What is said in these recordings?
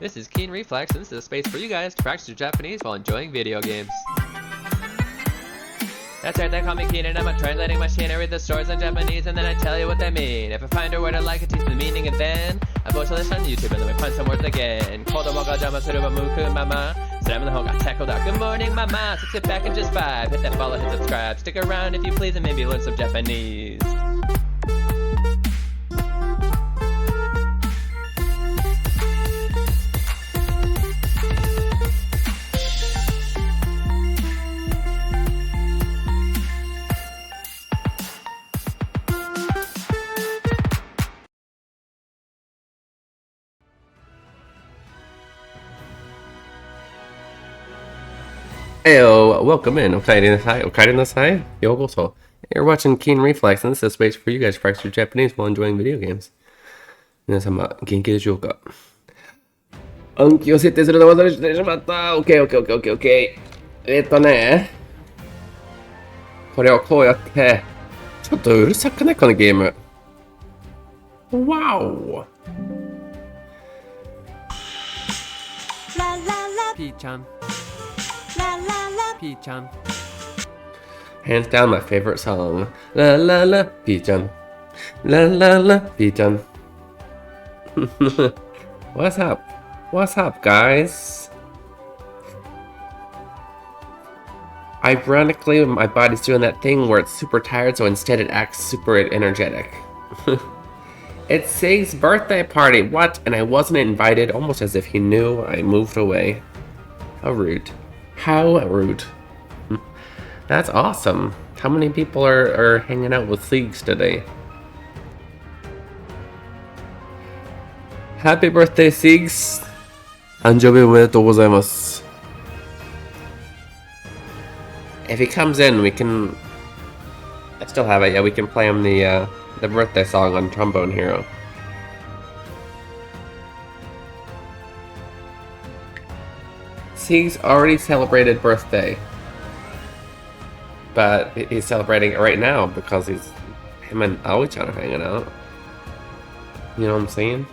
This is Keen Reflex, and this is a space for you guys to practice your Japanese while enjoying video games. That's right, they call me Keen, and I'm a translating machine. I read the stories in Japanese, and then I tell you what they mean. If I find a word I like, I teach the meaning, and then I post a list on YouTube, and then we find some words again. Kodomo ga jama suru wa muku mama. Salam no ga tackled out. Good morning, mama. So sit back and just vibe. Hit that follow, hit subscribe. Stick around if you please, and maybe learn some Japanese. Heyo, welcome in. Okarinasai, Yogoso. You're watching Keen Reflex, and this is a space for you guys to practice your Japanese while enjoying video games. 皆様、元気でしょうか？暗記を設定するのを忘れてしまった。OK。これをこうやって、ちょっとうるさくないこのゲーム。Wow! ピーちゃん。P-chan. Hands down my favorite song. La la la, P-chan. La la la, P-chan. What's up? What's up, guys? Ironically, my body's doing that thing where it's super tired, so instead it acts super energetic. It's Sig's birthday party. What? And I wasn't invited, almost as if he knew I moved away. How rude. How rude. That's awesome. How many people are hanging out with Siegs today? Happy birthday, Siegs! Anjobi omedetou gozaimasu. If he comes in, we can... I still have it, yeah, we can play him the birthday song on Trombone Hero. He's already celebrated birthday, but he's celebrating it right now because him and Aoi-chan are hanging out. You know what I'm saying?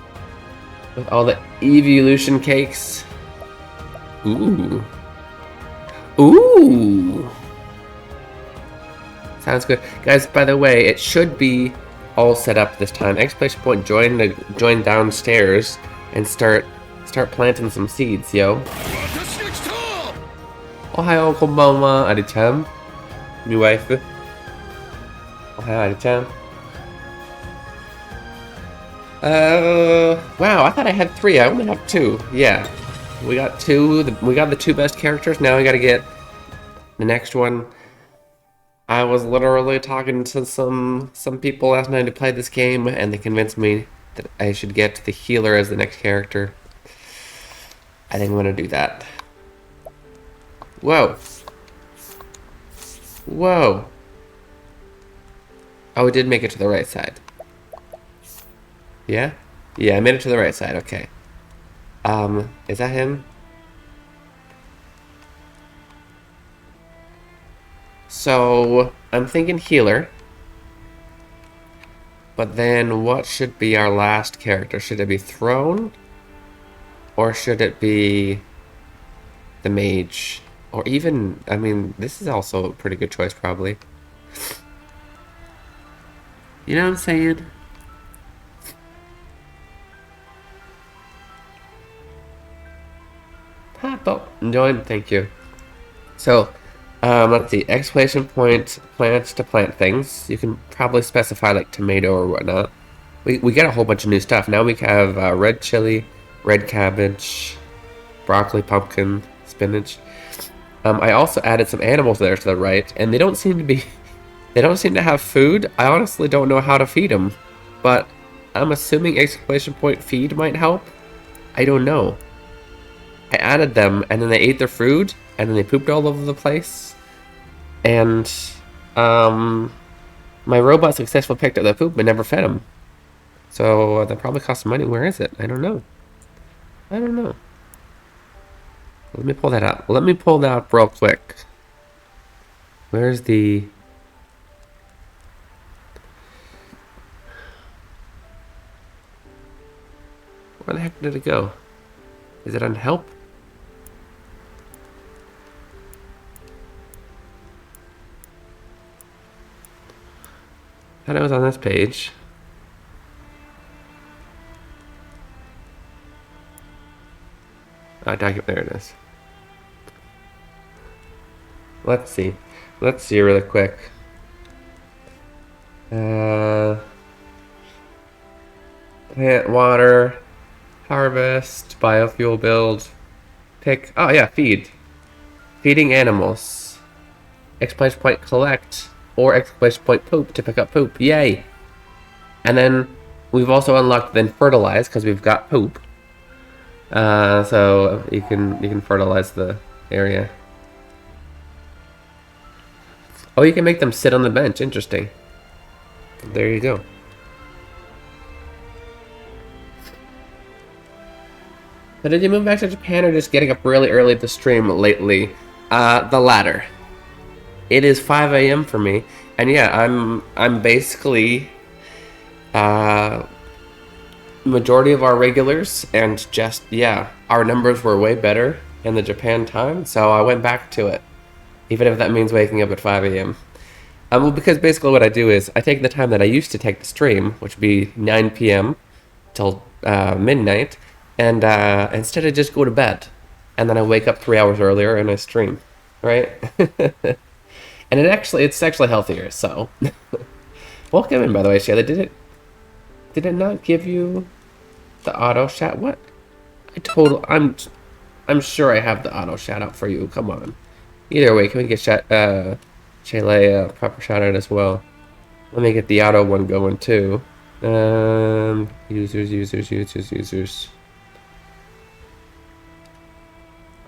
With all the evolution cakes. Ooh. Sounds good, guys. By the way, it should be all set up this time. Exclamation point! Join downstairs and start planting some seeds, yo. Ohayo, konbanwa, Ari-chan. New wife. Ohayo, Ari-chan. Wow, I thought I had 3. I only have 2. Yeah. We got 2. We got the 2 best characters. Now we gotta get the next one. I was literally talking to some people last night who played this game, and they convinced me that I should get the healer as the next character. I think I'm gonna do that. Whoa. Oh, it did make it to the right side. Yeah? Yeah, I made it to the right side, okay. Is that him? So, I'm thinking healer. But then, what should be our last character? Should it be Throne? Or should it be the mage? Or even, I mean, this is also a pretty good choice, probably. You know what I'm saying? Papo, join, thank you. So, let's see, exclamation point, plants to plant things. You can probably specify like tomato or whatnot. We get a whole bunch of new stuff. Now we have red chili, red cabbage, broccoli, pumpkin, spinach. I also added some animals there to the right, and they don't seem to have food. I honestly don't know how to feed them, but I'm assuming exclamation point feed might help. I don't know. I added them, and then they ate their food, and then they pooped all over the place. And my robot successfully picked up the poop but never fed them. So that probably cost money. Where is it? I don't know. Let me pull that up. Let me pull that up real quick. Where's the... Where the heck did it go? Is it on help? I thought it was on this page. Document, there it is. Let's see. Let's see really quick. Plant water, harvest, biofuel build, pick. Oh yeah, feed. Feeding animals. Exclamation point collect or exclamation point poop to pick up poop. Yay! And then we've also unlocked then fertilize because we've got poop. So you can fertilize the area. Oh, you can make them sit on the bench. Interesting. There you go. So did you move back to Japan or just getting up really early to stream lately? The latter. It is 5 a.m. for me, and yeah, I'm basically majority of our regulars, and just yeah, our numbers were way better in the Japan time, so I went back to it, even if that means waking up at 5 a.m. Well, because basically what I do is I take the time that I used to take the stream, which would be 9 p.m. till midnight, and instead I just go to bed, and then I wake up 3 hours earlier and I stream, right? And it's actually healthier. So, welcome in, by the way, Shayla. Did it not give you the auto shout? What? I'm sure I have the auto shout out for you. Come on. Either way, can we get Shayla a proper shout out as well? Let me get the auto one going too. Users.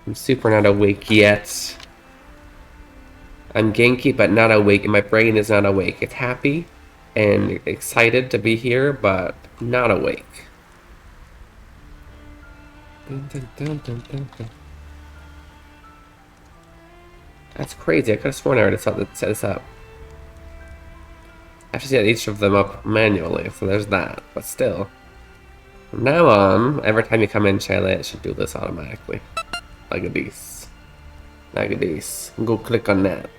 I'm super not awake yet. I'm Genki, but not awake, and my brain is not awake. It's happy and excited to be here, but not awake. That's crazy. I could have sworn I already set this up. I have to set each of them up manually, so there's that. But still. From now on, every time you come in, Shayla, it should do this automatically. Like this. Like this. Go click on that.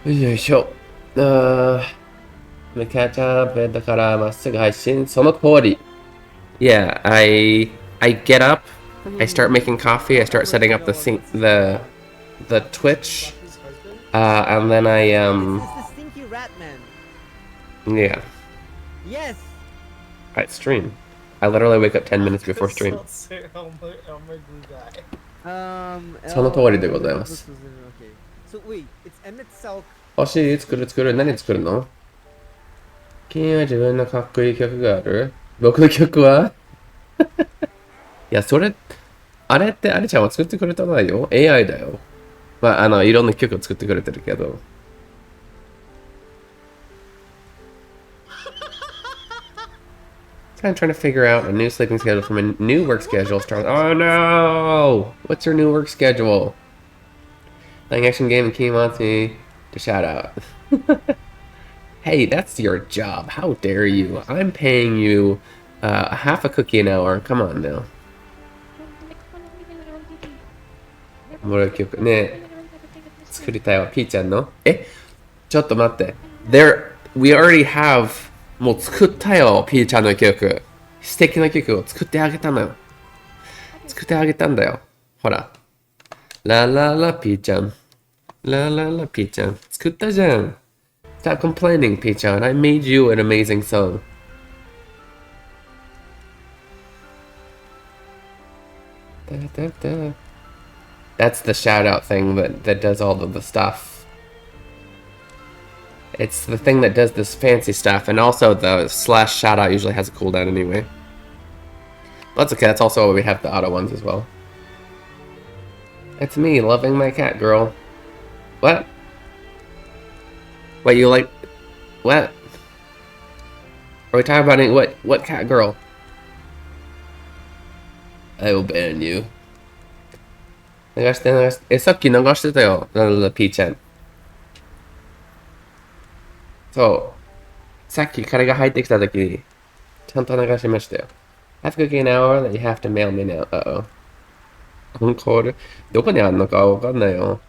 よいしょ。メカチャーベッドからまっすぐ配信。その通り。Yeah, I get up, I start making coffee, I start setting up the Twitch, and then I yeah. Yes. I stream. I literally wake up 10 minutes before stream. その通りでございます。So wait, it's Emmett Selk. 欲しい作る。何作るの？君は自分のかっこいい曲がある？僕の曲はいや、あれってあれちゃんは作ってくれたないよ。AI だよ。まあ、いろんな曲を作ってくれてるけど。I'm trying to figure out a new sleeping schedule from a new work schedule. Oh no! What's your new work schedule? Playing action game and Key wants me to shout out. Hey, that's your job. How dare you? I'm paying you half a cookie an hour. Come on now. もう曲ね作りたいわ。ピーちゃんのちょっと待って。We already have もう作ったよ。ピーちゃんの曲。素敵な曲を作ってあげたのよ。作ってあげたんだよ。ほら。ラララピーちゃん。ラララピーちゃん。作ったじゃん。Stop complaining, Pichon. I made you an amazing song. Da, da, da. That's the shout out thing that does all of the stuff. It's the thing that does this fancy stuff, and also the slash shout out usually has a cooldown anyway. That's okay, that's also why we have the auto ones as well. It's me, loving my cat girl. What? Wait, you like... What? Are we talking about any... What cat girl? I will ban you. 流してさっき流してたよ。ピーちゃん。そう。さっき彼が入ってきた時に、ちゃんと流しましたよ。Have cookie an hour that you have to mail me now. Uh-oh. これ、どこにあんのかわかんないよ。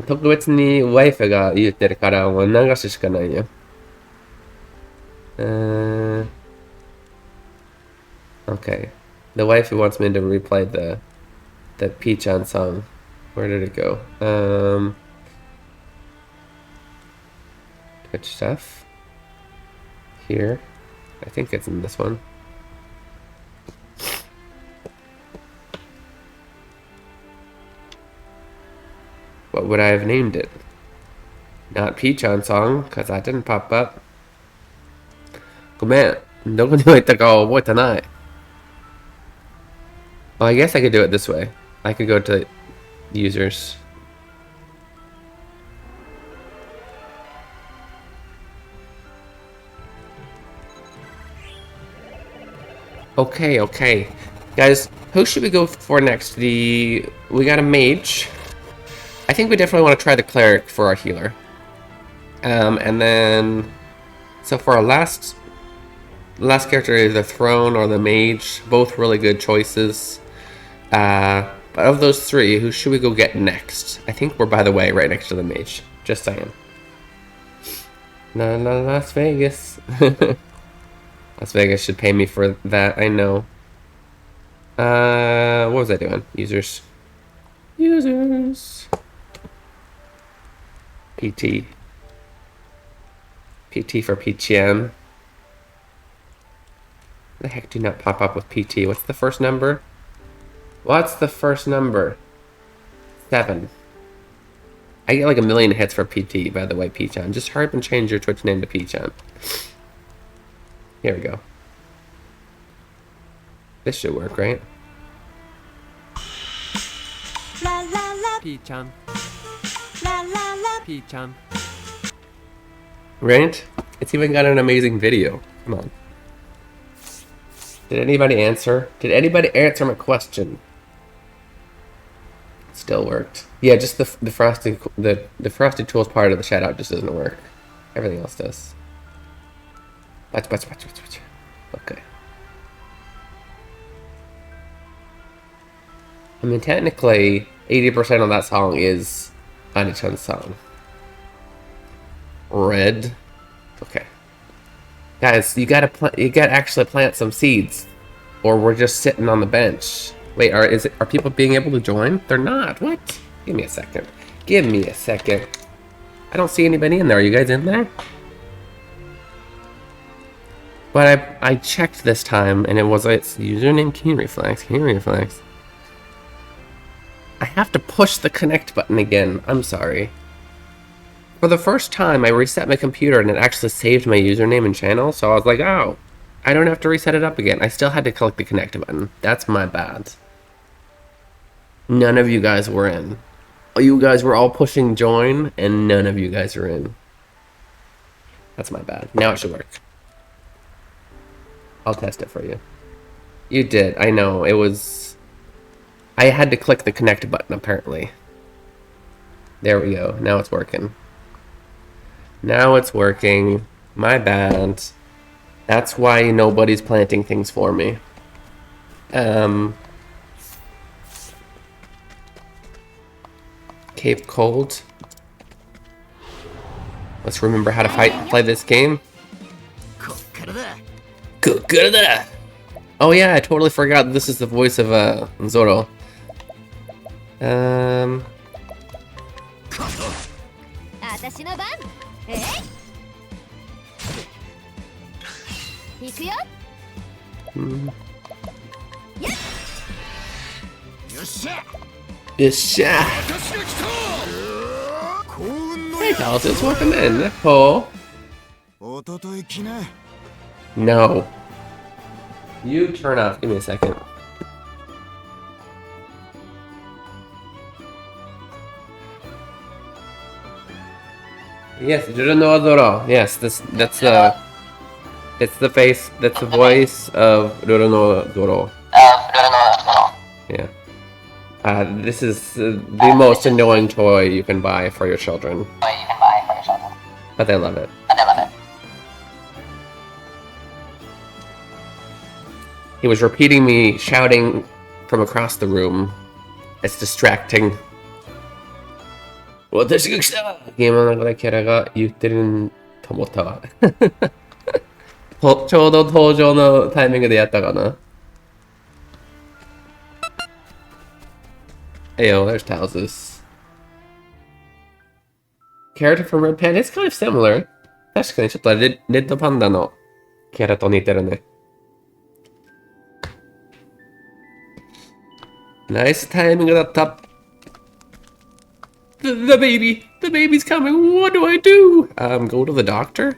特別にワイフが言ってるからもう流すしかないよ。Okay. The waifu wants me to replay the Peach-on song. Where did it go? Twitch stuff. Here. I think it's in this one. What would I have named it? Not Peach-on song, because that didn't pop up. ごめん。どこに置いたか覚えてない。Well, I guess I could do it this way. I could go to users. Okay. Guys, who should we go for next? We got a mage. I think we definitely want to try the cleric for our healer. And then... So for our last character is the throne or the mage. Both really good choices. But of those three, who should we go get next? I think we're, by the way, right next to the mage. Just saying. No, Las Vegas. Las Vegas should pay me for that, I know. What was I doing? Users. PT. PT for PTM. The heck do not pop up with PT? What's the first number? 7. I get like 1 million hits for PT, by the way, Peachan. Just hurry up and change your Twitch name to Peachan. Here we go. This should work, right? Peachan. Peachan. Right? It's even got an amazing video. Come on. Did anybody answer? Did anybody answer my question? Still worked. Yeah, just the frosty tools part of the shout out just doesn't work. Everything else does. Okay. I mean, technically, 80% of that song is Ani-chan's song. Red. Okay. Guys, you gotta actually plant some seeds, or we're just sitting on the bench. Wait, are people being able to join? They're not. What? Give me a second. I don't see anybody in there. Are you guys in there? But I checked this time, and it's username Keen Reflex. I have to push the connect button again. I'm sorry. For the first time, I reset my computer, and it actually saved my username and channel, so I was like, oh, I don't have to reset it up again. I still had to click the connect button. That's my bad. None of you guys were in. You guys were all pushing join, and none of you guys are in. That's my bad. Now it should work. I'll test it for you. You did. I know. It was... I had to click the connect button, apparently. There we go. Now it's working. My bad. That's why nobody's planting things for me. Cape Cold. Let's remember how to play this game. Oh yeah, I totally forgot this is the voice of Zoro. Hey, Dallas, welcome in. Paul. No. You turn off. Give me a second. Yes, Zoro. Yes, it's the face, that's the voice of Zoro. Yeah. This is the most annoying toy you can buy for your children. But they love it. He was repeating me shouting from across the room. It's distracting. 私が来たゲームの中でキャラが言ってると思ったわ。ちょうど登場のタイミングでやったかな。Hey, yo, there's Talsus. Character from Red Panda, it's kind of similar. 確かにちょっとレッドパンダのキャラと似てるね。ナイスタイミングだった。The baby's coming. What do I do? Go to the doctor?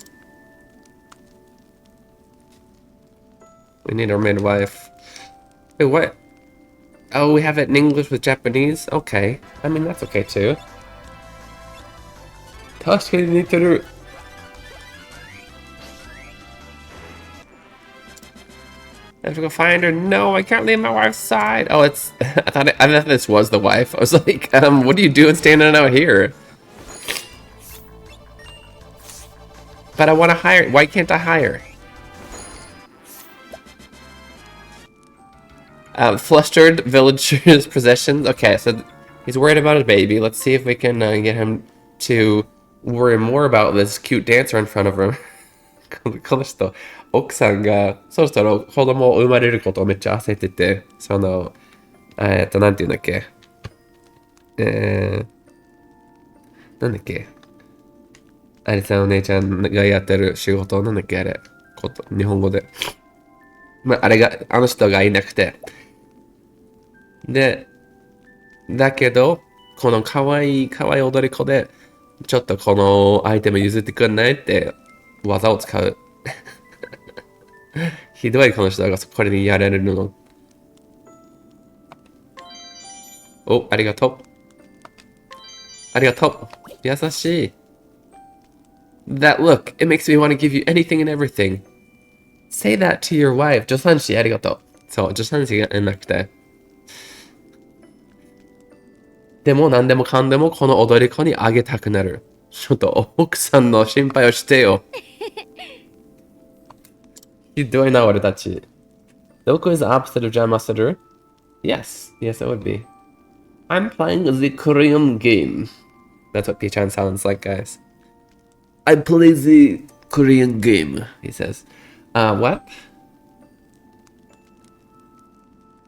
We need our midwife. Wait, what? Oh, we have it in English with Japanese? Okay. I mean, that's okay too. 確かに似てる。I have to go find her. No, I can't leave my wife's side. Oh, it's... I thought this was the wife. I was like, what are you doing standing out here? But I want to hire... Why can't I hire? Flustered villager's possessions. Okay, so he's worried about his baby. Let's see if we can get him to worry more about this cute dancer in front of him. この人、奥さんがそろそろ子供を生まれることをめっちゃ焦ってて、なんていうんだっけ。なんだっけ。あれさ、お姉ちゃんがやってる仕事、なんだっけ、あれ。日本語で。まあ、あの人がいなくて。で、だけど、この可愛い踊り子で、ちょっとこのアイテム譲ってくんないって技を使う。ひどいこの人がこれにやれるの。お、ありがとう。ありがとう。優しい。That look, it makes me want to give you anything and everything. Say that to your wife. 助産師ありがとう。そう、助産師がいなくて。でも何でもかんでもこの踊り子にあげたくなる。ちょっと奥さんの心配をしてよ。ひどいな俺たち。Doku is the opposite of Jam Master? Yes, it would be. I'm playing the Korean game. That's what Pichan sounds like, guys. I play the Korean game, he says. What?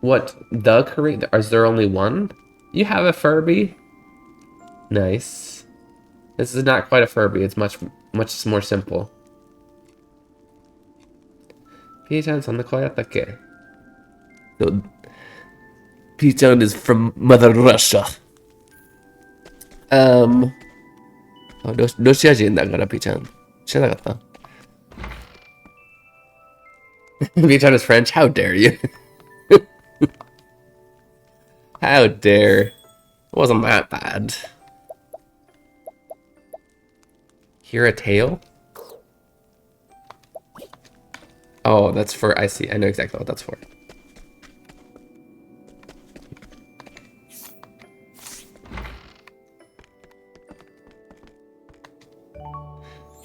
What? The Korean? Is there only one? You have a Furby? Nice. This is not quite a Furby. It's much more simple. P-chan そんな声やったっけ? No. P-chan is from Mother Russia. ロシア人だから P-chan 知らなかった P-chan is French? How dare you? How dare. It wasn't that bad. Hear a tail? Oh, that's for... I see. I know exactly what that's for.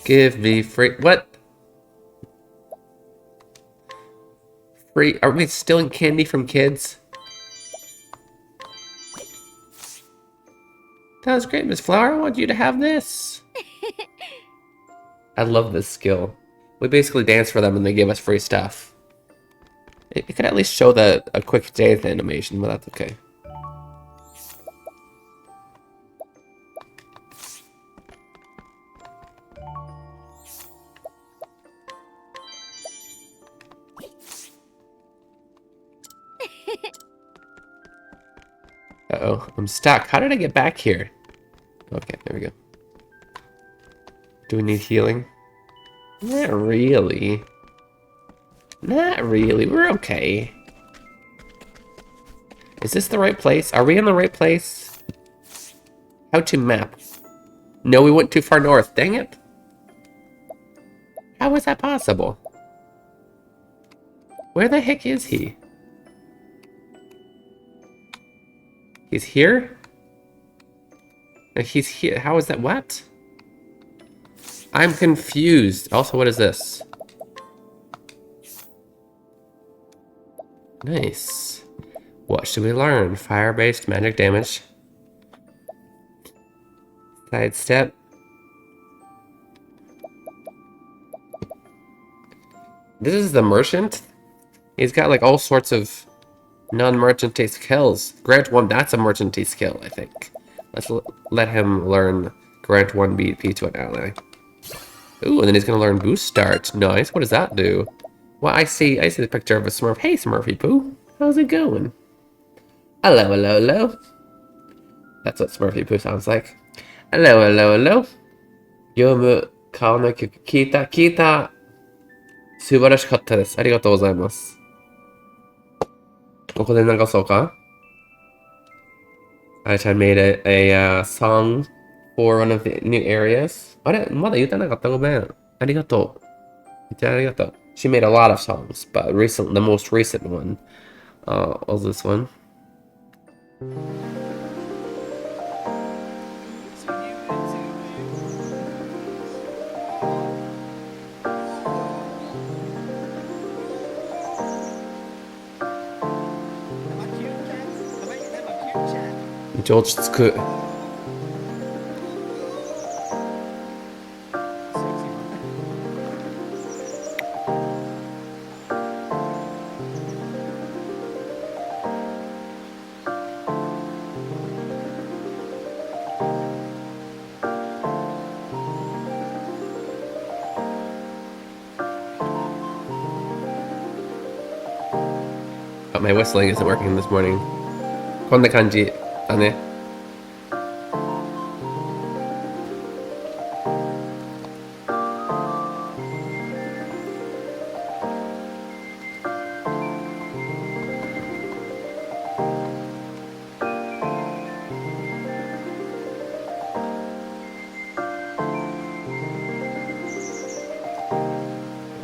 Give me free... What? Free... Are we stealing candy from kids? That was great, Miss Flower. I want you to have this. I love this skill. We basically dance for them and they give us free stuff. It could at least show a quick dance animation, but that's okay. Uh-oh, I'm stuck. How did I get back here? Okay, there we go. Do we need healing? Not really. Not really. We're okay. Is this the right place? Are we in the right place? How to map? No, we went too far north. Dang it. How is that possible? Where the heck is he? He's here? He's here. How is that? What? I'm confused. Also, what is this? Nice. What should we learn? Fire-based magic damage. Sidestep. This is the merchant? He's got like all sorts of non-merchanty skills. Grant 1, that's a merchanty skill, I think. Let's let him learn grant 1 BP to an ally. Ooh, and then he's gonna learn boost start. Nice. What does that do? Well, I see the picture of a Smurf. Hey, Smurfy Poo. How's it going? Hello, hello, hello. That's what Smurfy Poo sounds like. Hello, hello, hello. Yomu kao no kyoku kita, kita. 素晴らしかったです。ありがとうございます。ここで流そうか? I made a song for one of the new areas. あれまだ言ってなかったごめん。ありがとう。言ってありがとう。She made a lot of songs, but the most recent one was this one. George つく。But my whistling isn't working this morning. こんな感じだね。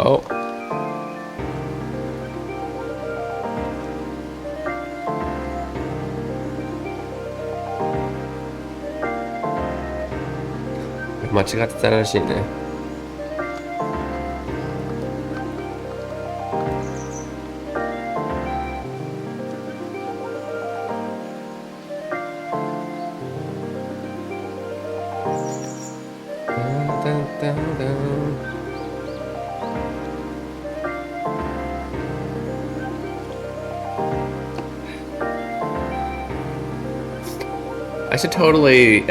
Oh.間違ってたらしいね。I should totally,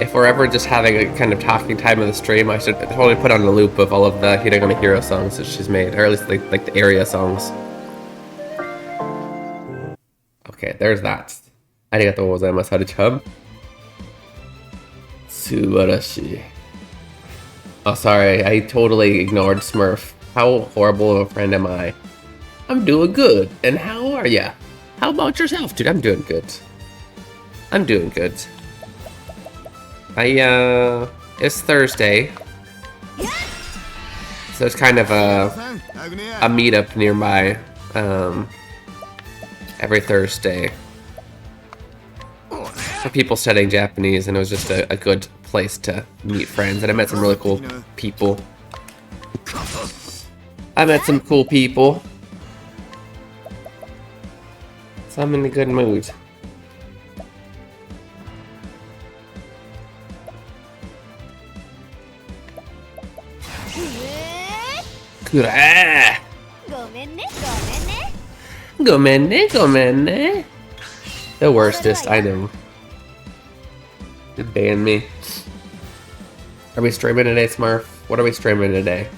if we're ever just having a kind of talking time of the stream, I should totally put on a loop of all of the Hiragana Hero songs that she's made, or at least like the area songs. Okay, there's that. ありがとうございます、はるちゃん。素晴らしい。Oh, sorry, I totally ignored Smurf. How horrible of a friend am I? I'm doing good, and how are ya? How about yourself, dude? I'm doing good. I'm doing good. It's Thursday. So it's kind of a meetup nearby, every Thursday. For people studying Japanese, and it was just a good place to meet friends, and I met some really cool people. So I'm in a good mood. Gomenne. The worstest, I know. They banned me. Are we streaming today, Smurf? What are we streaming today?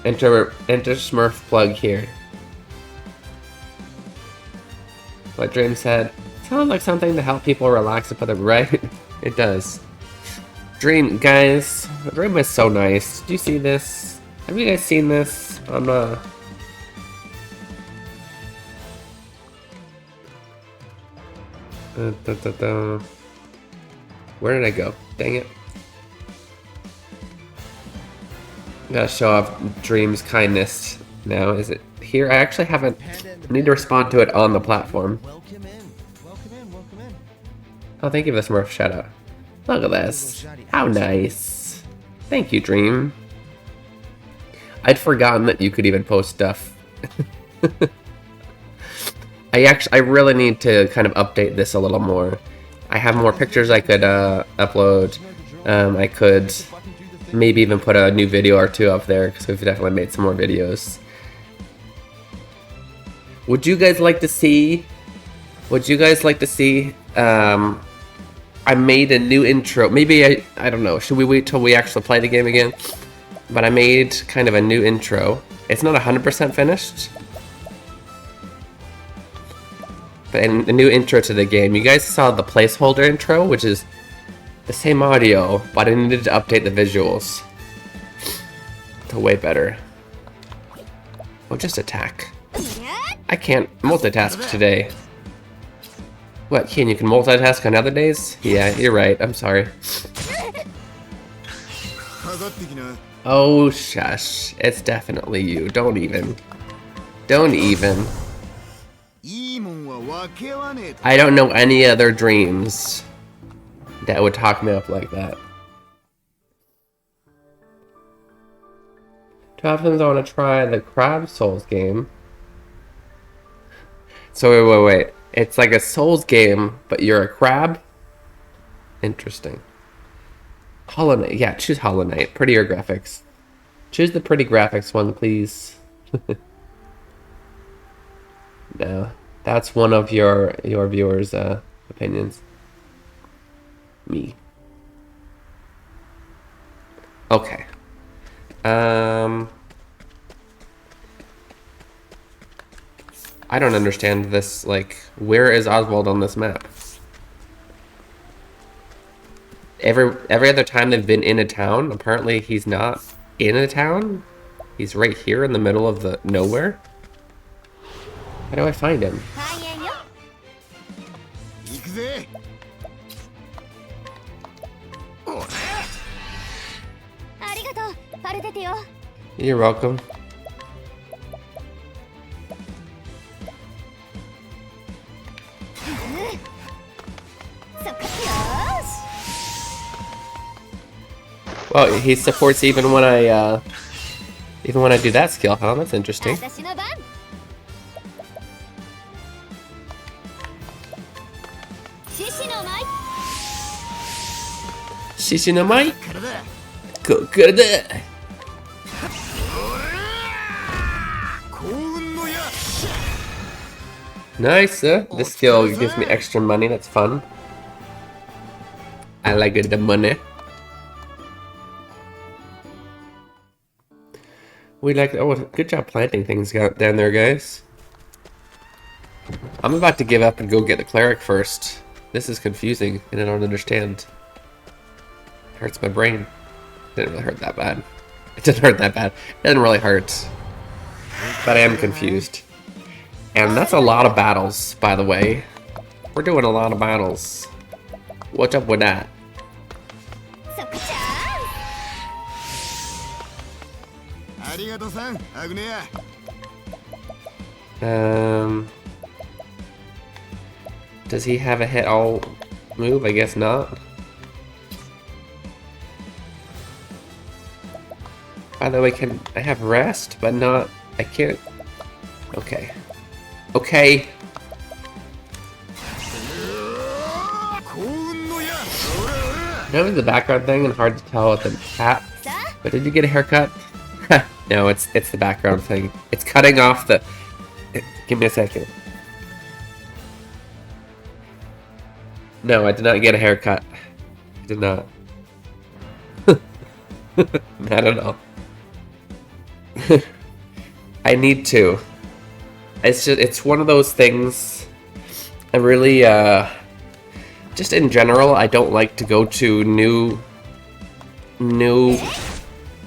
Enter Smurf plug here. What Dream said. Sounds like something to help people relax and put them right. It does. Dream, guys. Dream is so nice. Did you see this? Have you guys seen this on Where did I go? Dang it. Gotta show off Dream's kindness now. Is it here? I actually haven't. I need to respond to it on the platform. Welcome in. Oh, thank you for the Smurf shout out. Look at this. How nice. Thank you, Dream. I'd forgotten that you could even post stuff. I really need to kind of update this a little more. I have more pictures I could upload. I could maybe even put a new video or two up there because we've definitely made some more videos. Would you guys like to see? I made a new intro. Maybe I don't know. Should we wait till we actually play the game again? But I made kind of a new intro. It's not 100% finished. But a new intro to the game. You guys saw the placeholder intro, which is the same audio, but I needed to update the visuals to way better. Oh, just attack. I can't multitask today. What, Ken, you can multitask on other days? Yeah, you're right. I'm sorry. Oh, shush. It's definitely you. Don't even. Don't even. I don't know any other dreams that would talk me up like that. Too often I want to try the Crab Souls game. So wait. It's like a Souls game, but you're a crab? Interesting. Hollow Knight. Yeah, choose Hollow Knight. Prettier graphics. Choose the pretty graphics one, please. No, that's one of your viewers' opinions. Me. Okay. I don't understand this, like, where is Oswald on this map? Every other time they've been in a town, apparently he's not in a town. He's right here in the middle of the nowhere. How do I find him? You're welcome. Well, he supports even when I do that skill, huh? That's interesting. Shishi no mai. Go good. Nice. This skill gives me extra money. That's fun. I like the money. We like. Oh, good job planting things down there, guys. I'm about to give up and go get the cleric first. This is confusing, and I don't understand. It hurts my brain. It didn't really hurt that bad. It didn't hurt that bad. It didn't really hurt. But I am confused. And that's a lot of battles, by the way. We're doing a lot of battles. What's up with that? Does he have a hit all move? I guess not. By the way, can I have rest, but not... I can't... Okay. Okay. That was the background thing and hard to tell with the hat. But did you get a haircut? No, it's the background thing. It's cutting off the... Give me a second. No, I did not get a haircut. I did not. I don't know. I need to. It's one of those things. I really just in general, I don't like to go to new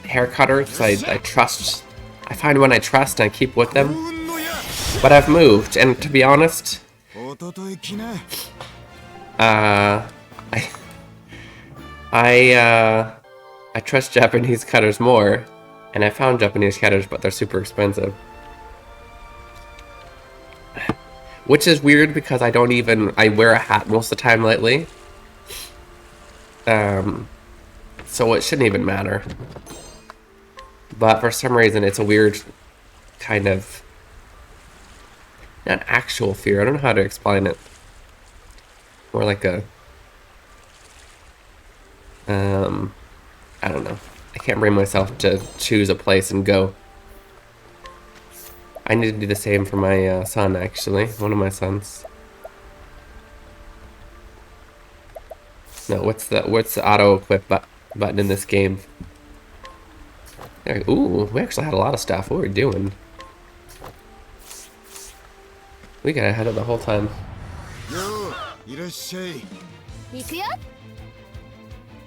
hair cutters. I trust. I find when I trust, I keep with them. But I've moved, and to be honest, I trust Japanese cutters more, and I found Japanese cutters, but they're super expensive. Which is weird because I wear a hat most of the time lately. So it shouldn't even matter. But for some reason it's a weird kind of... Not actual fear. I don't know how to explain it. More like a I don't know. I can't bring myself to choose a place and go. I need to do the same for my son, actually. One of my sons. No, what's the auto equip button in this game? There, ooh, we actually had a lot of stuff. What were we doing? We got ahead of the whole time.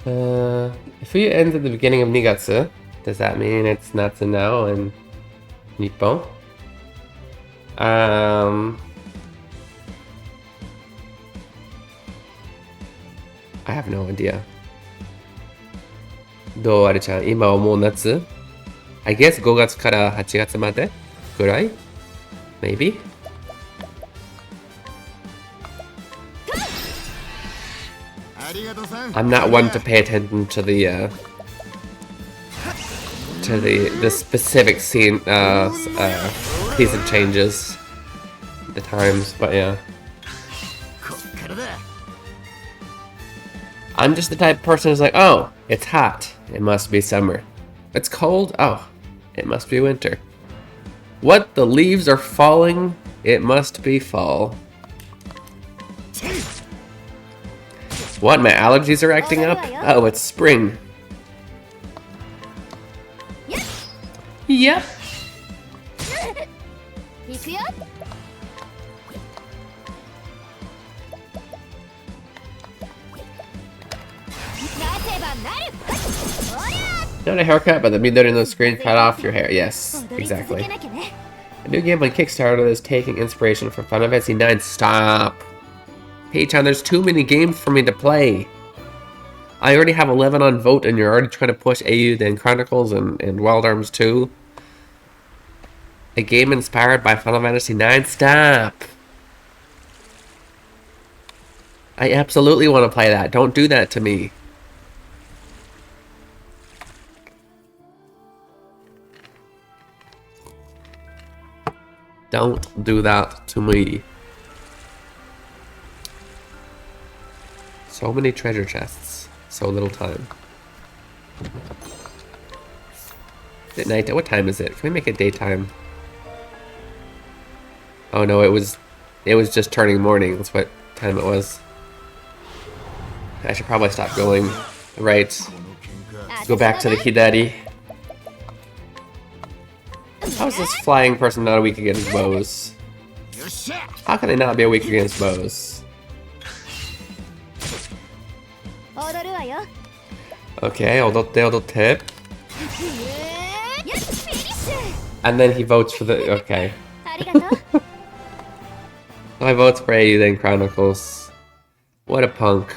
If we end at the beginning of Nigatsu, does that mean it's Natsu now in Nippon? I have no idea. どうあれちゃん、今はもう夏? I guess 5月から8月までぐらい? Maybe? I'm not one to pay attention to the specific scene season changes, the times, but yeah. I'm just the type of person who's like, oh, it's hot, it must be summer. It's cold, oh, it must be winter. What, the leaves are falling? It must be fall. What, my allergies are acting up? Oh, it's spring. Yep. Not a haircut, but the Midori on the screen cut off your hair. Yes, exactly. A new game on Kickstarter is taking inspiration from Final Fantasy IX. Stop. Hey-chan, there's too many games for me to play. I already have 11 on vote, and you're already trying to push Eiyuden Chronicles and Wild Arms 2. A game inspired by Final Fantasy IX? Stop. I absolutely want to play that. Don't do that to me. Don't do that to me. So many treasure chests. So little time. Is it night? What time is it? Can we make it daytime? Oh no, it was just turning morning. That's what time it was. I should probably stop going. Right. Let's go back to the Hidari. How is this flying person not weak against bows? How can they not be weak against bows? Okay, odotte. And then he votes for the... Okay. My vote's for Eiyuden Chronicles. What a punk.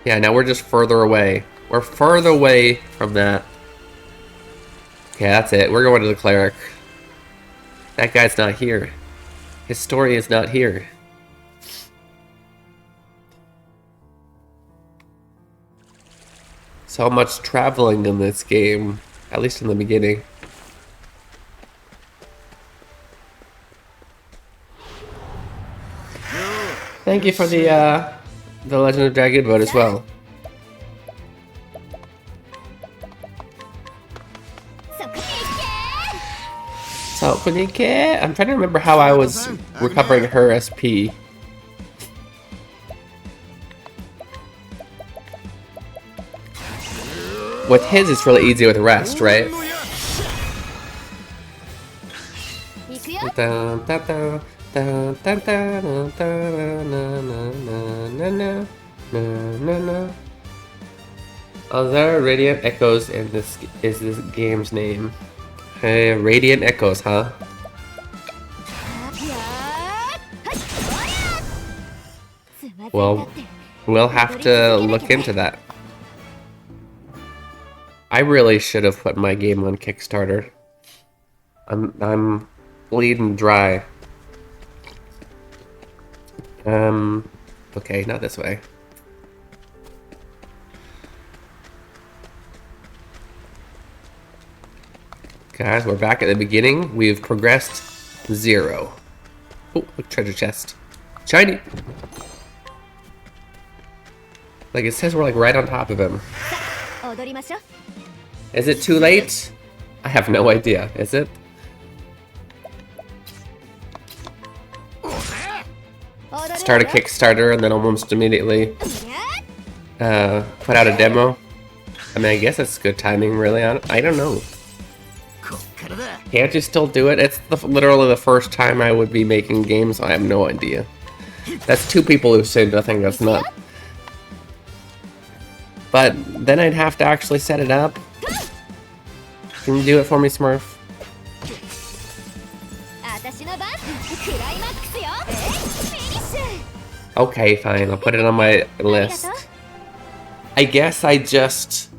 Yeah, now we're just further away. We're further away from that. Okay, that's it. We're going to the cleric. That guy's not here. His story is not here. So much traveling in this game, at least in the beginning. Thank you for the Legend of Dragon vote as well. So, I'm trying to remember how I was recovering her SP. With his, it's really easy with rest, right? Other Radiant Echoes in this is this game's name. Hey, Radiant Echoes, huh? Well, we'll have to look into that. I really should have put my game on Kickstarter. I'm bleeding dry. Okay, not this way. Guys, we're back at the beginning. We've progressed 0. Oh, look, treasure chest. Shiny! Like, it says we're, like, right on top of him. Is it too late? I have no idea. Is it? Start a Kickstarter and then almost immediately put out a demo. I mean, I guess it's good timing, really. I don't know. Can't you still do it? It's literally the first time I would be making games. I have no idea. That's 2 people who said I think that's not. But then I'd have to actually set it up. Can you do it for me, Smurf? Okay, fine. I'll put it on my list. I guess I just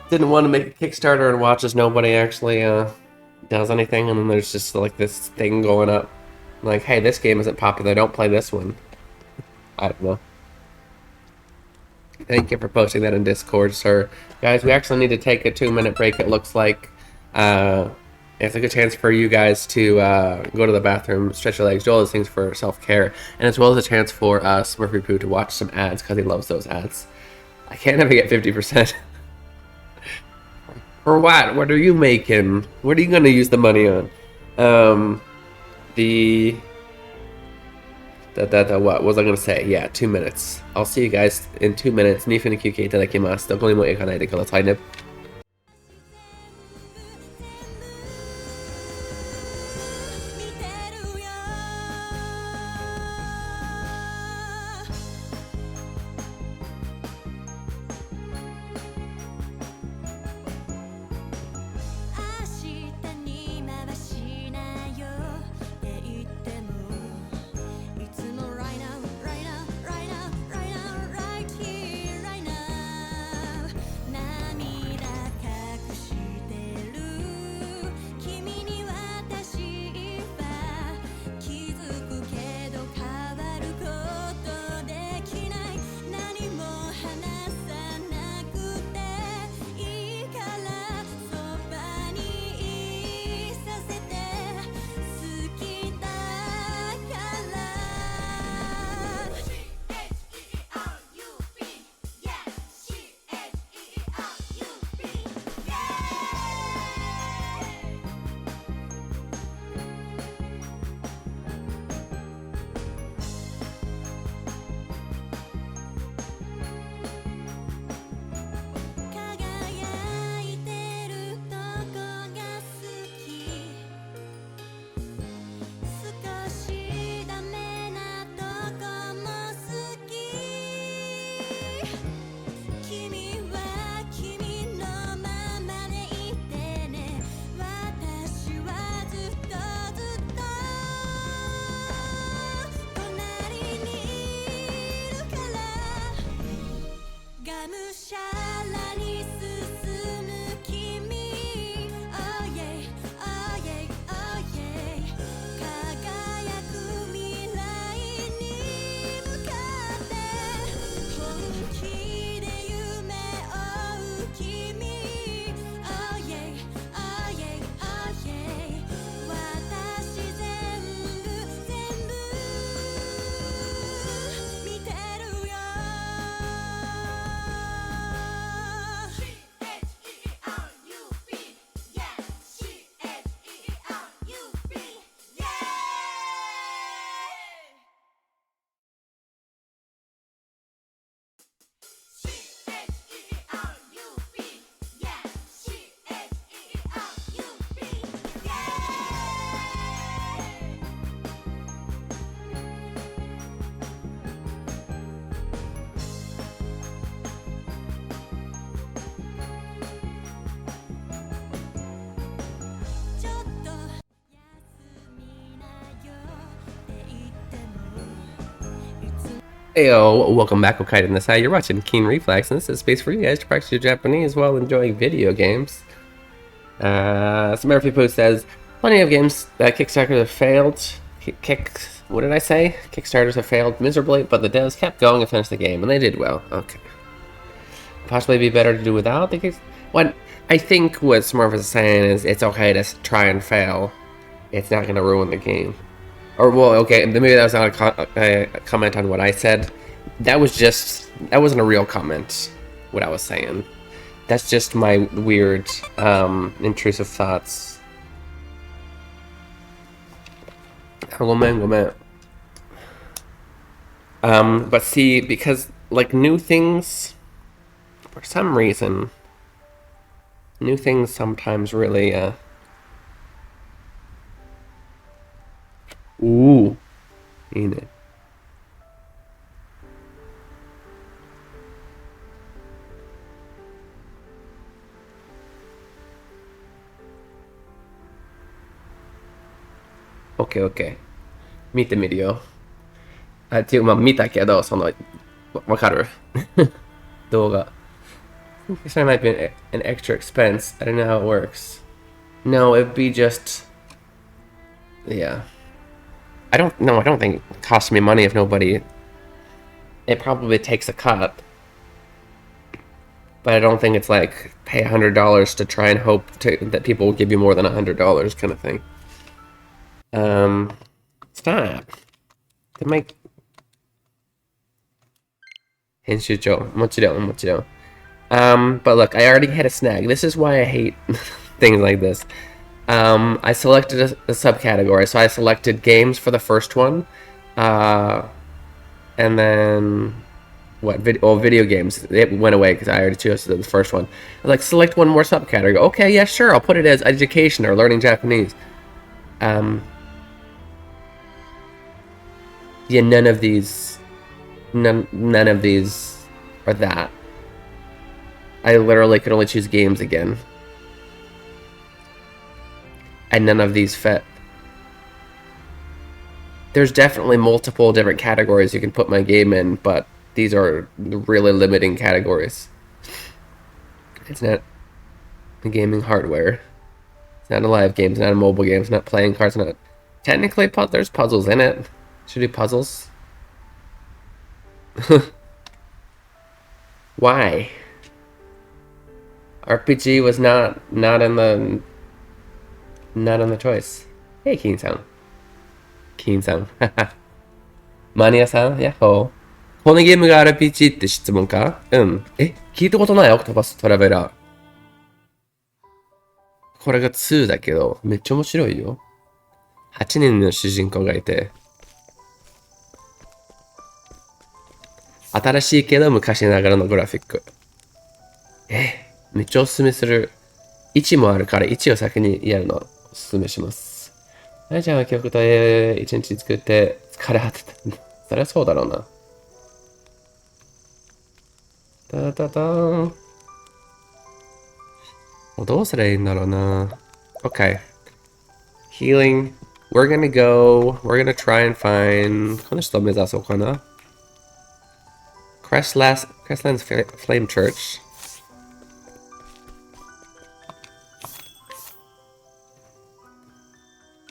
didn't want to make a Kickstarter and watch as nobody actually does anything, and then there's just like this thing going up. Like, hey, this game isn't popular, don't play this one. I don't know. Thank you for posting that in Discord, sir. Guys, we actually need to take a 2-minute break, it looks like. It's a good chance for you guys to go to the bathroom, stretch your legs, do all those things for self-care, and as well as a chance for Smurfy Poo to watch some ads, because he loves those ads. I can't ever get 50%. For what? What are you making? What are you going to use the money on? What was I going to say? Yeah, 2 minutes. I'll see you guys in 2 minutes. 2分休憩いただきます。どこにも行かないでくださいね。Heyo, welcome back, Okaida in this side. You're watching Keen Reflex, and this is a space for you guys to practice your Japanese while enjoying video games. Smurfy Poo says, plenty of games that Kickstarters have failed. What did I say? Kickstarters have failed miserably, but the devs kept going and finished the game, and they did well. Okay. Possibly be better to do without the Kickstarter. What I think what Smurf is saying is it's okay to try and fail. it's not gonna ruin the game. Or well, okay, maybe that was not a comment on what I said. That wasn't a real comment. What I was saying. That's just my weird, intrusive thoughts. ごめんごめん. But see, because like new things, for some reason, new things sometimes really, ooh, いいね. Okay, okay. 見てみるよ。っていう、まあ見たけど、わかる動画。This might be an extra expense. I don't know how it works. No, it'd be just... Yeah. I don't think it costs me money if nobody... It probably takes a cut. But I don't think it's like, pay $100 to try and hope that people will give you more than $100 kind of thing. Stop. To make... 編集長、もちろん、もちろん. But look, I already hit a snag. This is why I hate things like this. I selected a subcategory. So I selected games for the first one. And then... What? Video games. It went away because I already chose the first one. I was like, select one more subcategory. Okay, yeah, sure. I'll put it as education or learning Japanese. Yeah, none of these are that. I literally could only choose games again. And none of these fit. There's definitely multiple different categories you can put my game in, but these are really limiting categories. It's not a gaming hardware. It's not a live game. It's not a mobile game. It's not playing cards. It's not... Technically, there's puzzles in it. Should we do puzzles? Why? RPG was not in the choice. Hey, Keen-san. Keen-san. マニアさん、ヤッホー。このゲームが RPG って質問か？うん。聞いたことない？オクトパストラベラー。これが2だけど、めっちゃ面白いよ。8人の主人公がいて。新しいけど昔ながらのグラフィック。めっちゃおすすめする。1もあるから1を先にやるのおすすめします。はい、じゃあ曲と1日作って疲れ果てた。そりゃそうだろうな。タタターン。どうすればいいんだろうな。Okay. Healing. We're gonna try and find... この人を目指そうかな。Crestland's Flame Church.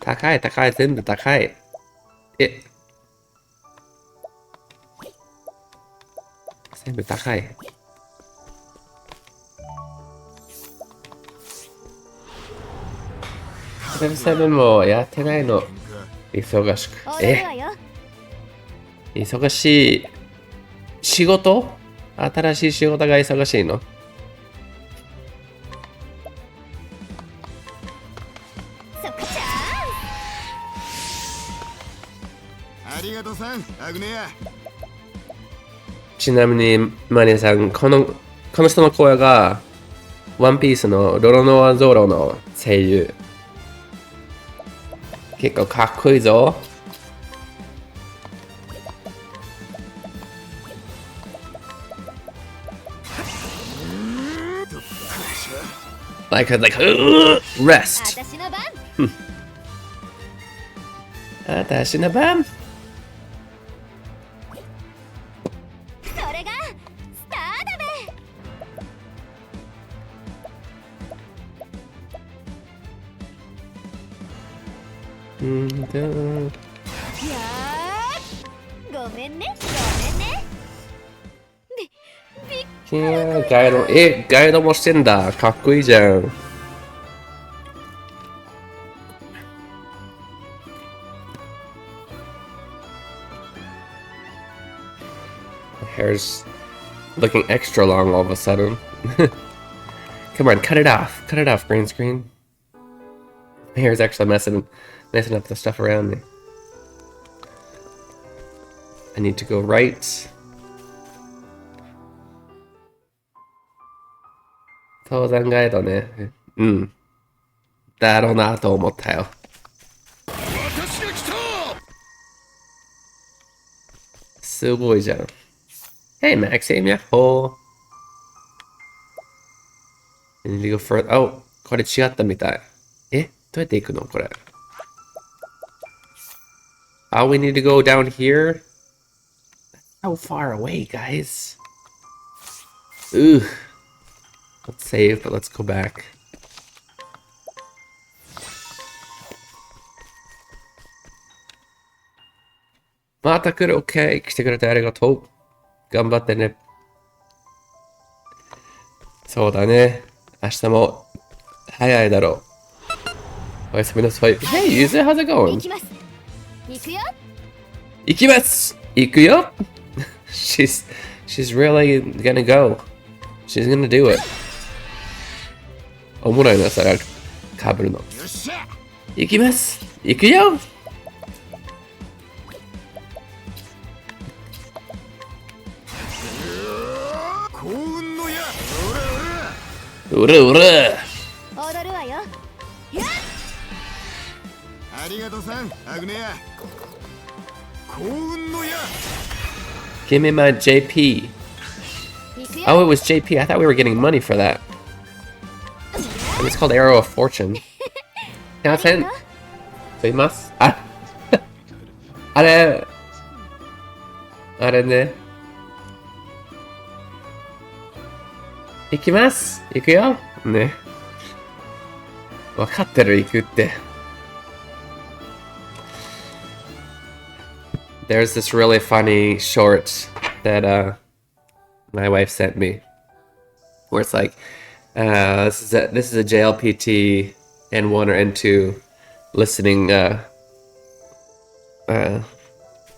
高い高い、全部高い。全部高い。レベル7もやってないの。忙しく。忙しい。仕事？新しい仕事が忙しいの？ありがとうさん、アグネア。ちなみにマニアさん、この人の声がワンピースのロロノアゾロの声優。結構かっこいいぞ。like rest. 私の番。それがスターだべ。ごめんね、ごめんね。ガイドもしてんだ。かっこいいじゃん。Hair's looking extra long all of a sudden. Come on, cut it off. Cut it off, green screen. My hair's actually messing up the stuff around me. I need to go right. 登山ガイドね。うん。だろうなと思ったよ。私が来た。すごいじゃん。Hey Maxime, yahoo! I need to go further. Oh, これ違ったみたい。え、どうやって行くのこれ。Oh, we need to go down here? How far away, guys? Ooh. Let's save, but let's go back. Mata kuru, okay. 来てくれてありがとう。頑張ってね。そうだね。明日も早いだろう。おやすみなさい。Hey, Yuzu, how's it 行 going? きます行くよ行きます行くよShe's really gonna go. She's gonna do it. おもろいな、それかぶるの。よっしゃ。行きます行くよ幸運の矢。うるうる踊るわよありがとさん、アグネア。幸運の矢。Give me my JP. 行くよ Oh, it was JP. I thought we were getting money for that. And it's called Arrow of Fortune. すいません。すいます。ああれ。あれね。行きます。行くよ。ね。わかってる、行くって。There's this really funny short that my wife sent me, where it's like, this is a JLPT N1 or N2 listening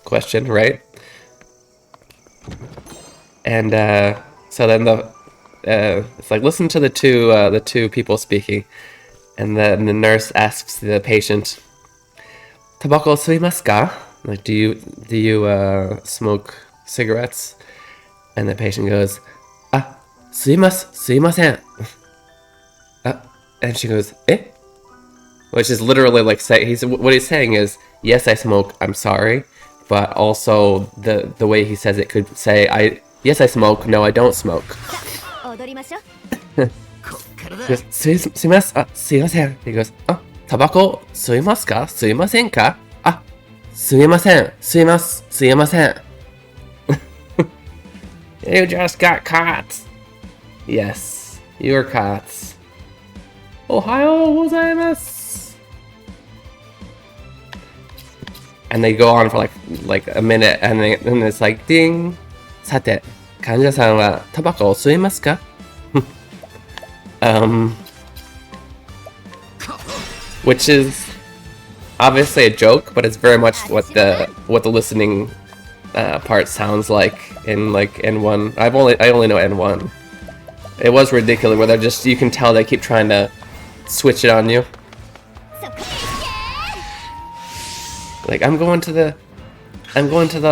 question, right? And so then it's like listen to the two people speaking, and then the nurse asks the patient, "Tabako suimasu ka?" Like, do you smoke cigarettes? And the patient goes, "Ah, suimasen." And she goes, "Eh?" Which is literally like what he's saying is, "Yes, I smoke. I'm sorry," but also the way he says it could say, "Yes, I smoke. No, I don't smoke." 踊りましょう こっからだ He goes, すいません. He goes, "Ah, タバコ吸いますか?吸いませんか?" "Ah, 吸いません。吸います。吸いません." You just got caught. Yes, you were caught. おはようございます. And they go on for like a minute, and it's like ding. さて、患者さんはタバコを吸いますか? Which is obviously a joke, but it's very much what the listening part sounds like in like N1. I only know N1. It was ridiculous where you can tell they keep trying to switch it on you. そこ Like I'm going to the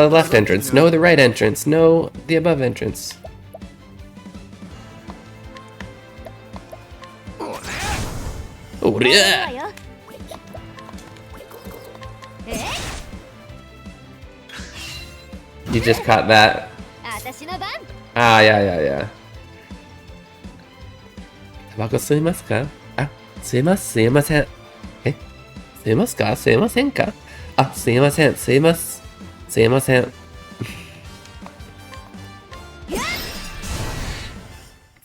left entrance. No, the right entrance. No, the above entrance. Oh 踊るわ yeah! よえ You just caught that. 私の番 Ah, yeah. タバコ吸いますか? あ、吸います。吸いません。え、吸いますか？吸いませんか？あ、吸いません。吸います。吸いません。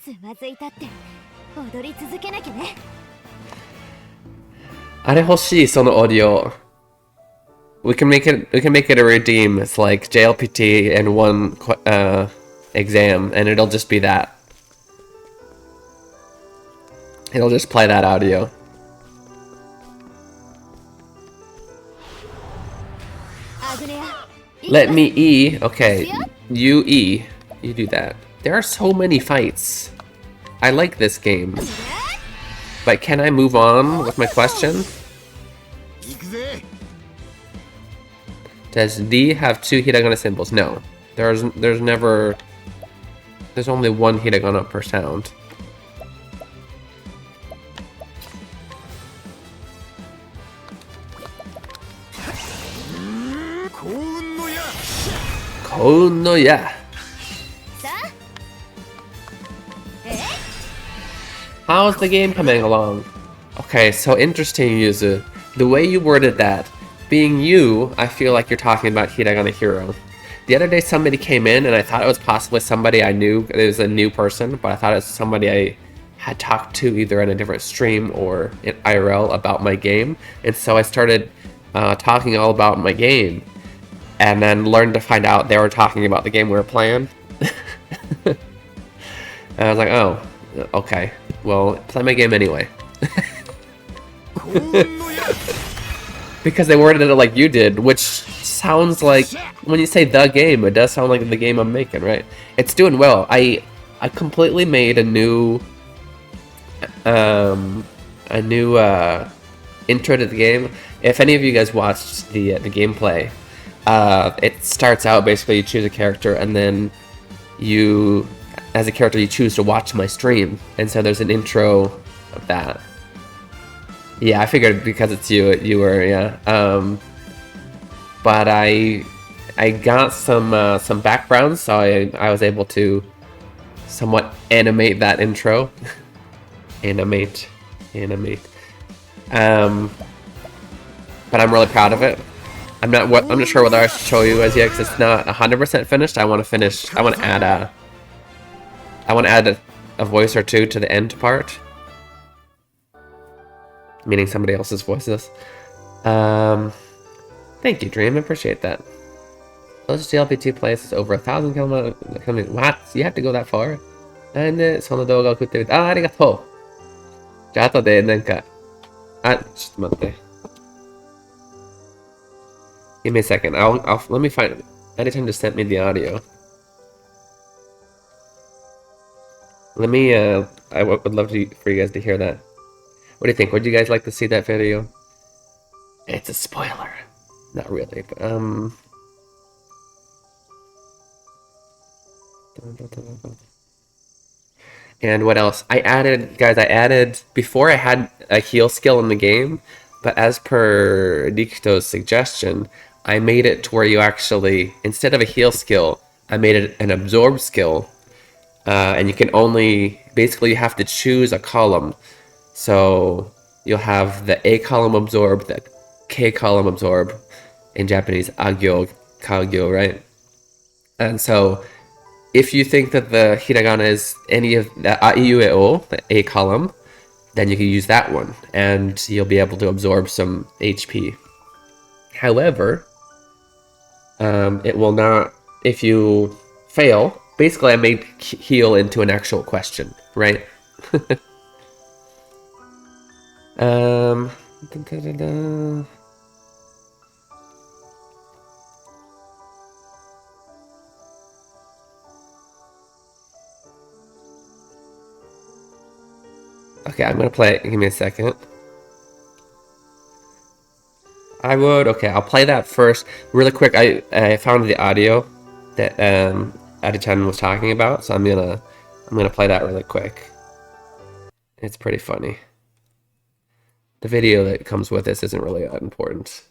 つまずいたって踊り続けなきゃねあれ欲しい、そのオーディオ。We can make it a redeem. It's like JLPT and one exam, and it'll just be that. It'll just play that audio. アグネア Let me E. Okay. UE. You do that. There are so many fights. I like this game. But can I move on with my question? 行くぜ Does D have 2 hiragana symbols? No. There's never... There's only 1 hiragana per sound. Koun no ya. How's the game coming along? Okay, so interesting, Yuzu. The way you worded that, being you, I feel like you're talking about Hiragana Hero. The other day somebody came in and I thought it was possibly somebody I knew. It was a new person, but I thought it was somebody I had talked to either in a different stream or in IRL about my game. And so I started talking all about my game and then learned to find out they were talking about the game we were playing. And I was like, oh, okay. Well, play my game anyway. Because they worded it like you did, which sounds like, when you say the game, it does sound like the game I'm making, right? It's doing well. I completely made a new intro to the game. If any of you guys watched the gameplay, it starts out basically you choose a character and then you, as a character, you choose to watch my stream, and so there's an intro of that. Yeah, I figured because it's you were, yeah. But I got some backgrounds, so I was able to somewhat animate that intro. animate. But I'm really proud of it. I'm not sure whether I should show you as yet because it's not 100% finished. I want to finish. I want to add a voice or two to the end part. Meaning somebody else's voices. Thank you, Dream. I appreciate that. Closest GLP2 place is over 1,000 kilometers. What? You have to go that far? And その動画を送ってみて。ありがとう。じゃあ後でなんか。ちょっと待って。Give me a second. Let me find it. Anytime just sent me the audio. Let me, I would love for you guys to hear that. What do you think? Would you guys like to see that video? It's a spoiler. Not really, but, And what else? Before I had a heal skill in the game, but as per Dikito's suggestion, I made it to where you actually, instead of a heal skill, I made it an absorb skill. And you can only, basically you have to choose a column. So you'll have the A column absorb, the K column absorb, in Japanese, agyo, kagyo, right? And so if you think that the hiragana is any of the aiueo, the A column, then you can use that one, and you'll be able to absorb some HP. However, it will not, if you fail, basically I made heal into an actual question, right? Okay, I'm gonna play it. Give me a second. Okay, I'll play that first. Really quick, I found the audio that Adi-chan was talking about, so I'm gonna play that really quick. It's pretty funny. The video that comes with this isn't really that important.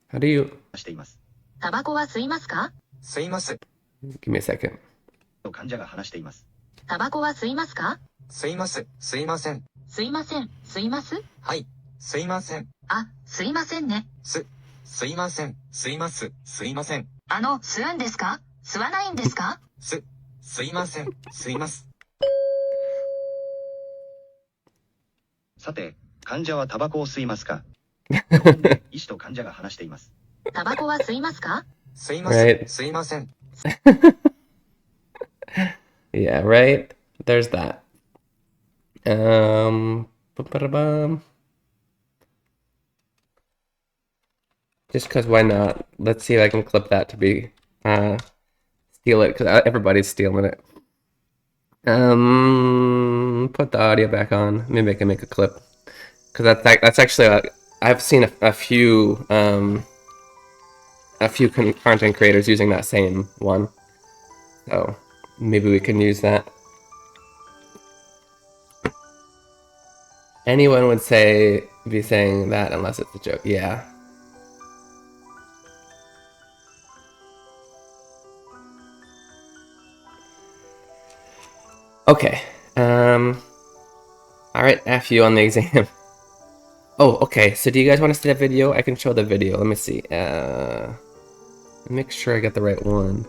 How do you... しています。タバコは吸いますか？吸います。 Give me a second. と患者が話しています。タバコは吸いますか？吸います。吸いません。吸いません。吸います？はい。吸いません。あ、吸いませんね。吸いません。吸います。吸いません。吸うんですか？吸わないんですか？吸いません。吸います。さて、患者はタバコを吸いますか？医師と患者が話しています。タバコは吸いますか？吸います。吸いません。Yeah, right? There's that. Ba-ba-da-bum. Just because why not? Let's see if I can clip that to be steal it because everybody's stealing it. Put the audio back on. Maybe I can make a clip because that's actually I've seen a few content creators using that same one, so maybe we can use that. Anyone would be saying that unless it's a joke. Yeah. Okay. All right. F you on the exam. Oh, okay. So do you guys want to see that video? I can show the video. Let me see. Make sure I got the right one.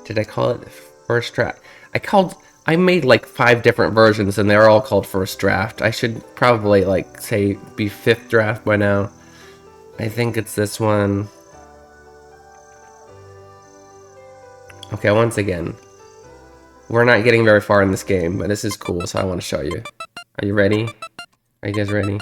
Did I call it first draft? I made like 5 different versions and they're all called first draft. I should probably like say be 5th draft by now. I think it's this one. Okay, once again. We're not getting very far in this game, but this is cool, so I want to show you. Are you ready? Are you guys ready?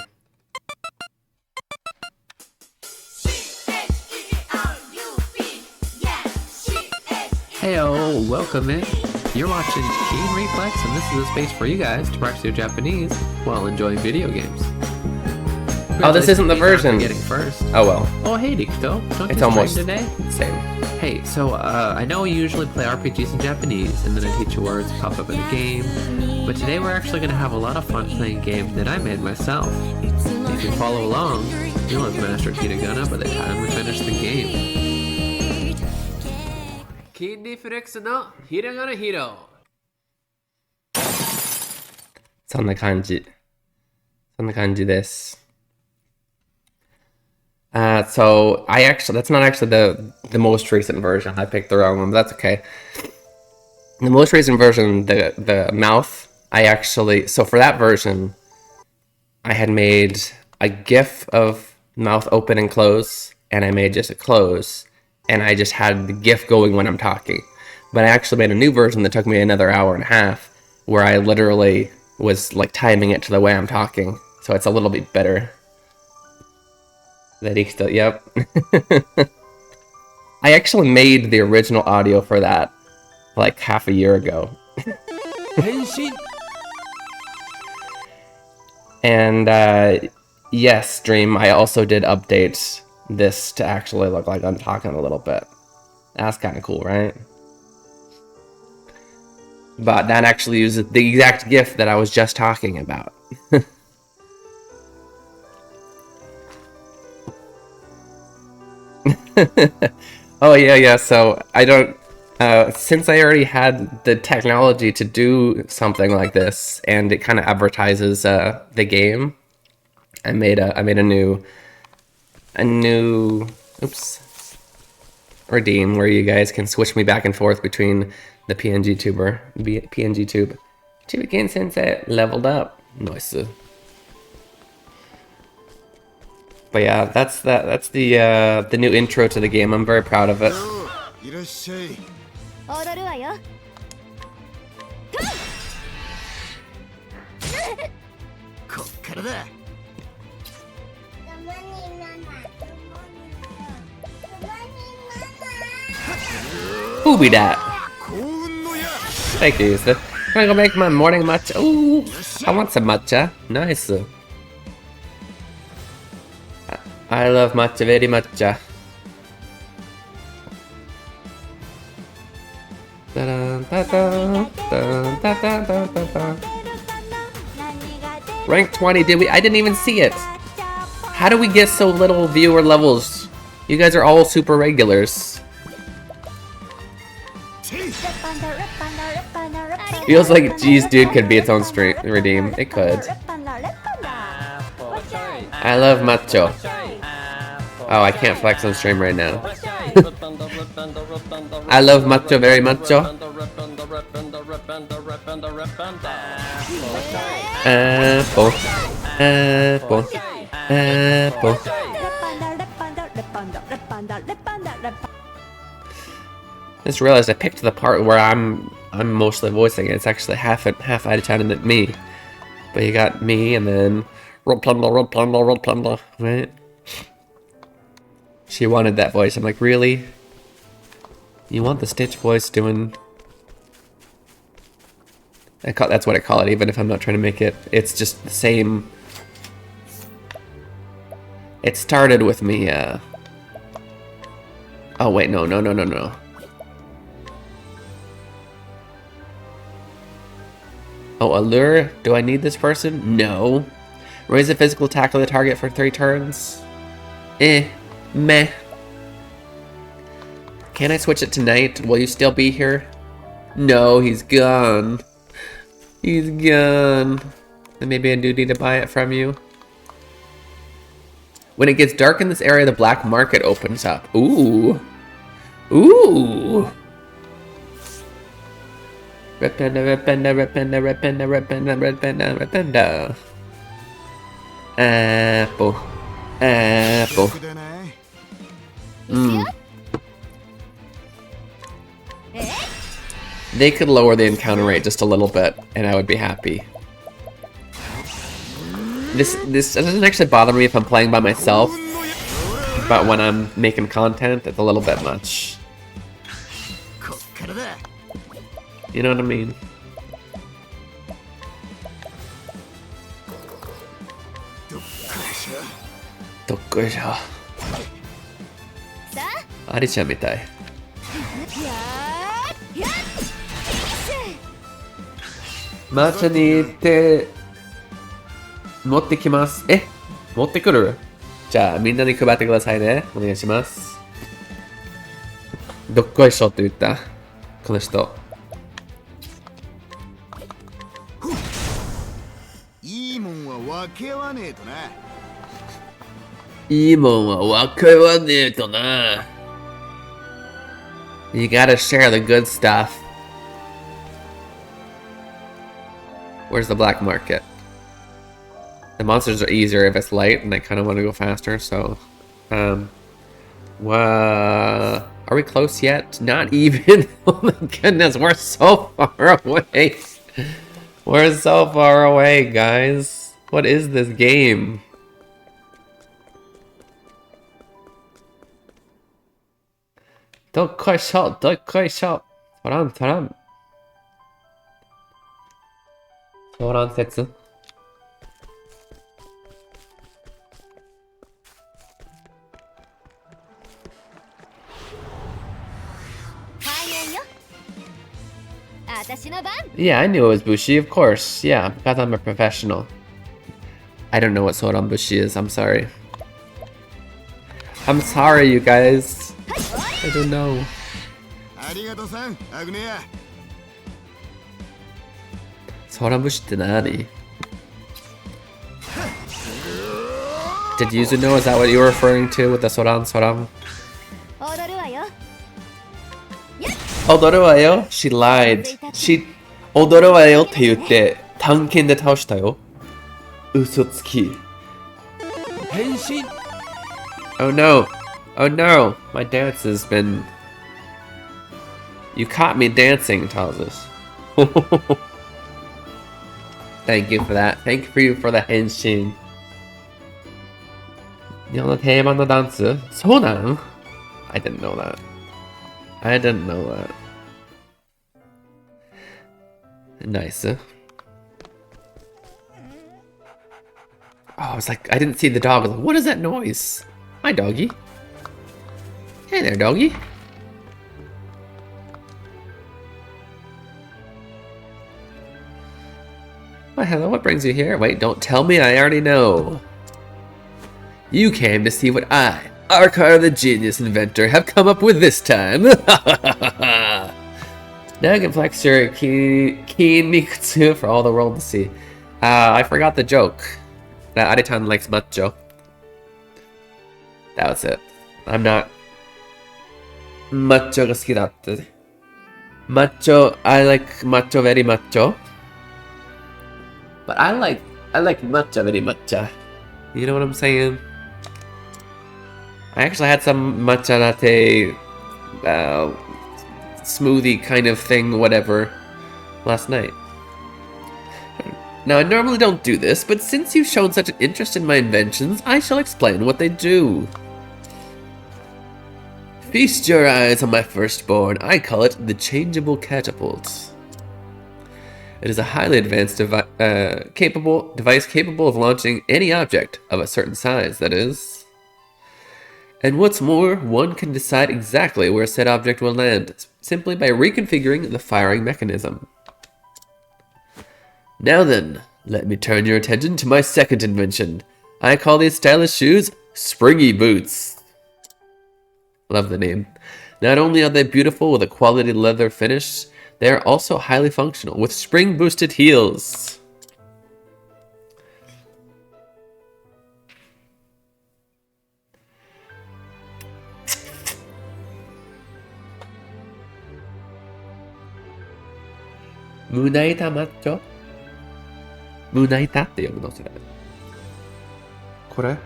Heyo, welcome in. You're watching Keen Reflex, and this is a space for you guys to practice your Japanese while enjoying video games. Oh, this isn't the version. Getting first. Oh well. Oh hey, Rikuto. Don't you almost today? Same. Hey, so I know we usually play RPGs in Japanese, and then I teach you words pop up in the game. But today we're actually going to have a lot of fun playing a game that I made myself. If you follow along, you'll have mastered hiragana by the time we finish the game. Keen Reflex no hiragana hero. そんな感じです。So that's not actually the most recent version. I picked the wrong one, but that's okay. The most recent version, the mouth, so for that version, I had made a GIF of mouth open and close, and I made just a close, and I just had the GIF going when I'm talking. But I actually made a new version that took me another hour and a half, where I literally was like timing it to the way I'm talking, so it's a little bit better. Yep. I actually made the original audio for that like half a year ago. And yes, Dream, I also did update this to actually look like I'm talking a little bit. That's kind of cool, right? But that actually uses the exact GIF that I was just talking about. Oh yeah, so I don't since I already had the technology to do something like this, and it kind of advertises the game, I made a new redeem where you guys can switch me back and forth between the PNG tube. Chibiken Sensei leveled up. Nice. But yeah, that's the new intro to the game. I'm very proud of it. Who be that? Thank you, Yusuf. Can I go make my morning matcha? Ooh, I want some matcha. Nice. I love matcha very much. Rank 20, did we? I didn't even see it. How do we get so little viewer levels? You guys are all super regulars. Feels like geez dude could be its own stream redeem. It could. I love macho. Oh, I can't flex on stream right now. I love macho very macho. Apple. Apple. Apple. Just realized I picked the part where I'm mostly voicing it. It's actually half out of 10 at me. But you got me and then roll plunder, right? She wanted that voice. I'm like, really? You want the Stitch voice doing... that's what I call it, even if I'm not trying to make it. It's just the same... It started with me, Oh, wait, no. Oh, allure? Do I need this person? No. Raise a physical attack on the target for 3 turns? Meh. Can I switch it tonight? Will you still be here? No, he's gone. He's gone. Then maybe I do need to buy it from you. When it gets dark in this area, the black market opens up. Ooh. Ooh. Rependa. Apple. 逆でね They could lower the encounter rate just a little bit, and I would be happy. This doesn't actually bother me if I'm playing by myself, but when I'm making content, it's a little bit much. こっからだ You know what I mean? Dokkoisho. さあ Ariちゃんみたい。やーやっ抹茶に行って持ってきます。持ってくる？じゃあみんなに配ってくださいね。お願いします。どっこいしょって言った。この人。いいもんは分け合わねえとな。いいもんは分け合わねえとな。You gotta share the good stuff. Where's the black market? The monsters are easier if it's light, and I kind of want to go faster, so... Are we close yet? Not even! Oh my goodness, we're so far away! We're so far away, guys! What is this game? Dokkoisho! Soran. Soran setsu. 開演よ私の番 Yeah, I knew it was Bushi, of course. Yeah, because I'm a professional. I don't know what Soran Bushi is, I'm sorry. I'm sorry, you guys. I don't know. ありがとさん、アグネア。 Soran Bushi って何? Did Yuzu know? Is that what you were referring to with the Soran? 踊るわよ Odoru wa yo? She lied. She... Odoru wa yo って言って探検で倒したよ。嘘つき。変身 Oh no. Oh no. My dance has been... You caught me dancing, tells us. Thank you for that. Thank you for the 変身。日本の定番のダンス？そうなん？ I didn't know that. I didn't know that. Nice. Oh, I was like, I didn't see the dog. I was like, what is that noise? Hi, doggy. Hey there, doggy. Well, hello, what brings you here? Wait, don't tell me, I already know. You came to see what I, Arkar the genius inventor, have come up with this time. Now you can flex your keen Mikutsu for all the world to see. I forgot the joke. That Aritan likes macho. That was it. I'm not... Macho ga suki datte. Macho, I like macho very macho. But I like matcha very matcha. You know what I'm saying? I actually had some matcha latte smoothie kind of thing, whatever, last night. Now, I normally don't do this, but since you've shown such an interest in my inventions, I shall explain what they do. Feast your eyes on my firstborn. I call it the changeable catapult. It is a highly advanced device capable of launching any object of a certain size, that is. And what's more, one can decide exactly where said object will land, simply by reconfiguring the firing mechanism. Now then, let me turn your attention to my second invention. I call these stylish shoes Springy Boots. Love the name. Not only are they beautiful with a quality leather finish, they are also highly functional with spring-boosted heels. Munaita matcha? Munaita って読むのそれ。これ?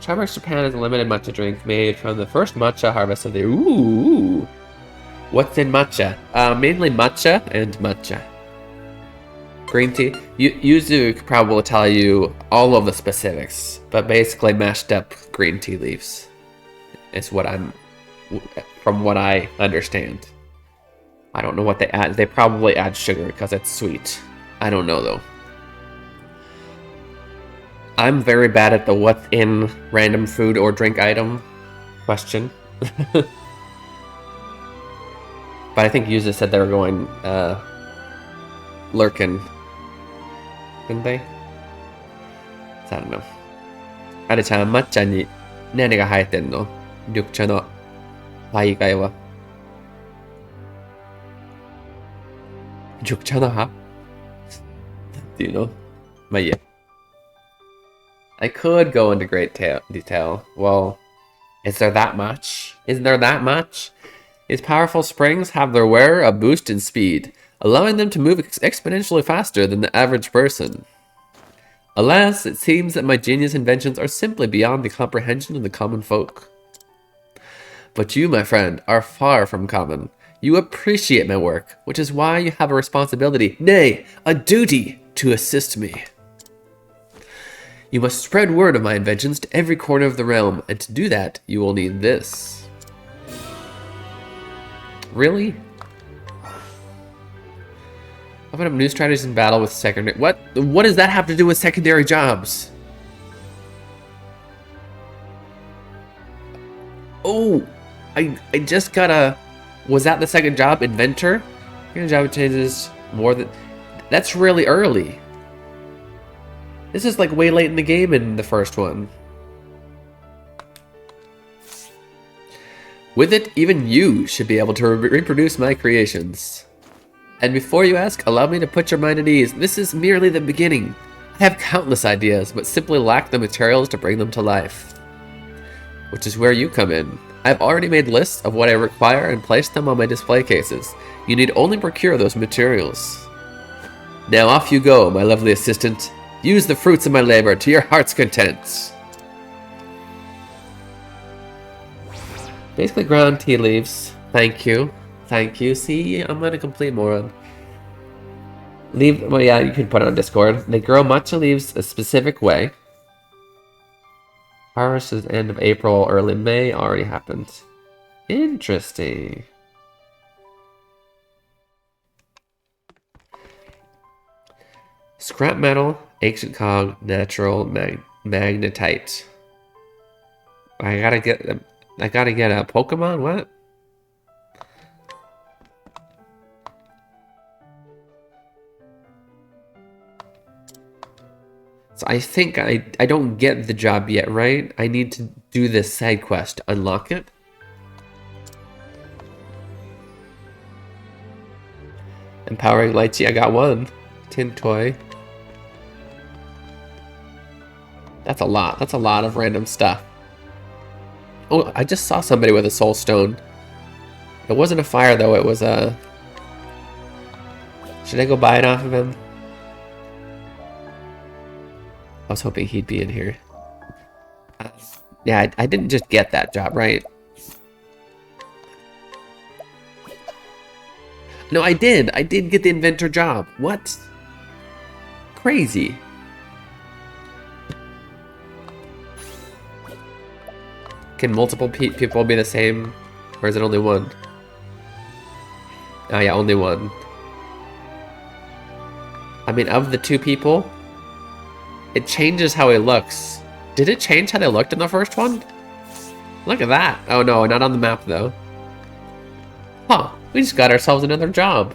Starbucks Japan is a limited matcha drink made from the first matcha harvest of the... Ooh! What's in matcha? Mainly matcha and matcha. Green tea. Yuzu could probably tell you all of the specifics, but basically mashed up green tea leaves is what from what I understand. I don't know what they add. They probably add sugar because it's sweet. I don't know though. I'm very bad at the what's in random food or drink item question. But I think Yuzu said they were going lurkin. Didn't they? So I don't know. あれちゃん、抹茶に何が入ってんの？緑茶の葉以外は。緑茶の葉？ Do you know? まあいいや。I could go into great detail. Well, is there that much? Isn't there that much? These powerful springs have their wearer a boost in speed, allowing them to move exponentially faster than the average person. Alas, it seems that my genius inventions are simply beyond the comprehension of the common folk. But you, my friend, are far from common. You appreciate my work, which is why you have a responsibility, nay, a duty, to assist me. You must spread word of my inventions to every corner of the realm, and to do that, you will need this. Really? Open up new strategies in battle with secondary... What does that have to do with secondary jobs? Oh! I just got a... Was that the second job? Inventor? Your job changes more than... That's really early. This is like way late in the game in the first one. With it, even you should be able to reproduce my creations. And before you ask, allow me to put your mind at ease. This is merely the beginning. I have countless ideas, but simply lack the materials to bring them to life. Which is where you come in. I've already made lists of what I require and placed them on my display cases. You need only procure those materials. Now off you go, my lovely assistant. Use the fruits of my labor to your heart's content. Basically ground tea leaves. Thank you. Thank you. See, I'm not a complete moron. Well, yeah, you can put it on Discord. They grow matcha leaves a specific way. Harvest is end of April, early May. Already happened. Interesting. Scrap metal, ancient cog, natural magnetite. I gotta get a Pokemon? What? So I think I don't get the job yet, right? I need to do this side quest to unlock it. Empowering Lychee, I got one. Tin toy. That's a lot. That's a lot of random stuff. Oh, I just saw somebody with a soul stone. It wasn't a fire though, it was a... Should I go buy it off of him? I was hoping he'd be in here. Yeah, I didn't just get that job, right? No, I did. I did get the inventor job. What? Crazy. Can multiple people be the same Or is it only one? Oh yeah, only one. I mean, of the two people, it changes how he looks. Did it change how they looked in the first one? Look at that. Oh no, not on the map though. Huh, we just got ourselves another job.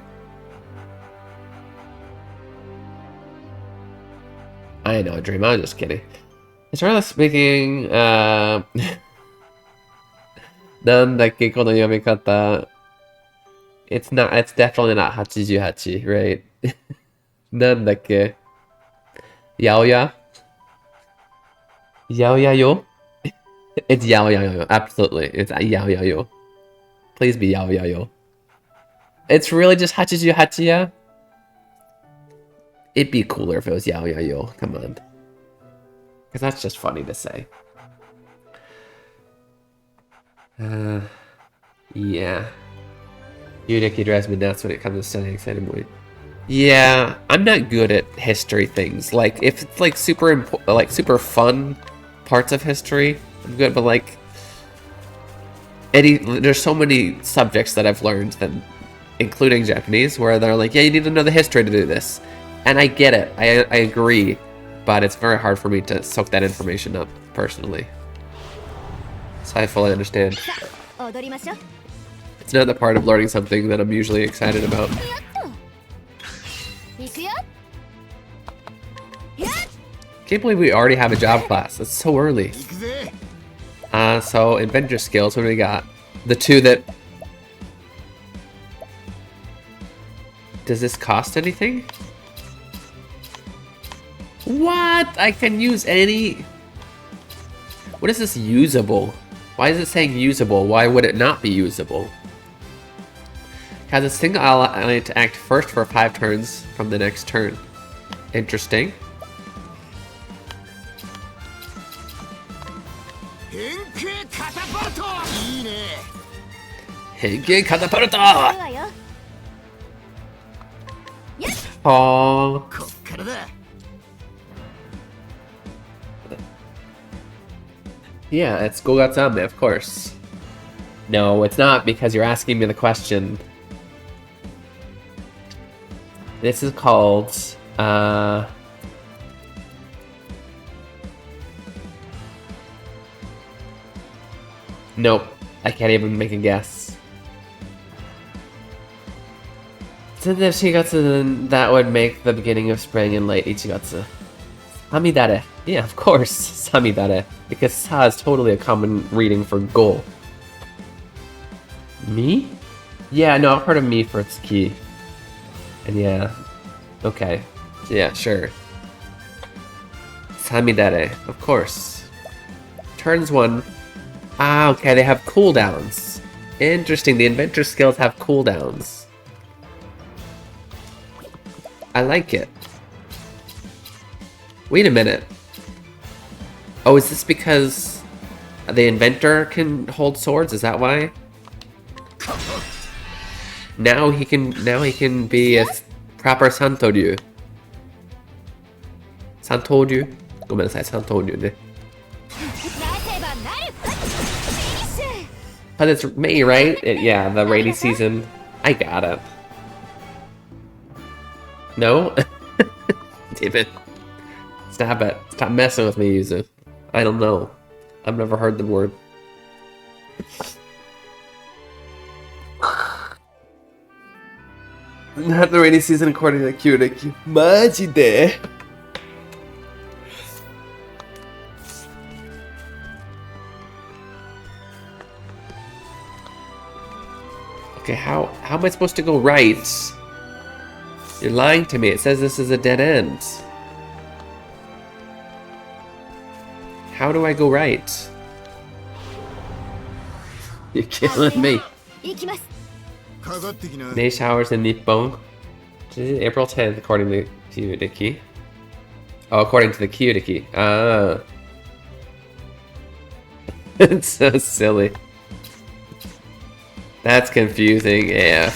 I know, Dream, I was just kidding. Generally speaking, なんだっけ、この読み方。It's definitely not 88, right? なんだっけ。やおややおやよ It's yao yao yo. Absolutely. It's yao yao yo. Please be yao yao yo. It's really just hachiju hachiya? It'd be cooler if it was yao yao yo. Come on. Because that's just funny to say. Yeah. Uniki drives me nuts when it comes to studying excited. Yeah, I'm not good at history things. Like, if it's like super fun parts of history, I'm good, but like, there's so many subjects that I've learned, that, including Japanese, where they're like, yeah, you need to know the history to do this. And I get it, I agree, but it's very hard for me to soak that information up, personally. So I fully understand. It's not the part of learning something that I'm usually excited about. Can't believe we already have a job class. It's so early. So adventure skills, what do we got? The two that... Does this cost anything? What? I can use any... What is this usable? Why is it saying usable? Why would it not be usable? Has a single ally to act first for 5 turns from the next turn. Interesting. Henke Catapulta! Oh. Yeah, it's Gogatsame, of course. No, it's not, because you're asking me the question. This is called, Nope, I can't even make a guess. Since if Shigatsu, then that would make the beginning of spring in late Ichigatsu. Samidare. Yeah, of course, Samidare. Because Sa is totally a common reading for goal. Me? Yeah, no, I've heard of me for Tsuki. And yeah, okay. Yeah, sure. Samidare, of course. Turns 1. Ah, okay, they have cooldowns. Interesting, the adventure skills have cooldowns. I like it. Wait a minute. Oh, is this because the inventor can hold swords? Is that why? Now he can be a proper Santoryu. Santoryu? ごめんなさい、Santoryuね。But it's May, right? Yeah, the rainy season. I got it. No? Damn it. Stop it. Stop messing with me, Yuzu. I don't know. I've never heard the word. Not the rainy season according to Kyureki. Majide. Okay, how am I supposed to go right? You're lying to me. It says this is a dead end. How do I go right? You're killing me. May showers in Nippon. April 10th, according to Kyudeki. Oh, according to the Kyudeki. Ah. It's so silly. That's confusing, yeah.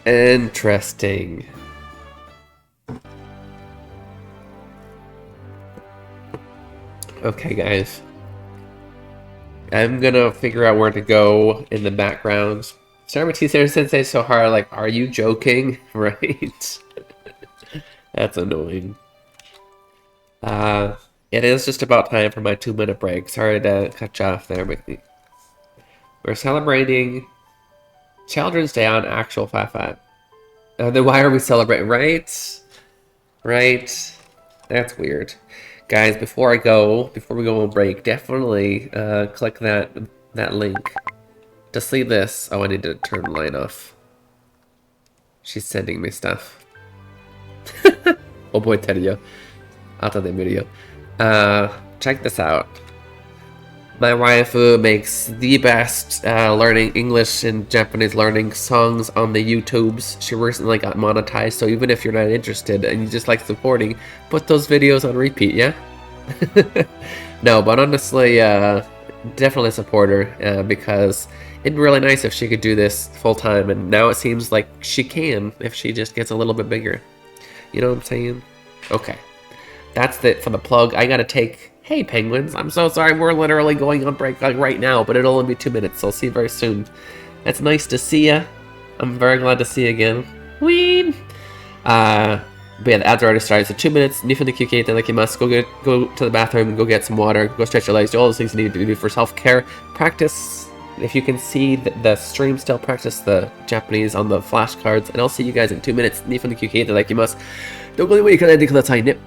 Interesting. Okay, guys. I'm gonna figure out where to go in the background. Starmity Sensei so hard, like, are you joking? Right? That's annoying. It is just about time for my 2-minute break. Sorry to cut you off there, but we're celebrating Children's Day on actual 5-5. Then why are we celebrating? Right? Right? That's weird. Guys, before we go on break, definitely click that link to see this. Oh, I need to turn the line off. She's sending me stuff. Oh boy, Terio. Out of the video. Check this out. My waifu makes the best learning English and Japanese learning songs on the YouTubes. She recently got monetized, so even if you're not interested and you just like supporting, put those videos on repeat, yeah? No, but honestly, definitely support her because it'd be really nice if she could do this full time, and now it seems like she can if she just gets a little bit bigger. You know what I'm saying? Okay. That's it for the plug. I gotta take... Hey, penguins. I'm so sorry. We're literally going on break like right now, but it'll only be 2 minutes, so I'll see you very soon. It's nice to see ya. I'm very glad to see you again. Whee! But yeah, the ads are already started, so 2 minutes. Go to the bathroom, go get some water, go stretch your legs, do all those things you need to do for self-care. Practice, if you can see the stream still, practice the Japanese on the flashcards, and I'll see you guys in 2 minutes. 2分で休憩いただきます。どこにも行かないでくださいね。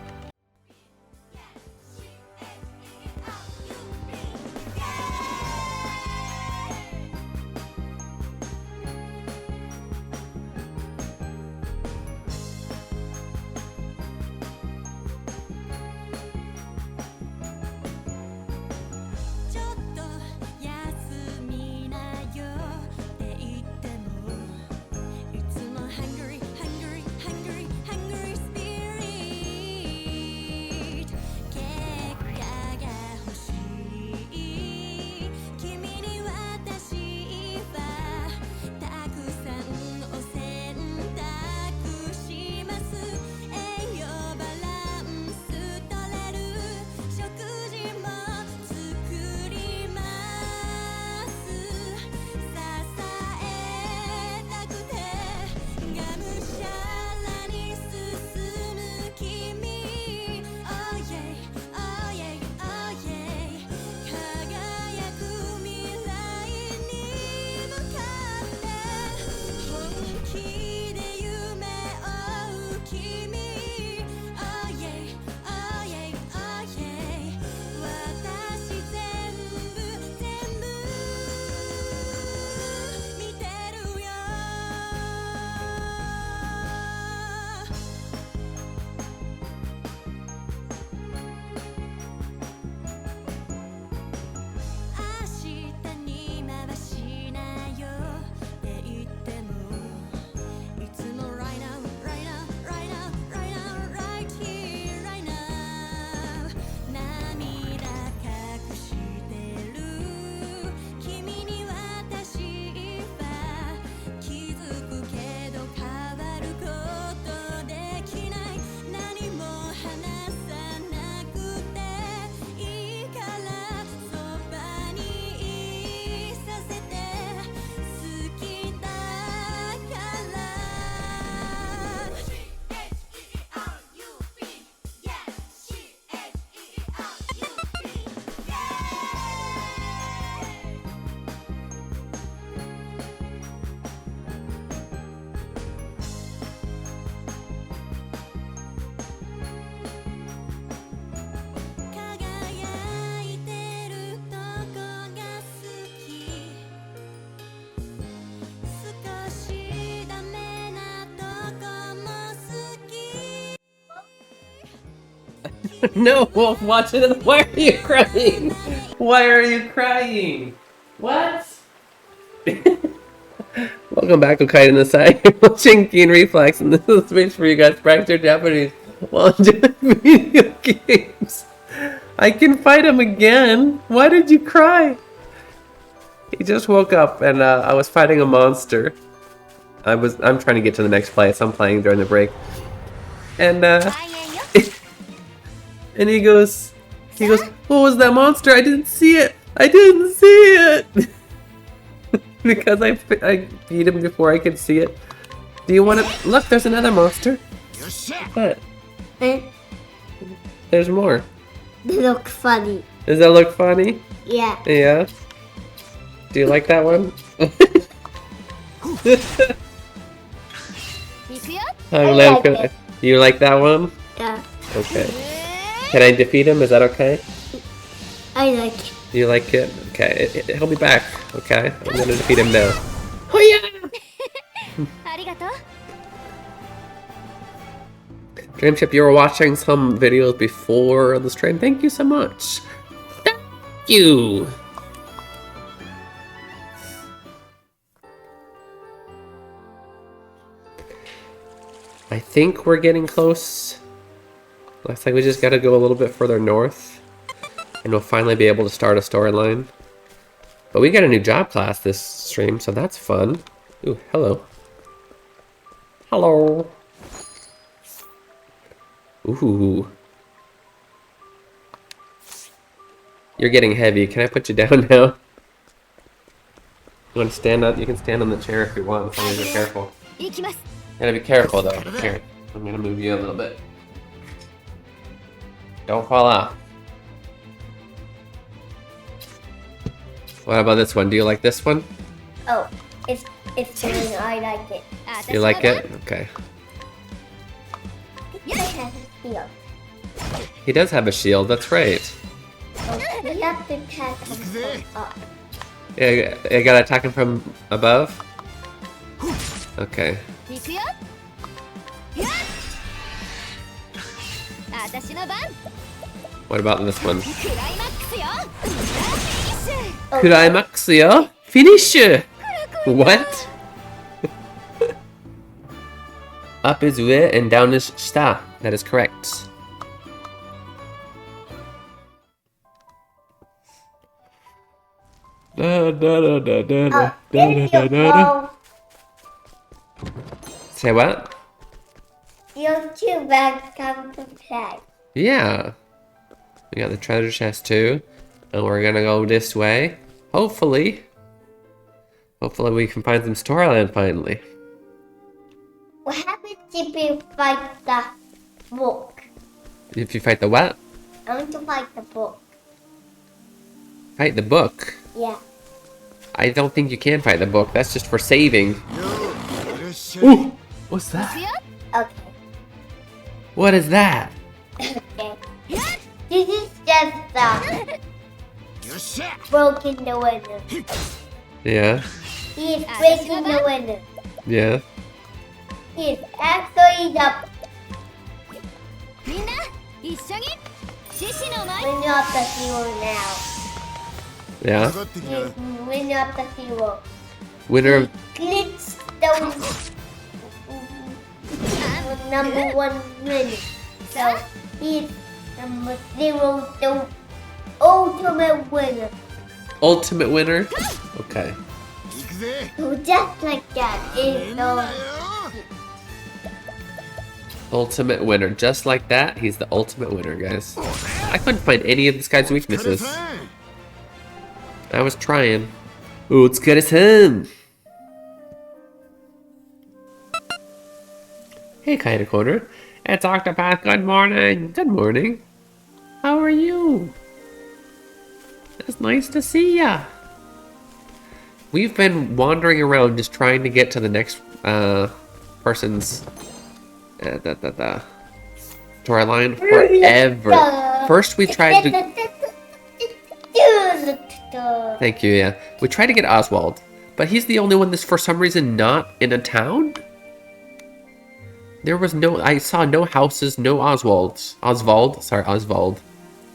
No, Wolf, watch it. Why are you crying? Why are you crying? What? Welcome back, Okaido Nasai. You're watching Keen Reflex, and this is a space for you guys to practice your Japanese while enjoying video games. I can fight him again. Why did you cry? He just woke up, and I was fighting a monster. I'm trying to get to the next place. I'm playing during the break. And and he goes, what was that monster? I didn't see it. I didn't see it. Because I beat him before I could see it. Do you want to look? There's another monster. What? There's more. They look funny. Does that look funny? Yeah. Yeah. Do you like that one? I like it. You like that one? Yeah. Okay. Can I defeat him? Is that okay? I like it. You like it? Okay. He'll be back. Okay. I'm gonna defeat him now. Oh yeah! Dreamship, you were watching some videos before the stream. Thank you so much. Thank you. I think we're getting close. Looks like we just gotta go a little bit further north. And we'll finally be able to start a storyline. But we got a new job class this stream, so that's fun. Ooh, hello. Hello. Ooh. You're getting heavy. Can I put you down now? You want to stand up? You can stand on the chair if you want, as long as you're careful. You gotta be careful though. Here, I'm gonna move you a little bit. Don't fall off. What about this one? Do you like this one? Oh, it's green. I like it. You like it? Okay. It has a shield. He does have a shield, that's right. Oh, we have to attack him from up. Yeah, you gotta attack him from above? Okay. What about this one? Climaxia? Finish! What? Up is ue and down is shita. That is correct. Say what? Your two bags come to play. Yeah. We got the treasure chest too. And we're gonna go this way. Hopefully. Hopefully we can find some storyline finally. What happens if you fight the book? If you fight the what? I want to fight the book. Fight the book? Yeah. I don't think you can fight the book. That's just for saving. Ooh! What's that? Okay. What is that? Okay. This is just broken the window. Yeah. He is breaking the window. Yeah. He is actually the winner of the hero now. Yeah. He is winner of the hero. Winner of... Glitch the number one winner. So he is number 0, the ultimate winner. Ultimate winner? Okay. So just like that is the Ultimate winner. Just like that, he's the ultimate winner, guys. I couldn't find any of this guy's weaknesses. I was trying. Ooh, it's good as him. Hey, Kinda Corner. It's Octopath. Good morning. Good morning. How are you? It's nice to see ya. We've been wandering around just trying to get to the next person's storyline forever. First we tried to... Thank you, yeah. We tried to get Oswald, but he's the only one that's for some reason not in a town? There was no... I saw no houses, no Oswald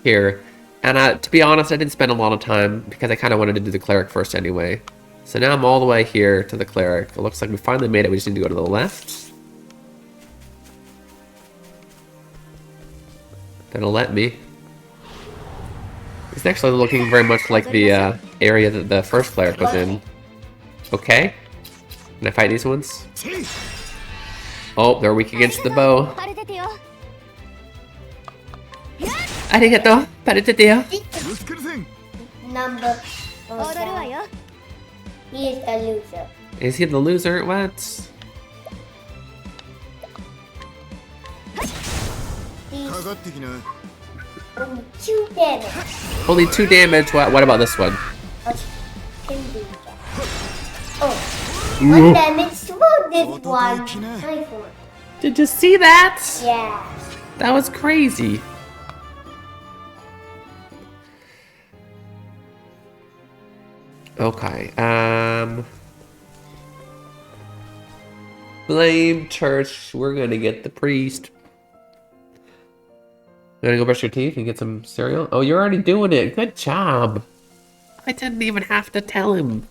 here. And to be honest, I didn't spend a lot of time because I kind of wanted to do the cleric first anyway. So now I'm all the way here to the cleric. It looks like we finally made it. We just need to go to the left. That'll let me. It's actually looking very much like the area that the first cleric was in. Okay. Can I fight these ones? チェイ Oh, they're weak against the bow. 晴れててよ Arigato. Paritete. ぶつかるせん Number 踊るわよ He is the loser. Is he the loser? What? He's かかってきな only 2 damage. Only 2 damage. What about this one? Okay, can do that. Oh, 1 damage to this one. Nice one. Did you see that? Yeah. That was crazy. Okay. Blame church. We're gonna get the priest. You gonna go brush your teeth and get some cereal? Oh, you're already doing it. Good job. I didn't even have to tell him.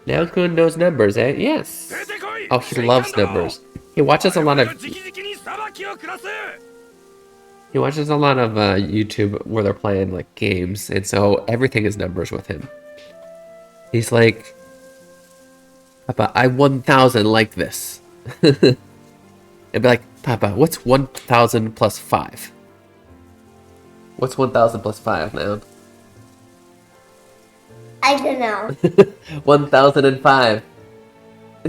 Now Kun knows numbers, eh? Yes. Oh, he loves numbers. He watches a lot of YouTube where they're playing like games, and so everything is numbers with him. He's like, Papa, I 1,000 like this. And be like, Papa, what's 1,000 plus 5? What's 1,000 plus 5 now? I don't know. 1,005. I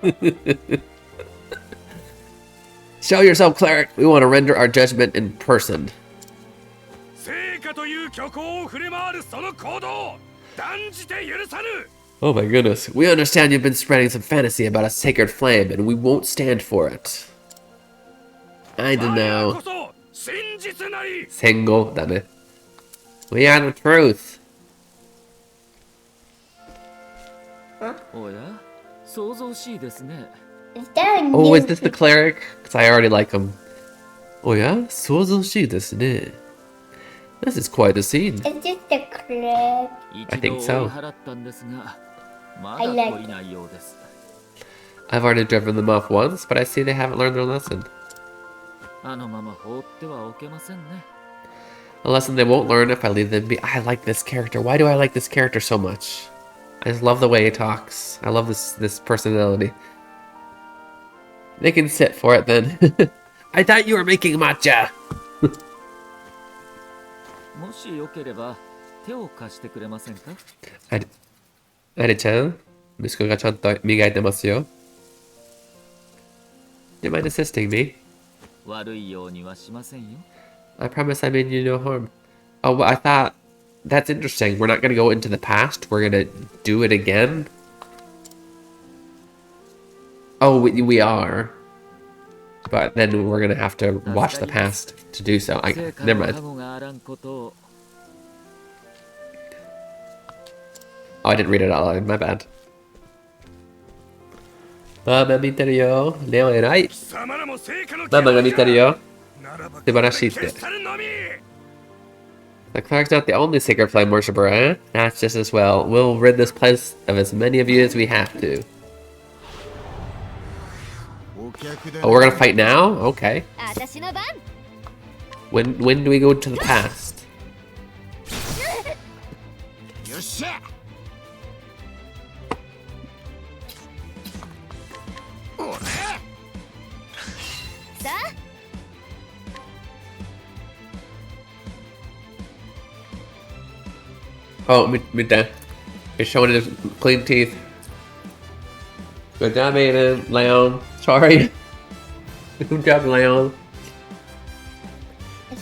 don't know. Show yourself, cleric. We want to render our judgment in person. 成果という虚構を振り回るその行動断じて許さぬ Oh my goodness. We understand you've been spreading some fantasy about a sacred flame, and we won't stand for it. I don't 我ら know. こそ真実なり Single, done it. We are the truth. おや想像しいですね Is there a new Oh, is this the cleric? Because I already like him. Oh yeah? 想像しいですね. This is quite a scene. Is this the correct? I think 一 so. 度追い払ったんですがまだ I like 懲りないようです I've already driven them off once, but I see they haven't learned their lesson. あのまま放ってはおけませんね A lesson they won't learn if I leave them be. I like this character. Why do I like this character so much? I just love the way he talks. I love this personality. They can sit for it then. I thought you were making matcha. もしよければ手を貸してくれませんか Ari-chan, 息子がちゃんと磨いてますよ. Do you mind assisting me? 悪いようにはしませんよ I promise I made you no harm. Oh, well, I thought... That's interesting. We're not going to go into the past. We're going to do it again. Oh, we are. But then we're going to have to watch the past to do so. 成果 Never の mind. 加護があらんことを Oh, I didn't read it out loud. My bad. ママ見てるよ。レオ偉い。貴様らも成果のママが見てるよ。ならば素晴らしいって。消し去るのみ The cleric's not the only sacred flame worshipper, eh? That's just as well. We'll rid this place of as many of you as we have to. お客だ Oh, we're gonna fight now? Okay. 私の番 When do we go to the past? よっしゃおらさあ Oh, midday. He's showing his clean teeth. Good job, Aiden. Leon. Sorry. Good job, Leon.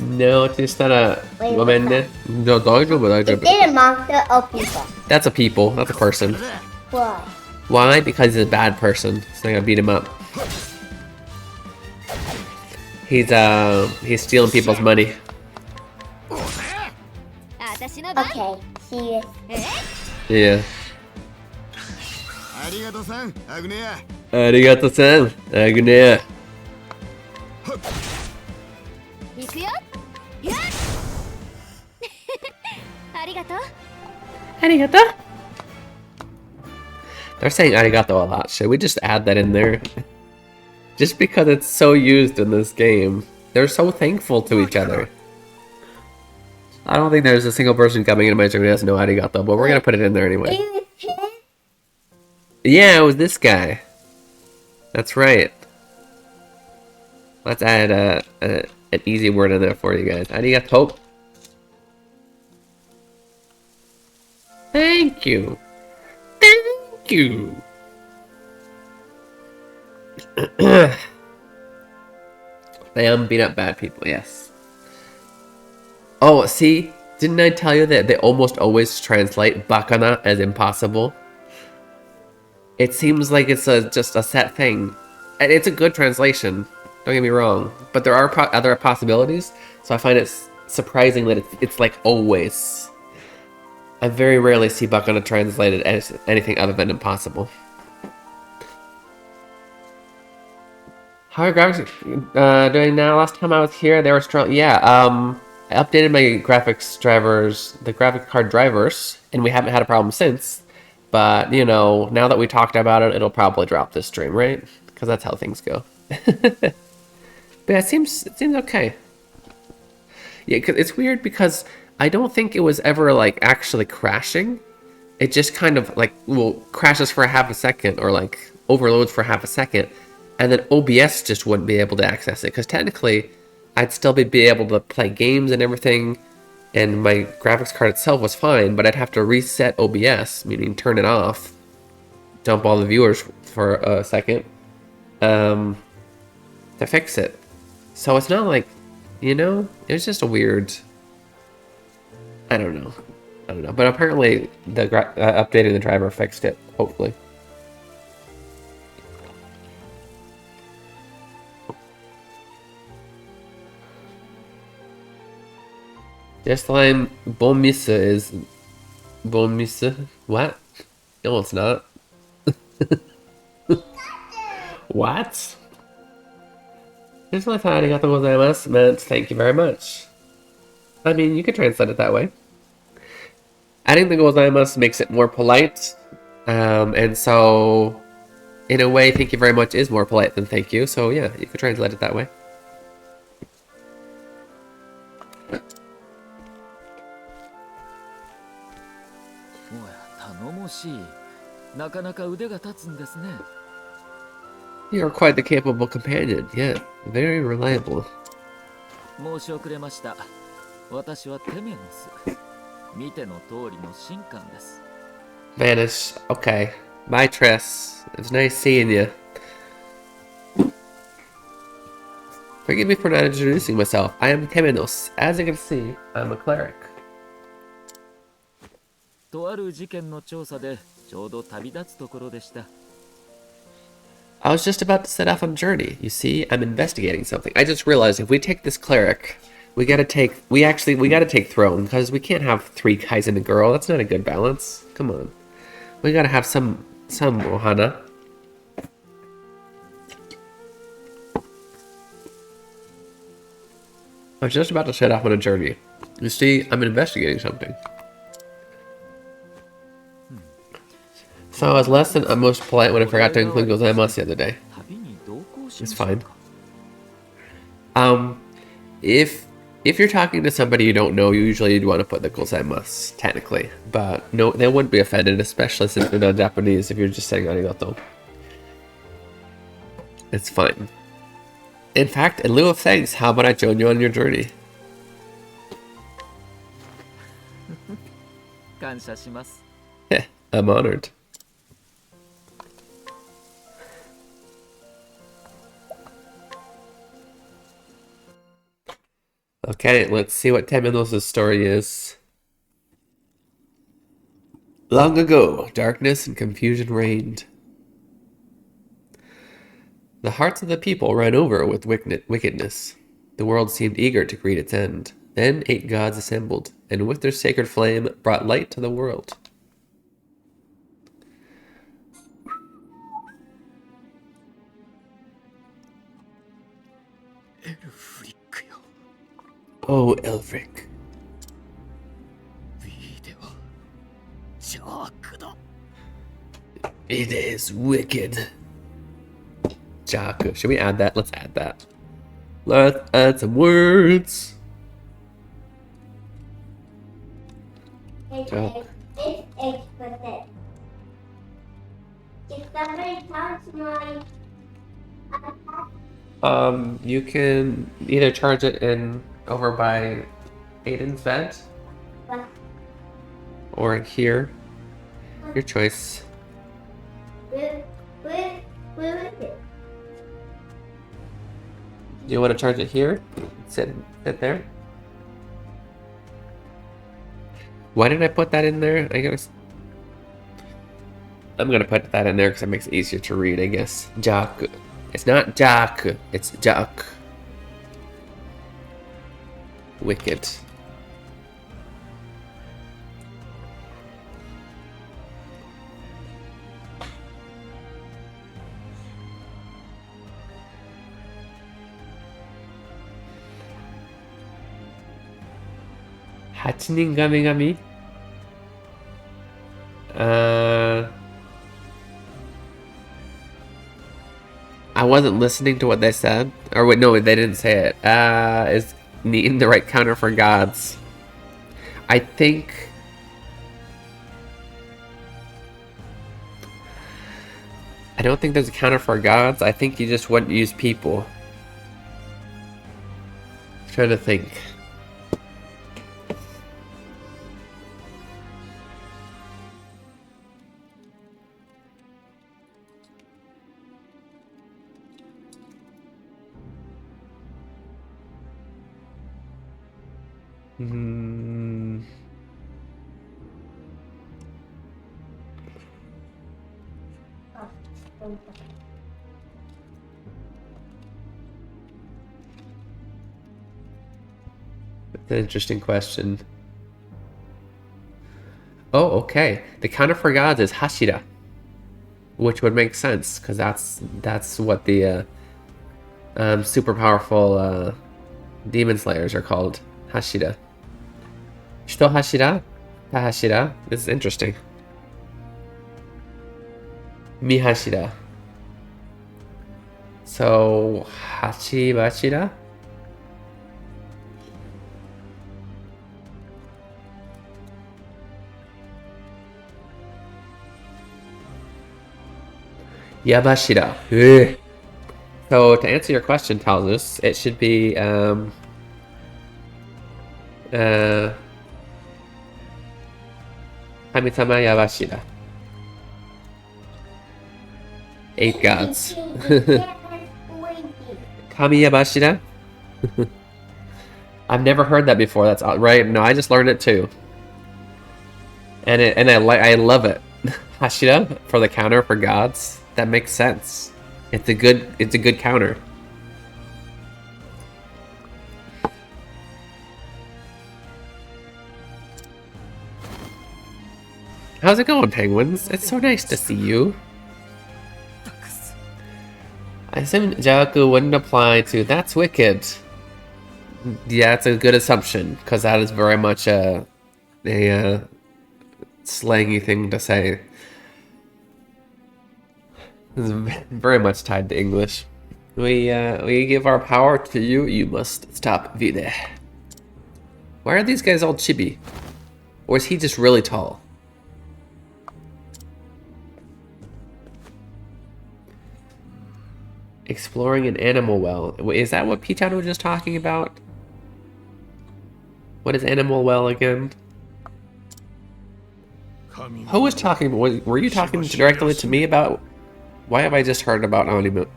No, just not a Wait, woman. what's No, Is it a monster or people? That's a people. That's a person. Why? Why? Because he's a bad person. So I gotta beat him up. He's stealing people's money. 私の番 Okay, serious. Yeah. ありがとさんアグネア Arigato-san. Agune. 行くよやっありがとう Arigato. They're saying arigato a lot. Should we just add that in there? Just because it's so used in this game. They're so thankful to each other. I don't think there's a single person coming into my stream who has no arigato, but we're gonna put it in there anyway. Yeah, it was this guy. That's right. Let's add an easy word in there for you guys. Arigato. Thank you. Thank you. They beat up bad people, yes. Oh, see? Didn't I tell you that they almost always translate bakana as impossible? It seems like it's just a set thing. And it's a good translation, don't get me wrong. But there are other possibilities, so I find it surprising that it's like always. I very rarely see bakana translated as anything other than impossible. How are graphics doing now? Last time I was here, they were strong. Yeah, I updated my graphics drivers, the graphic card drivers, and we haven't had a problem since. But, you know, now that we talked about it, it'll probably drop this stream, right? Because that's how things go. But yeah, it seems okay. Yeah, cause it's weird because I don't think it was ever, like, actually crashing. It just kind of, like, crashes for a half a second or, like, overloads for half a second. And then OBS just wouldn't be able to access it. Because technically, I'd still be able to play games and everything. And my graphics card itself was fine. But I'd have to reset OBS, meaning turn it off. Dump all the viewers for a second. To fix it. So it's not like, you know, it was just a weird... I don't know. But apparently, the updating the driver fixed it, hopefully. This line, bon misa is... Bon misa? What? No, it's not. What? This line, arigatou gozaimasu meant thank you very much. I mean, you could translate it that way. Adding the gozaimasu makes it more polite. And so, in a way, thank you very much is more polite than thank you. So yeah, you could translate it that way. You are quite the capable companion, yeah. Very reliable. Vanish. Okay. Bye, Tress. It's nice seeing you. Forgive me for not introducing myself. I am Temenos. As you can see, I'm a cleric. I was just about to set off on a journey. You see, I'm investigating something. I just realized if we take this cleric, we gotta take throne, because we can't have 3 guys and a girl. That's not a good balance. Come on. We gotta have some Ohana. I was just about to set off on a journey. You see, I'm investigating something. So I was less than most polite when I forgot to include gozaimasu the other day. It's fine. If you're talking to somebody you don't know, usually you'd want to put the gozaimasu, technically. But no, they wouldn't be offended, especially since they're not Japanese, if you're just saying arigato. It's fine. In fact, in lieu of thanks, how about I join you on your journey? I'm honored. Okay, let's see what Temenos' story is. Long ago, darkness and confusion reigned. The hearts of the people ran over with wickedness. The world seemed eager to greet its end. Then 8 gods assembled, and with their sacred flame brought light to the world. Oh, Elfric. It is wicked. Jaku. Should we add that? Let's add that. Let's add some words. Oh. It's 8%. If somebody charges my You can either charge it in over by Aiden's vent or in here. Your choice. where is it? Do you want to charge it here? Sit there. Why did I put that in there? I'm gonna put that in there because it makes it easier to read, I guess. Jack. It's not Jack. It's Jack. Wicked. Hachinin Gami Gami? I wasn't listening to what they said. Or wait, no, they didn't say it. Is needing the right counter for gods. I think... I don't think there's a counter for gods. I think you just wouldn't use people. I'm trying to think. That's an interesting question. Oh, okay. The counter for gods is Hashira, which would make sense because that's what the super powerful demon slayers are called. Hashira. Shito Hashira? Tahashira? This is interesting. Mihashira. So, Hachibashira? Yabashira. Ugh. So, to answer your question, Talzus, it should be, Kami-sama Yabashira. 8 gods. Kami Yabashira? I've never heard that before. That's right. No, I just learned it too. And I love it. Hashira for the counter for gods. That makes sense. It's a good counter. How's it going, penguins? It's so nice to see you. I assume Jaku wouldn't apply to that's wicked. Yeah, it's a good assumption, because that is very much a slangy thing to say. It's very much tied to English. We give our power to you, you must stop Vide. Why are these guys all chibi? Or is he just really tall? Exploring an animal well. Is that what Pichan was just talking about? What is animal well again? Who was talking? Were you talking directly to me about? Why have I just heard about Animaru?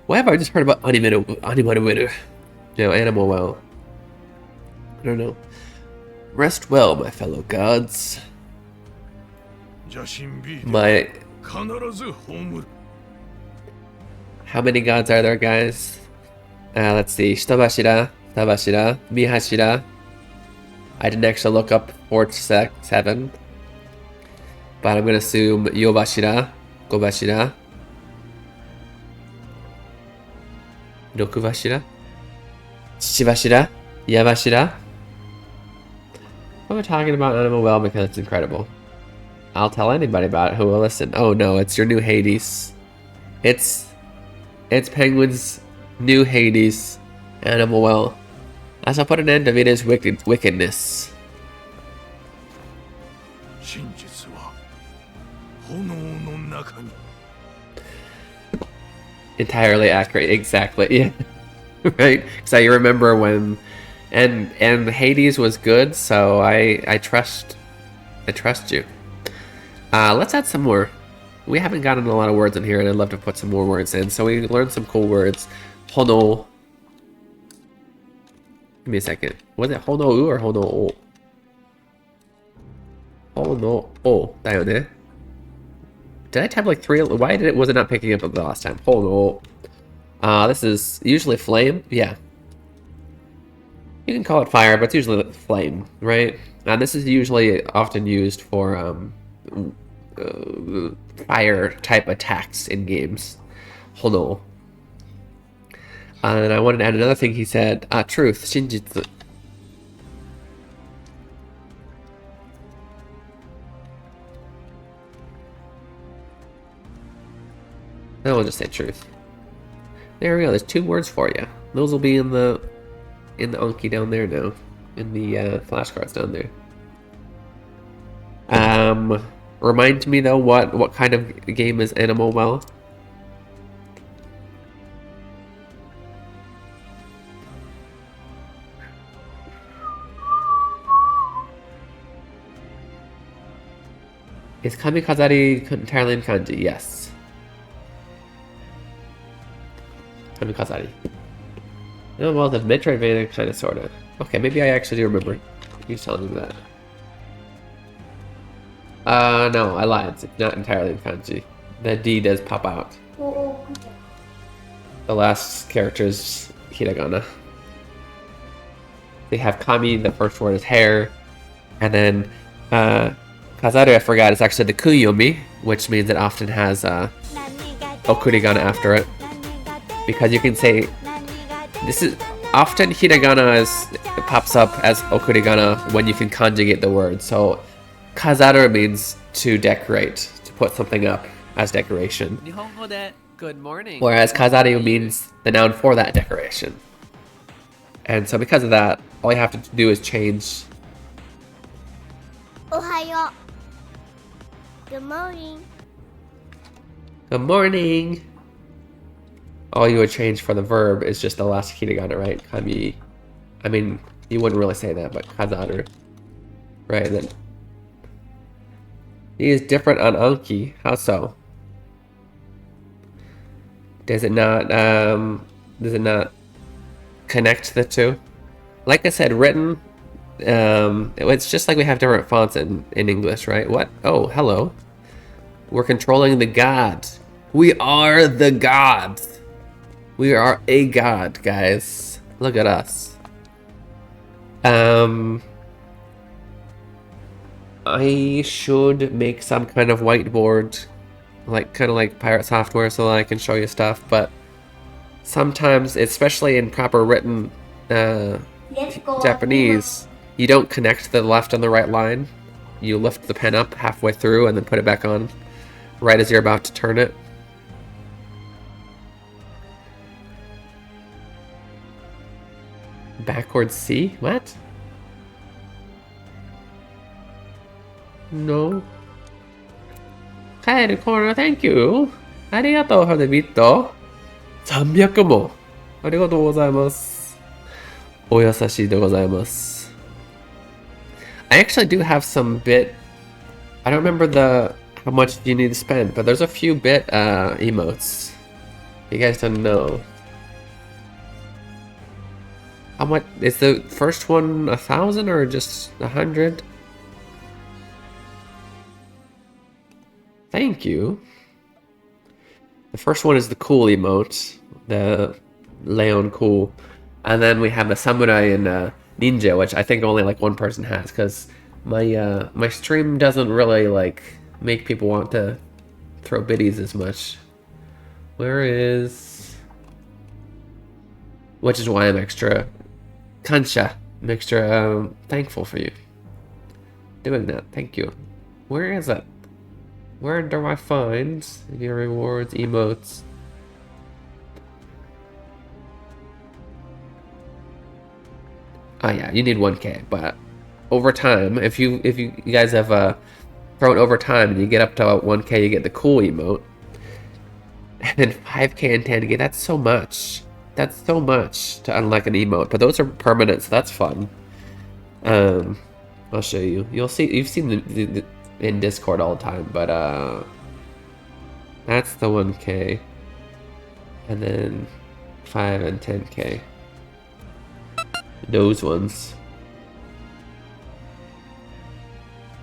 Why have I just heard about Animaru? No, animal well. I don't know. Rest well, my fellow gods. My... How many gods are there, guys? Let's see. Shitabashira, Tabashira, Mihashira. I didn't actually look up 4 to 7. But I'm gonna assume Yobashira, Gobashira, Rokubashira, Chichibashira, Yabashira. I'm talking about Animal Well because it's incredible. I'll tell anybody about it who will listen. Oh no, it's your new Hades. It's Penguin's new Hades, Animal Well. I shall put an end to Vida's wickedness. 炎の中に。 Entirely accurate, exactly. Yeah, right. Because I remember when, and Hades was good, so I trust you. Let's add some more. We haven't gotten a lot of words in here, and I'd love to put some more words in. So we learned some cool words. Hono. Give me a second. Was it hono-u or hono-o? Hono-o. だよね. Did I type like 3? Why was it not picking up the last time? Hono. This is usually flame. Yeah. You can call it fire, but it's usually flame, right? And this is usually often used for fire type attacks in games. Hono. And I wanted to add another thing he said. Truth. Shinjitsu. Then we'll just say truth. There we go. There's 2 words for you. Those will be in the Anki down there now. In the flashcards down there. Remind me though what kind of game is Animal Well? Is Kamikazari entirely in kanji? Yes. Kamikazari. Oh, well, the Metroidvania kind of, sort of. Okay, maybe I actually do remember you telling me that. No, I lied. It's not entirely in kanji. The D does pop out. The last character is hiragana. They have kami, the first word is hair. And then, kazaru, I forgot, it's actually the kuyomi, which means it often has, okurigana after it. Because you can say, this is often hiragana it pops up as okurigana when you can conjugate the word. So kazaru means to decorate, to put something up as decoration. Good morning. Whereas kazaru means the noun for that decoration. And so because of that, all you have to do is change. Ohayo. Good morning. Good morning. All you would change for the verb is just the last hiragana, right? Kami. I mean, you wouldn't really say that, but kazaru. Right, and then he is different on Anki. How so? Does it not connect the two? Like I said, written, it's just like we have different fonts in English, right? What? Oh, hello. We're controlling the gods. We are the gods. We are a god, guys. Look at us. I should make some kind of whiteboard, kind of like pirate software, so that I can show you stuff. But sometimes, especially in proper written Japanese, you don't connect the left and the right line. You lift the pen up halfway through and then put it back on right as you're about to turn it. Backwards C? What? No. Kaeru corner, thank you. ありがとう for the bit. 300も。ありがとうございます。お優しいでございます。I actually do have some bit. I don't remember how much you need to spend, but there's a few bit emotes. You guys don't know. How much is the first one? 1,000 or just 100? Thank you. The first one is the cool emote, the Leon cool, and then we have the samurai and ninja, which I think only like one person has, because my stream doesn't really like make people want to throw biddies as much. Where is? Which is why I'm extra kansha. I'm extra thankful for you doing that. Thank you. Where is it? Where do I find your rewards, emotes? Oh yeah, you need 1K, but over time, if you guys have throw it over time, and you get up to 1K, you get the cool emote. And then 5K and 10K, that's so much. That's so much to unlock an emote, but those are permanent, so that's fun. I'll show you. You'll see. You've seen the in Discord all the time, but that's the 1K, and then 5 and 10K. Those ones.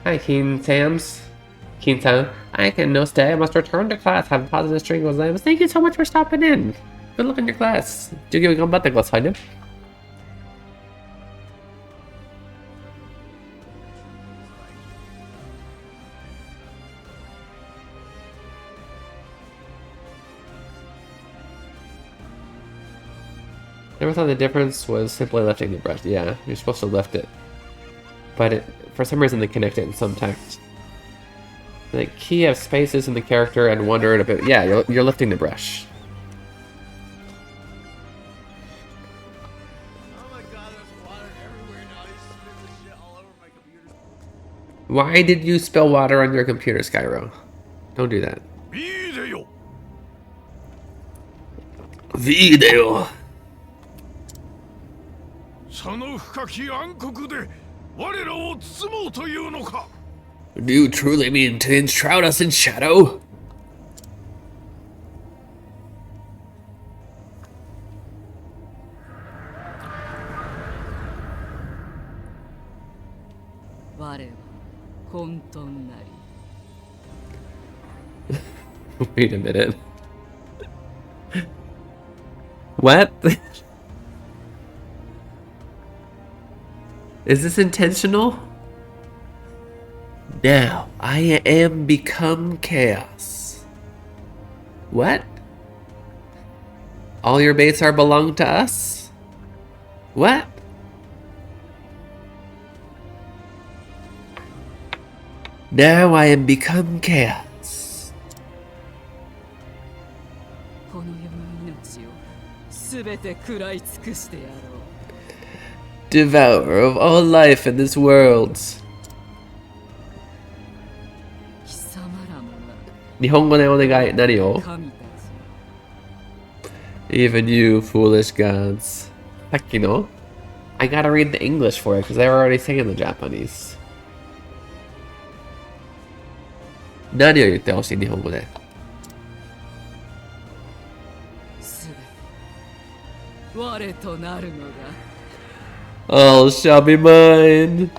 Hi, Keen Sams. Keen Sam. I can no stay. I must return to class. Have a positive string of exams. Thank you so much for stopping in. Good luck in your class. Do you go back to class, find him? Never thought the difference was simply lifting the brush. Yeah, you're supposed to lift it. But for some reason they connect it in some text. The key of spaces in the character and wonder a bit. Yeah, you're lifting the brush. Why did you spill water on your computer, Skyro? Don't do that. Video. Video. その深き暗黒で我らを包もうというのか Do you truly mean to enshroud us in shadow? Wait a minute. What? Is this intentional? Now, I am become chaos. What? All your baits are belong to us? What? Now I am become chaos. Devourer of all life in this world. Nihongo de onegai nani o? Even you, foolish gods. Sakino? I gotta read the English for it because they were already saying the Japanese. Nani o yutte hoshii, Nihongo de? All shall be mine.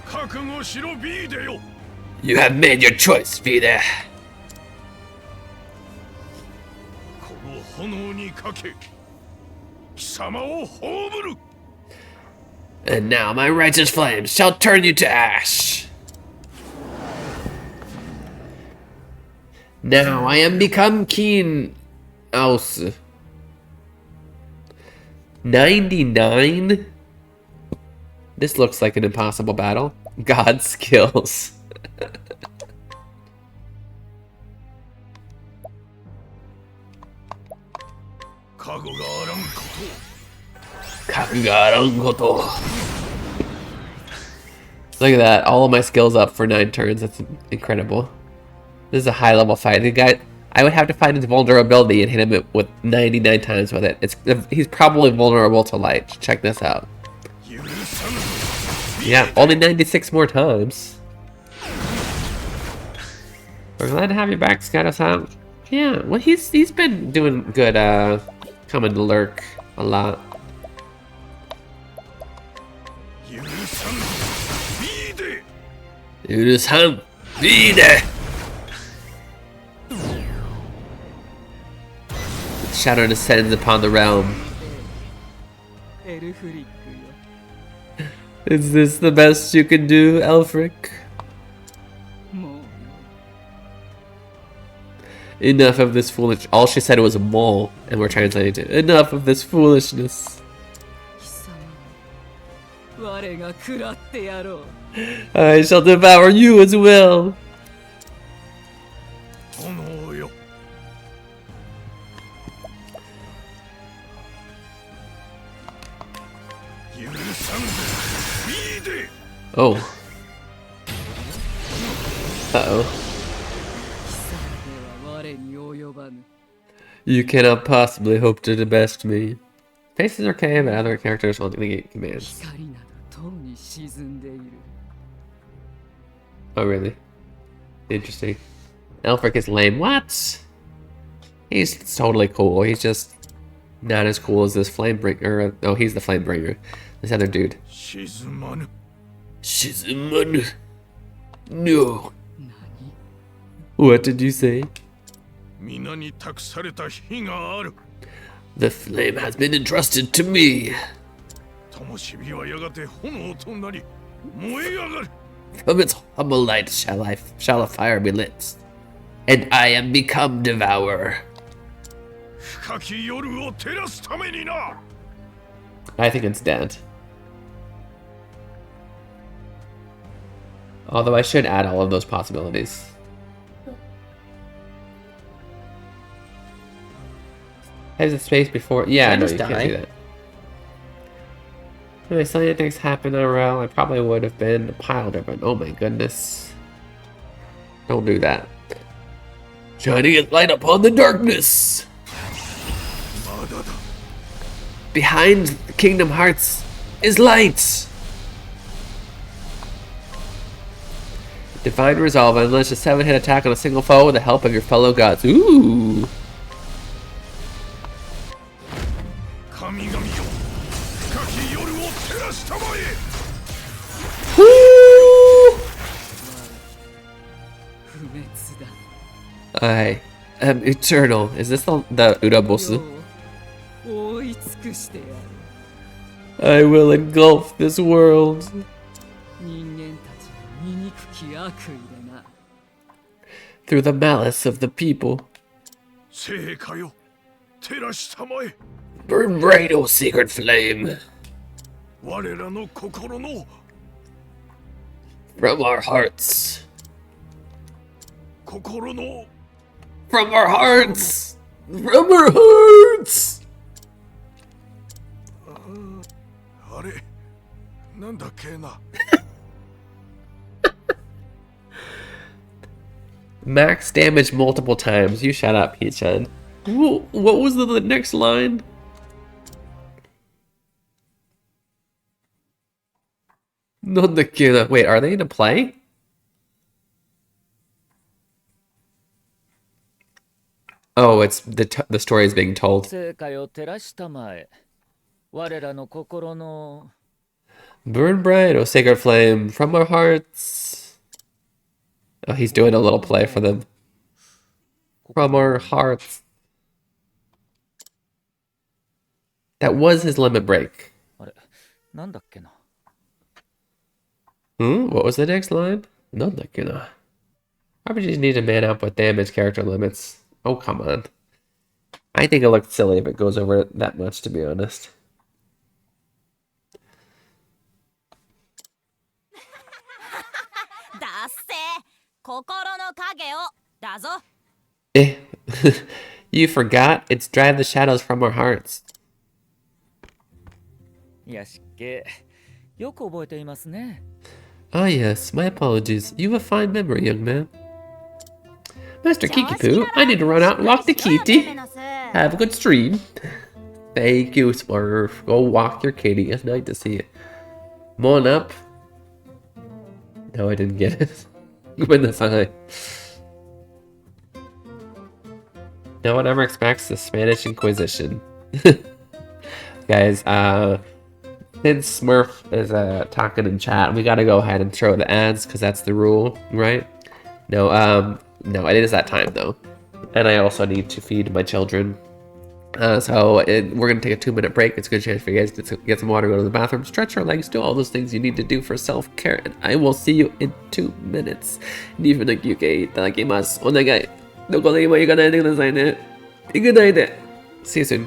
覚悟しろビーデよ You have made your choice, Vida. この炎にかけ貴様を葬る And now my righteous flames shall turn you to ash. Now I am become keen. Aus. 99? This looks like an impossible battle. God skills. Look at that, all of my skills up for 9 turns. That's incredible. This is a high level fight. The guy, I would have to find his vulnerability and hit him with 99 times with it. He's probably vulnerable to light. Check this out. Yeah, only 96 more times. We're glad to have you back, Scatter-san. Yeah, well, he's been doing good, coming to lurk a lot. Yurusan Vide! Shadow descends upon the realm. Is this the best you can do, Elfric? Enough of this foolish. All she said was a mole, and we're translating to enough of this foolishness. I shall devour you as well. Oh, Uh-oh. You cannot possibly hope to the best me. Faces are okay, but other characters won't negate commands. Oh, really? Interesting. Elfric is lame. What? He's totally cool. He's just not as cool as this Flamebringer. Oh, he's the Flamebringer. This other dude. Shizumanu. No. What did you say? The flame has been entrusted to me. From its humble light shall a fire be lit, and I am become devourer. I think it's dead. Although I should add all of those possibilities. Has the space before? Yeah, no, you can't do that. If I saw things happen IRL, I probably would have been a pile different. Oh my goodness. Don't do that. Shining its light upon the darkness. Behind Kingdom Hearts is light. Divine Resolve. Unleash a 7-hit attack on a single foe with the help of your fellow gods. Ooh. I am eternal. Is this the Urabosu? I will engulf this world. Through the malice of the people. Burn bright, O sacred flame. From our hearts. From our hearts! From our hearts! Max damage multiple times. You shut up, Peach-chan. What was the next line? Wait, are they in a play? Oh, it's the story is being told. Burn bright, oh sacred flame, from our hearts. Oh, he's doing a little play for them. From our hearts. That was his limit break. What was the next line? Probably just need to man up with damage character limits. Oh, come on. I think it looked silly if it goes over that much, to be honest. You forgot? It's drive the shadows from our hearts. Ah yes, my apologies. You have a fine memory, young man. Master Kikipu, I need to run out and walk the kitty. Have a good stream. Thank you, Smurf. Go walk your kitty. It's nice to see you. Come on up. No, I didn't get it. No one ever expects the Spanish Inquisition. Guys, since Smurf is talking in chat, we gotta go ahead and throw the ads because that's the rule, right? No, it is that time though, and I also need to feed my children. We're gonna take a 2-minute break. It's a good chance for you guys to get some water, go to the bathroom, stretch your legs, do all those things you need to do for self-care, and I will see you in 2 minutes. 2分の休憩いただきます。お願い。どこで今行かないでくださいね。行かないで。See you soon.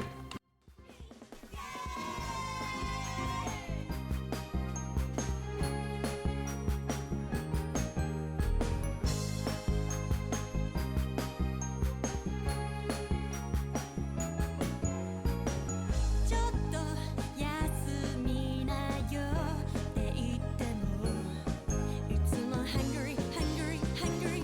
Hungry, hungry, hungry.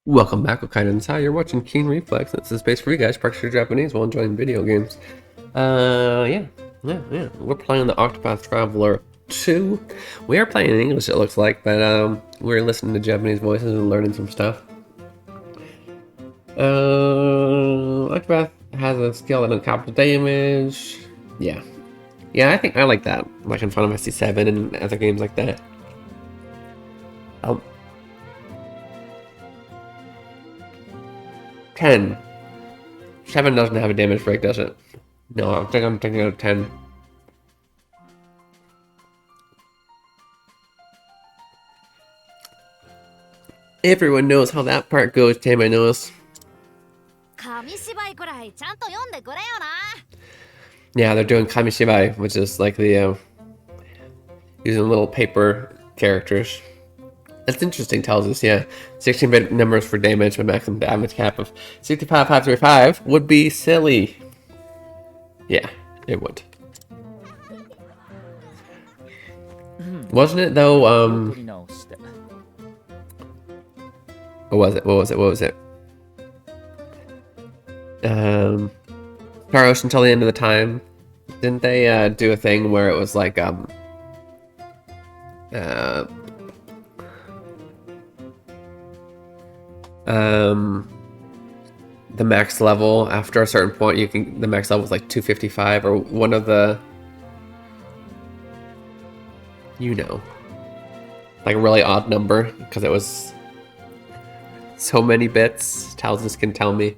Welcome back, Okaiden. You're watching Keen Reflex. This is space for you guys, practice your Japanese while enjoying video games. Yeah. We're playing the Octopath Traveler 2. We are playing in English, it looks like, but we're listening to Japanese voices and learning some stuff. Octopath has a skill that does capital damage. Yeah, I think I like that. Like in Final Fantasy 7 and other games like that. 10. 7 doesn't have a damage break, does it? No, I think I'm thinking of 10. Everyone knows how that part goes, Tama knows. Yeah, they're doing Kamishibai, which is like the using little paper characters. That's interesting, tells us, yeah. 16-bit numbers for damage with maximum damage cap of 65,535 would be silly. Yeah, it would. Wasn't it though, what was it? Star Ocean until the end of the time. Didn't they do a thing where it was like the max level after a certain point the max level was like 255 or one of the, like a really odd number because it was so many bits. Talsis can tell me.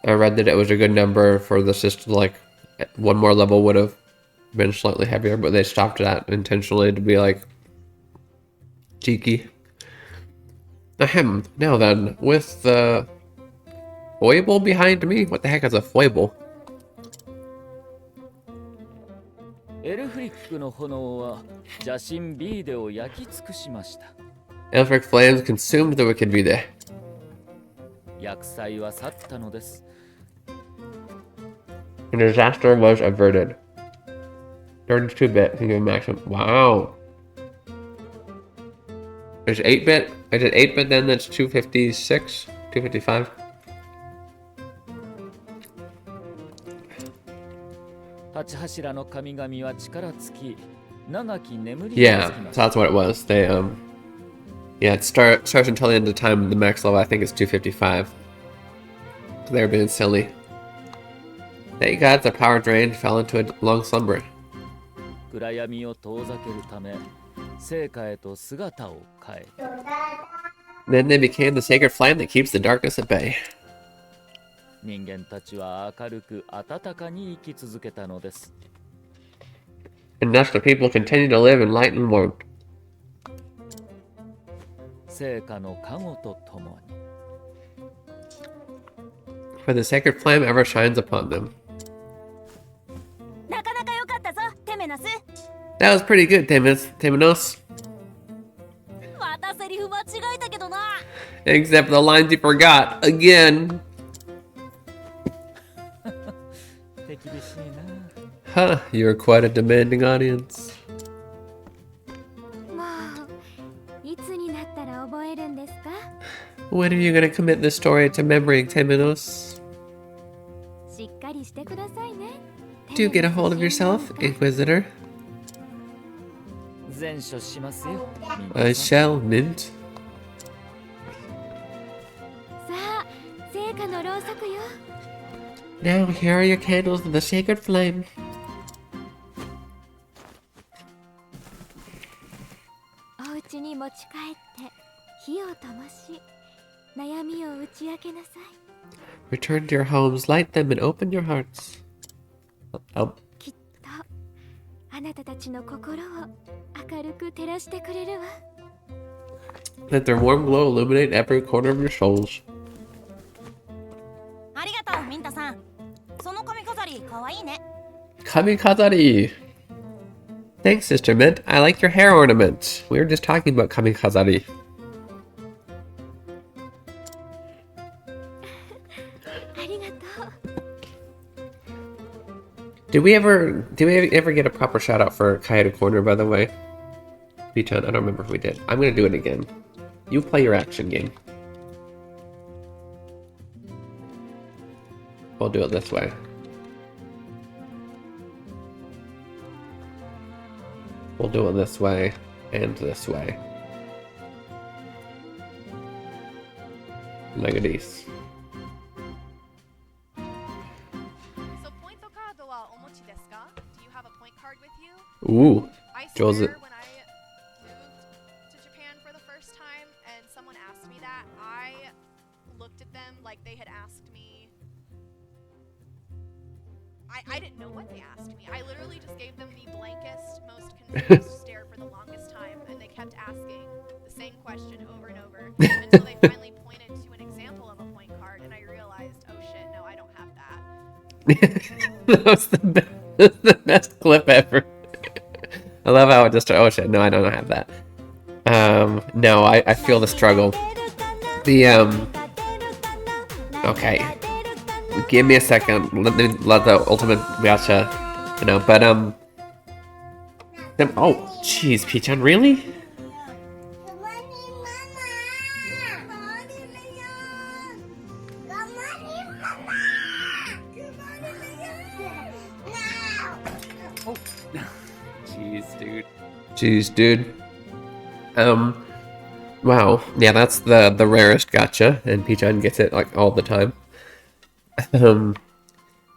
I read that it was a good number for the system, like one more level would have been slightly heavier, but they stopped that intentionally to be like cheeky. Ahem. Now then, with the foible behind me? What the heck is a foible? Elfric flames consumed the wicked Vide. A disaster was averted. 32-bit, can give maximum. Wow. There's 8-bit. I did 8-bit then, that's 256, 255. Yeah, so that's what it was. They, yeah, it starts until the end of time. The max level, I think, is 255. So they were being silly. Thank God the power drain fell into a long slumber. Then they became the sacred flame that keeps the darkness at bay. And thus the people continue to live in light and warmth. For the sacred flame ever shines upon them. That was pretty good, Temenos. Except the lines you forgot again. Huh, you're quite a demanding audience. When are you gonna commit this story to memory, Temenos? Do get a hold of yourself, Inquisitor. I shall, Mint. Now here are your candles of the sacred flame. Return to your homes, light them, and open your hearts. Oh. Let their warm glow illuminate every corner of your souls. Kamikazari! Thanks, Sister Mint. I like your hair ornament. We were just talking about Kamikazari. Did we ever get a proper shout out for Kaede Corner, by the way? Pichon, I don't remember if we did. I'm gonna do it again. You play your action game. We'll do it this way. We'll do it this way and this way. Like this. So point card wa omochi desu ka? Do you have a point card with you? Ooh. I Josie. swear when I moved to Japan for the first time and someone asked me that, I looked at them like they had asked me. I didn't know what they asked me. I literally just gave them the blankest, most confused stare for the longest time, and they kept asking the same question over and over until they finally pointed to an example of a point card, and I realized, oh shit, no, I don't have that. That was the best clip ever. I love how it just, oh shit, no, I don't have that. No, I feel the struggle. Okay. Give me a second. Let the ultimate gacha, you know, but, oh, jeez, Pichon, really? Jeez, dude. Wow. Yeah, that's the rarest gacha, and Pichon gets it like all the time.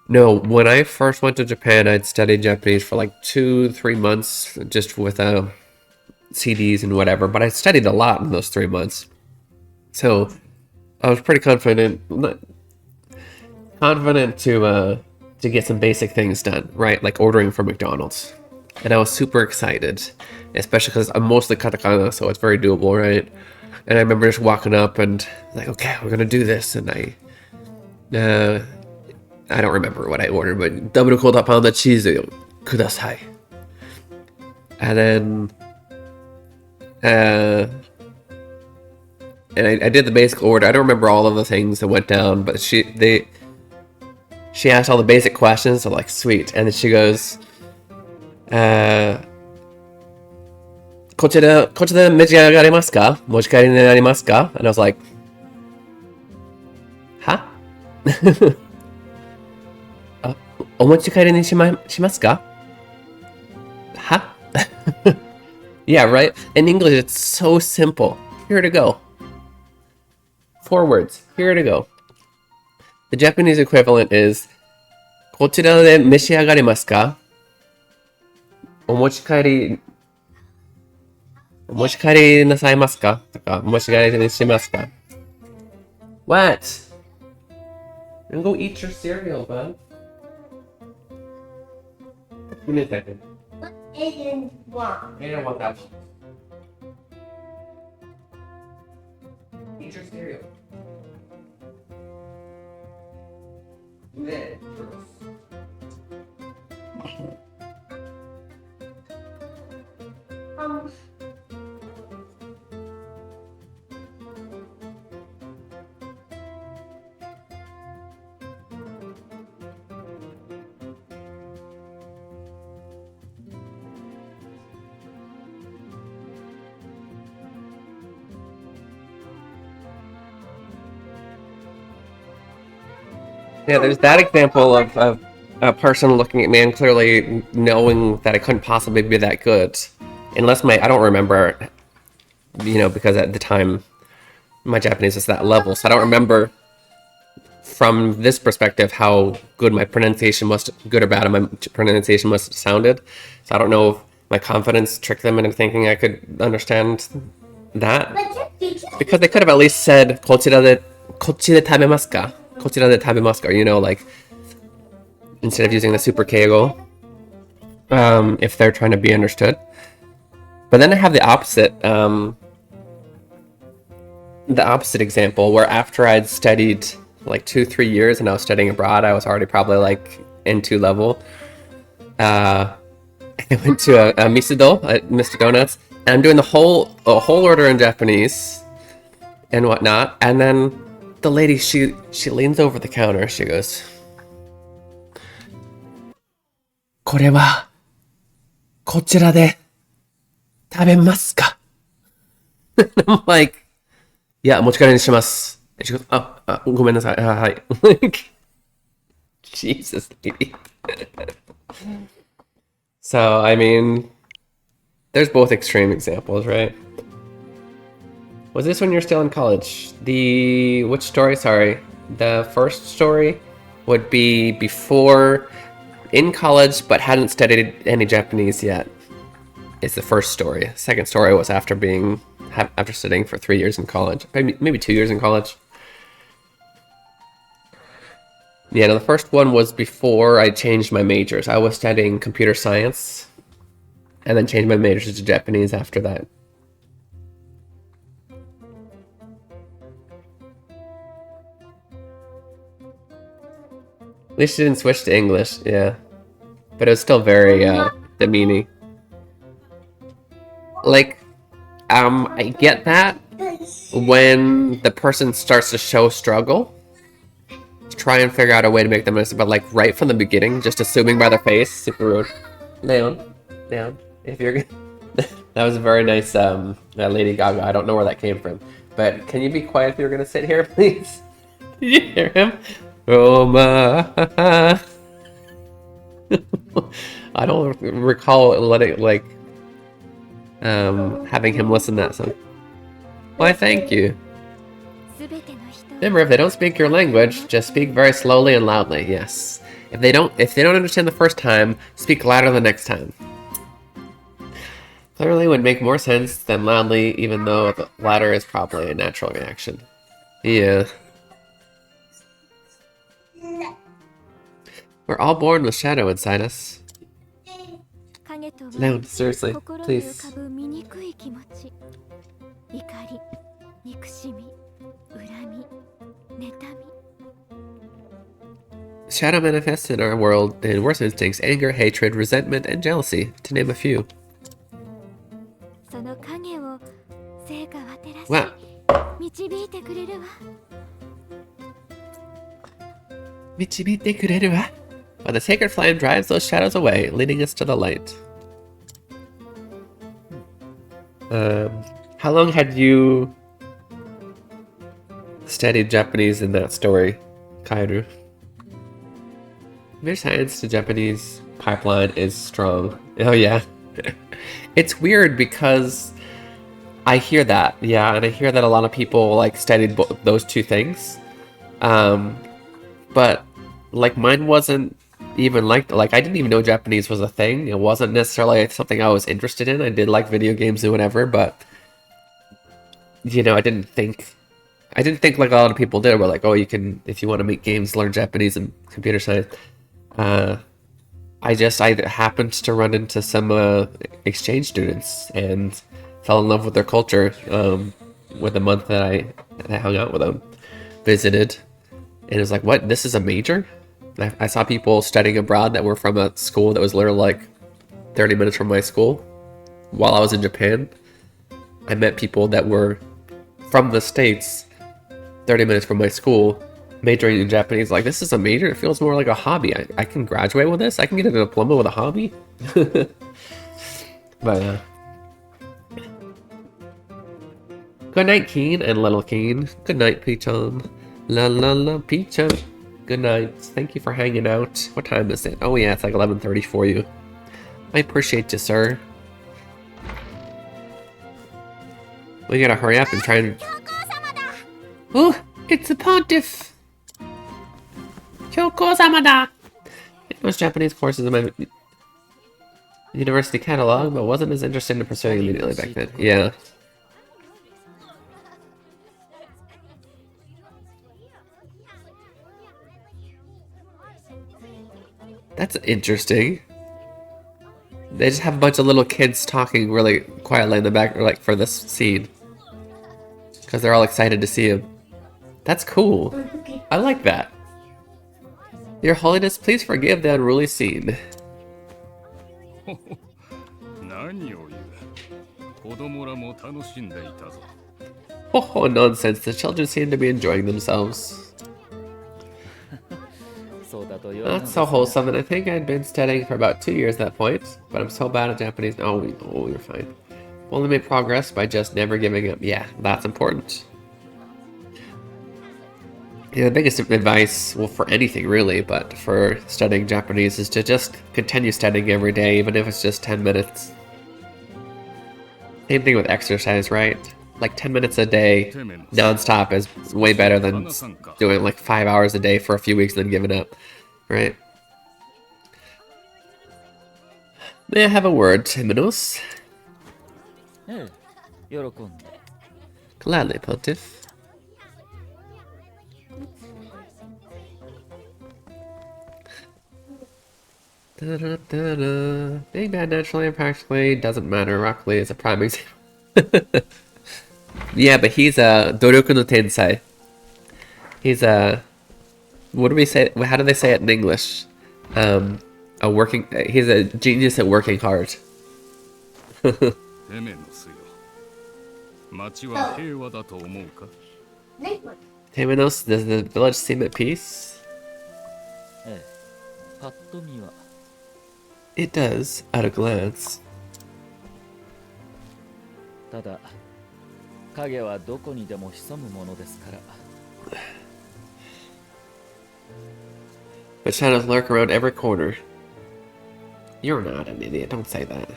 No, when I first went to Japan, I'd studied Japanese for like 2-3 months, just with CDs and whatever. But I studied a lot in those 3 months, so I was pretty confident to get some basic things done, right? Like ordering from McDonald's. And I was super excited, especially because I'm mostly katakana, so it's very doable, right? And I remember just walking up and like, okay, we're gonna do this, and I don't remember what I ordered, but double quarter pound of cheese kudasai. And then and I did the basic order. I don't remember all of the things that went down, but she asked all the basic questions, so like sweet, and then she goes, こちら召し上がれますか? 持ち帰りになりますか? And I was like, huh? お持ち帰りにしますか? Huh? Yeah, right? In English, it's so simple. Here to go. 4 words. Here to go. The Japanese equivalent is こちらで召し上がれますか? お持ち帰りなさいますか? とか、お持ち帰りにしますか? What? Then go eat your cereal, bud. Give me a second. What Aiden want? I don't want that. Eat your cereal. Then, yeah, there's that example of a person looking at me and clearly knowing that I couldn't possibly be that good. Unless I don't remember, you know, because at the time my Japanese was that level, so I don't remember from this perspective how good my pronunciation must, good or bad, my pronunciation must have sounded. So I don't know if my confidence tricked them into thinking I could understand that. Because they could have at least said, こちらで食べますか? こちらで食べますか? You know, like, instead of using the super keigo, if they're trying to be understood. But then I have the opposite example where after I'd studied like 2-3 years and I was studying abroad, I was already probably like N2 level. I went to a Misudo at Mr. Donuts, and I'm doing a whole order in Japanese and whatnot, and then the lady, she leans over the counter, she goes, これはこちらで Tabemasu ka? I'm like, yeah, mochikara ni shimasu. And she goes, oh, gomen nasai. Hi. Like, Jesus, lady. So, I mean, there's both extreme examples, right? Was this when you're still in college? Which story? Sorry. The first story would be before in college, but hadn't studied any Japanese yet. It's the first story. Second story was after studying for 3 years in college. Maybe 2 years in college. Yeah, no, the first one was before I changed my majors. I was studying computer science and then changed my majors to Japanese after that. At least she didn't switch to English, yeah. But it was still very demeaning. Like, I get that when the person starts to show struggle. Try and figure out a way to make them miss, but like right from the beginning, just assuming by their face, super rude. Leon, if you're that was a very nice Lady Gaga. I don't know where that came from, but can you be quiet if you're gonna sit here, please? Did you hear him? Roma. I don't recall having him listen to that song. Why, thank you. Remember, if they don't speak your language, just speak very slowly and loudly. Yes. If they don't understand the first time, speak louder the next time. Clearly would make more sense than loudly, even though the latter is probably a natural reaction. Yeah. We're all born with shadow inside us. No, seriously, please. Shadow manifests in our world in worse instincts: anger, hatred, resentment, and jealousy, to name a few. Wow. Michibite kureru wa? But the sacred flame drives those shadows away, leading us to the light. How long had you studied Japanese in that story, Kairu? Their science to Japanese pipeline is strong. Oh yeah. It's weird because I hear that, yeah, and I hear that a lot of people like studied those two things. But like mine wasn't even like I didn't even know Japanese was a thing. It wasn't necessarily something I was interested in. I did like video games and whatever, but you know, I didn't think like a lot of people did. Were like, oh, you can, if you want to make games, learn Japanese and computer science. I happened to run into some exchange students and fell in love with their culture with the month that I hung out with them, visited, and it was like, what? This is a major? I saw people studying abroad that were from a school that was literally like 30 minutes from my school. While I was in Japan, I met people that were from the States, 30 minutes from my school, majoring in Japanese. Like, this is a major? It feels more like a hobby. I can graduate with this? I can get a diploma with a hobby? But, good night, Keen and Little Keen. Good night, Peachum. La la la, Peachum. Good night. Thank you for hanging out. What time is it? Oh yeah, it's like 11:30 for you. I appreciate you, sir. We gotta hurry up and try and... Oh, it's a pontiff! Kyoko-sama da! Most Japanese courses in my university catalog, but wasn't as interested in pursuing immediately back then. Yeah. That's interesting. They just have a bunch of little kids talking really quietly in the back, like for this scene, because they're all excited to see him. That's cool. I like that. Your Holiness, please forgive the unruly scene. Oh, nonsense. The children seem to be enjoying themselves. That's so wholesome, and I think I'd been studying for about 2 years at that point, but I'm so bad at Japanese. Oh, you're fine. Only made progress by just never giving up. Yeah, that's important. Yeah, the biggest advice, well, for anything really, but for studying Japanese is to just continue studying every day, even if it's just 10 minutes. Same thing with exercise, right? Like 10 minutes a day, non-stop, is way better than doing like 5 hours a day for a few weeks and then giving up, right? May I have a word, Timonos? ええ、喜んで。 Gladly, Pontiff. Da-da-da-da. Being bad naturally and practically doesn't matter. Rock Lee is a prime example. Yeah, but he's a Doroku no Tensei. He's a... What do we say? How do they say it in English? He's a genius at working hard. テメノスよ。町は平和だと思うか？ Temenos, does the village seem at peace? ええ、パッと見は。 It does, at a glance. ただ、影はどこにでも潜むものですから。 But shadows lurk around every corner. You're not an idiot, don't say that.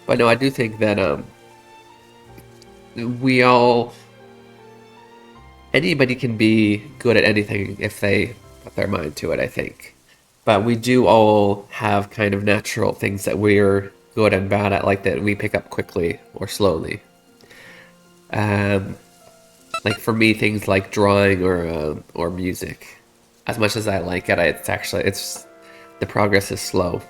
But no, I do think that, we all... Anybody can be good at anything if they put their mind to it, I think. But we do all have kind of natural things that we're good and bad at, like that we pick up quickly or slowly. Like for me, things like drawing or music. As much as I like it, it's the progress is slow.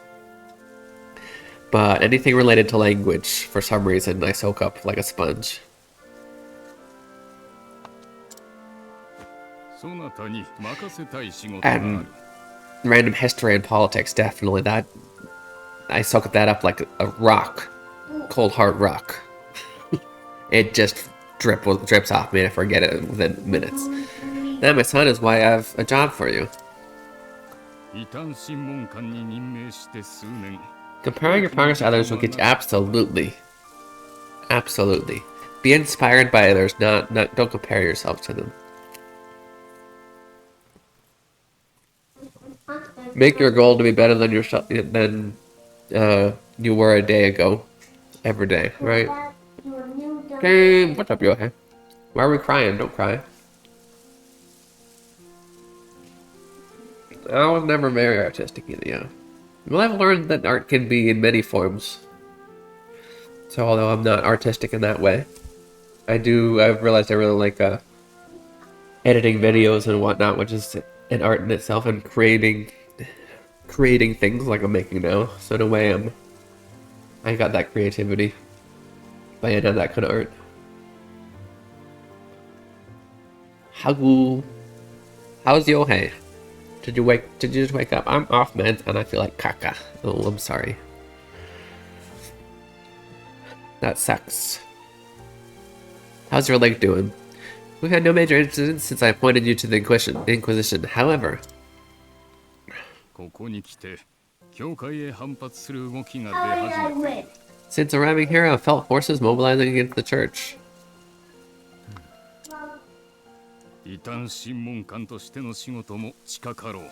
But anything related to language, for some reason, I soak up like a sponge. そなたに任せたい仕事がある。 And random history and politics, definitely. That I soak that up like a rock, cold hard rock. It just drips off me and I forget it within minutes. Now, my son, is why I have a job for you. 異端審問官に任命して数年。 Comparing your progress to others will get you absolutely. Be inspired by others, don't compare yourself to them. Make your goal to be better than yourself than you were a day ago. Every day, right? Hey, what's up, Yohei? Why are we crying? Don't cry. I was never very artistic either, yeah. Well, I've learned that art can be in many forms. So although I'm not artistic in that way, I've realized I really like editing videos and whatnot, which is an art in itself, and creating things like I'm making now. So in a way, I got that creativity by end of that kind of art. How's Yohei? Did you just wake up? I'm off meds and I feel like caca. Oh, I'm sorry. That sucks. How's your leg doing? We've had no major incidents since I appointed you to the Inquisition. However, ここに来て教会へ反発する動きが出始めている。 since arriving here, I've felt forces mobilizing against the church. 異端審問官としての仕事も近かろう。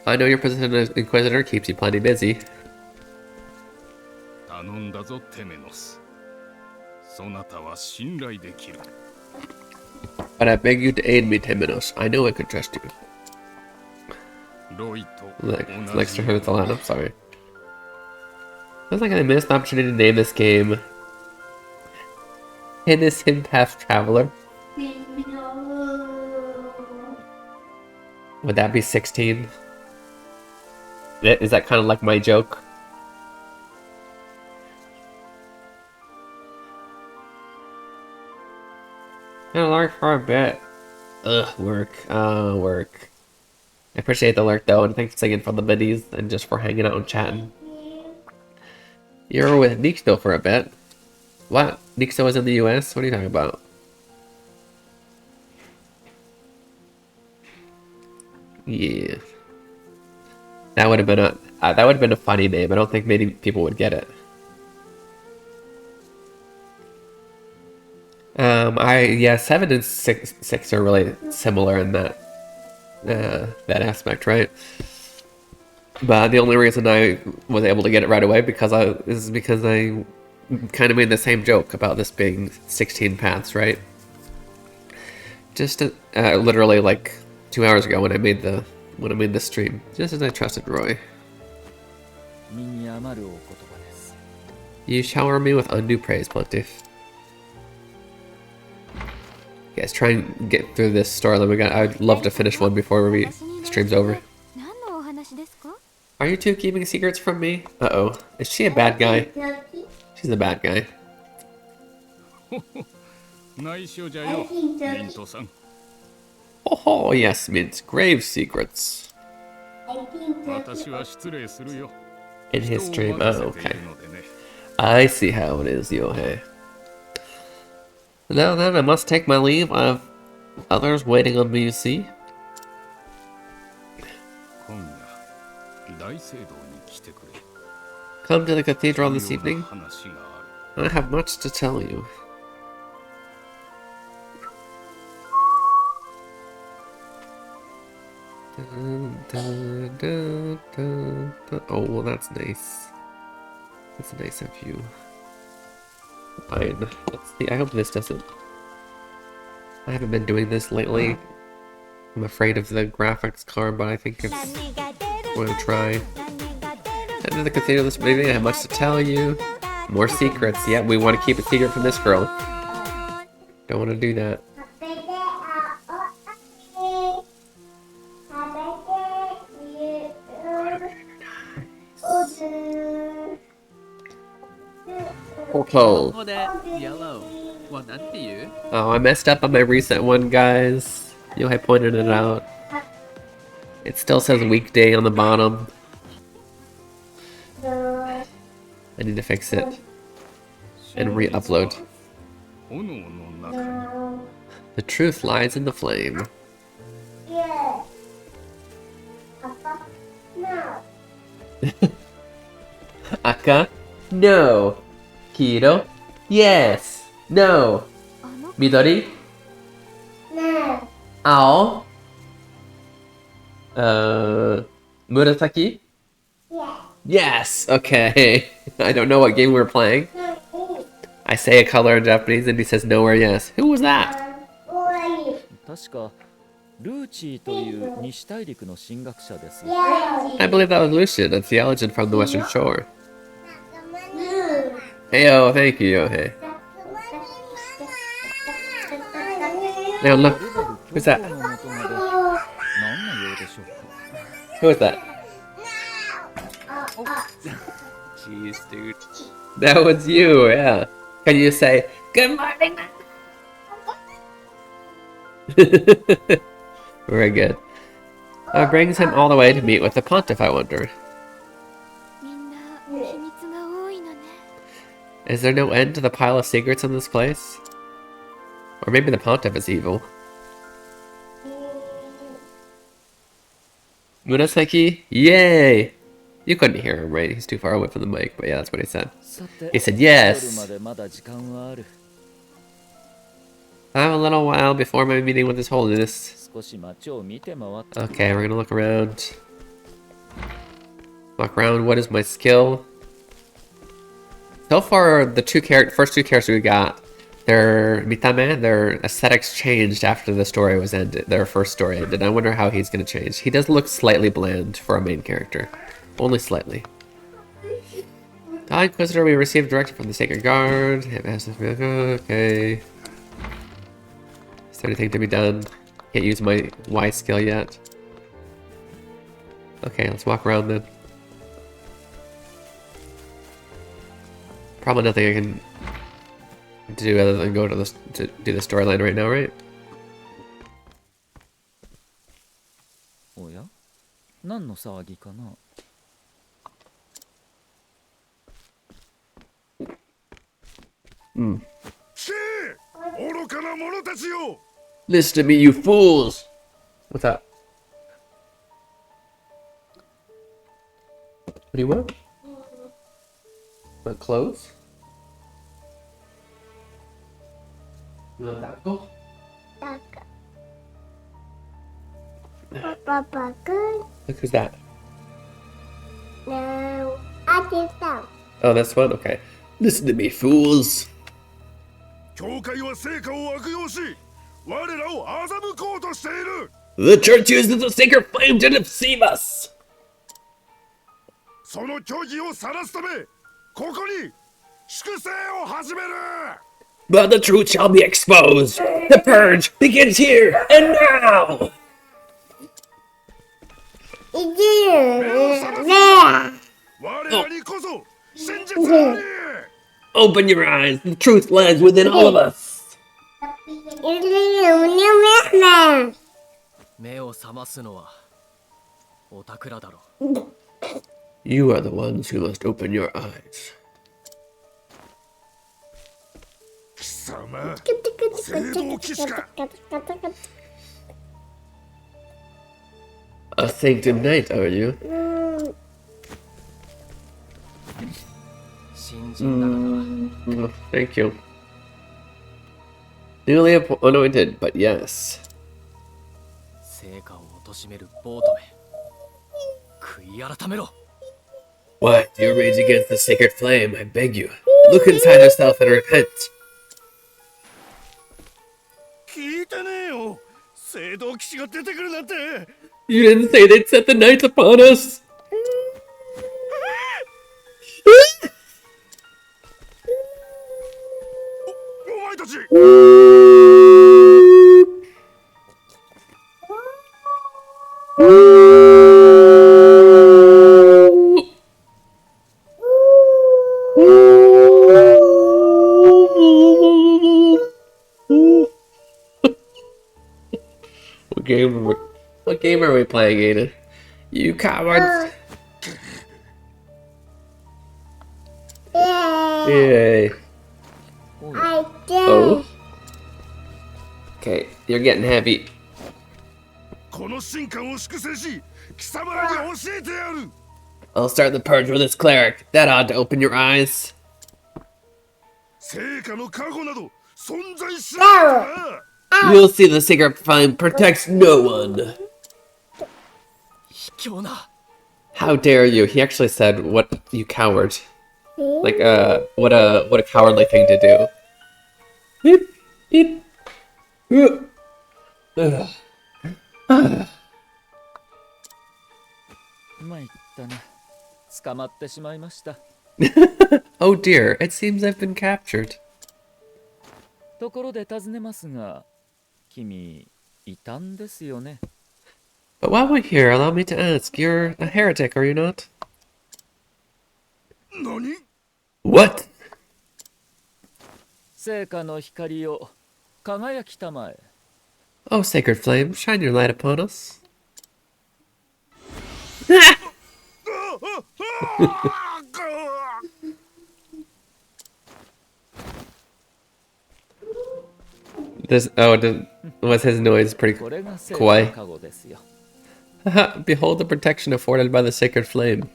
I know your position as Inquisitor keeps you plenty busy. 頼んだぞテメノス。そなたは信頼できる。 But I beg you to aid me, Temenos. I know I can trust you. ロイと Likes to hurt a lot, I'm sorry. Feels like I missed the opportunity to name this game Innocent Path Traveler. Would that be 16? Is that kind of like my joke? Gonna lurk for a bit. Ugh, work. Work. I appreciate the lurk though, and thanks again for the biddies and just for hanging out and chatting. You were with Nixto for a bit. What? Nixto was in the US? What are you talking about? Yeah. That would have been a funny name. I don't think many people would get it. Yeah, 7 and 6 are really similar in that aspect, right? But the only reason I was able to get it right away is because I kind of made the same joke about this being 16 paths, right? Just literally like 2 hours ago when I made the stream, just as I trusted Roy. You shower me with undue praise, Pontiff. Guys, try and get through this storyline. I'd love to finish one before stream's over. Are you two keeping secrets from me? Uh-oh. Is she a bad guy? She's a bad guy. Oh, yes, Mint. Grave secrets. In his stream. Oh, okay. I see how it is, Yohei. Now then, I must take my leave. I have others waiting on me, you see. Come to the cathedral this evening. I have much to tell you. Oh, well, that's nice. That's a nice view. Fine. Let's see. I hope this doesn't. I haven't been doing this lately. I'm afraid of the graphics card, but I think it's going to try. Enter the cathedral this evening. I have much to tell you. More secrets. Yeah, we want to keep a secret from this girl. Don't want to do that. Oh, that yellow. Oh, I messed up on my recent one, guys. Yohei pointed it out. It still says weekday on the bottom. I need to fix it and re-upload. The truth lies in the flame. Aka? No. Kiro? Yes. No. Midori? No. Ao? Murasaki? Yes. Yes. Okay. I don't know what game we're playing. I say a color in Japanese and he says no or yes. Who was that? Who are you? I believe that was Lucian, a theologian from the Western Shore. Blue. Heyo, thank you, Yohei. Now look, who's that? Who is that? Jeez, dude. That was you, yeah. Can you say, good morning? Very good. Brings him all the way to meet with the pontiff, I wonder. Is there no end to the pile of secrets in this place? Or maybe the pontiff is evil. Murasaki? Yay! You couldn't hear him, right? He's too far away from the mic, but yeah, that's what he said. He said yes! I have a little while before my meeting with His Holiness. Okay, we're gonna look around. Walk around, what is my skill? So far, the first two characters we got, their aesthetics changed after the story was ended. Their first story ended. I wonder how he's gonna change. He does look slightly bland for a main character. Only slightly. Inquisitor, we received directive from the Sacred Guard. Okay. Is there anything to be done? Can't use my Y skill yet. Okay, let's walk around then. Probably nothing I can do other than go to do the storyline right now, right? Listen to me, you fools! What's that? What do you want? Want clothes? taco? Taco. Papa, good. Look, who's that? No, I did that. Oh, this one? Okay. Listen to me, fools. 教会は成果を悪用し我らを欺こうとしている The church uses the sacred flame to deceive us. その虚偽を晒すためここに粛清を始める But the truth shall be exposed. The purge begins here and now. It's you. There. 我らにこそ真実あり Open your eyes. The truth lies within all of us. It's you. There. 目を覚ますのはおたくらだろ You are the ones who must open your eyes. 貴様聖堂騎士か A sanctum knight, are you? 新人だがな Thank you. Newly anointed, but yes. 成果を貶めるボートめ悔い改めろ Why do you rage against the sacred flame? I beg you. Look inside yourself and repent. 聞いてねえよ聖堂騎士が出てくるなんて You didn't say they'd set the knights upon us. お前たち What game are we playing, Aiden? You cowards! Yay! I did. Oh. Okay, you're getting heavy. この神官を粛清し貴様らに教えてやる I'll start the purge with this cleric. That ought to open your eyes. 聖火の加護など存在しないからな You'll see the sacred flame protects no one. 卑怯な How dare you? He actually said, "What you coward!" Like, what a cowardly thing to do. Beep, beep. Ugh. 参ったな捕まってしまいました Oh dear, it seems I've been captured. ところで尋ねますが君異端ですよね But while we're here, allow me to ask, you're a heretic, are you not? 何 What? 聖火の光を輝きたまえ Oh, sacred flame, shine your light upon us. Was his noise pretty これが聖火 kawaii? の加護ですよ Behold the protection afforded by the sacred flame.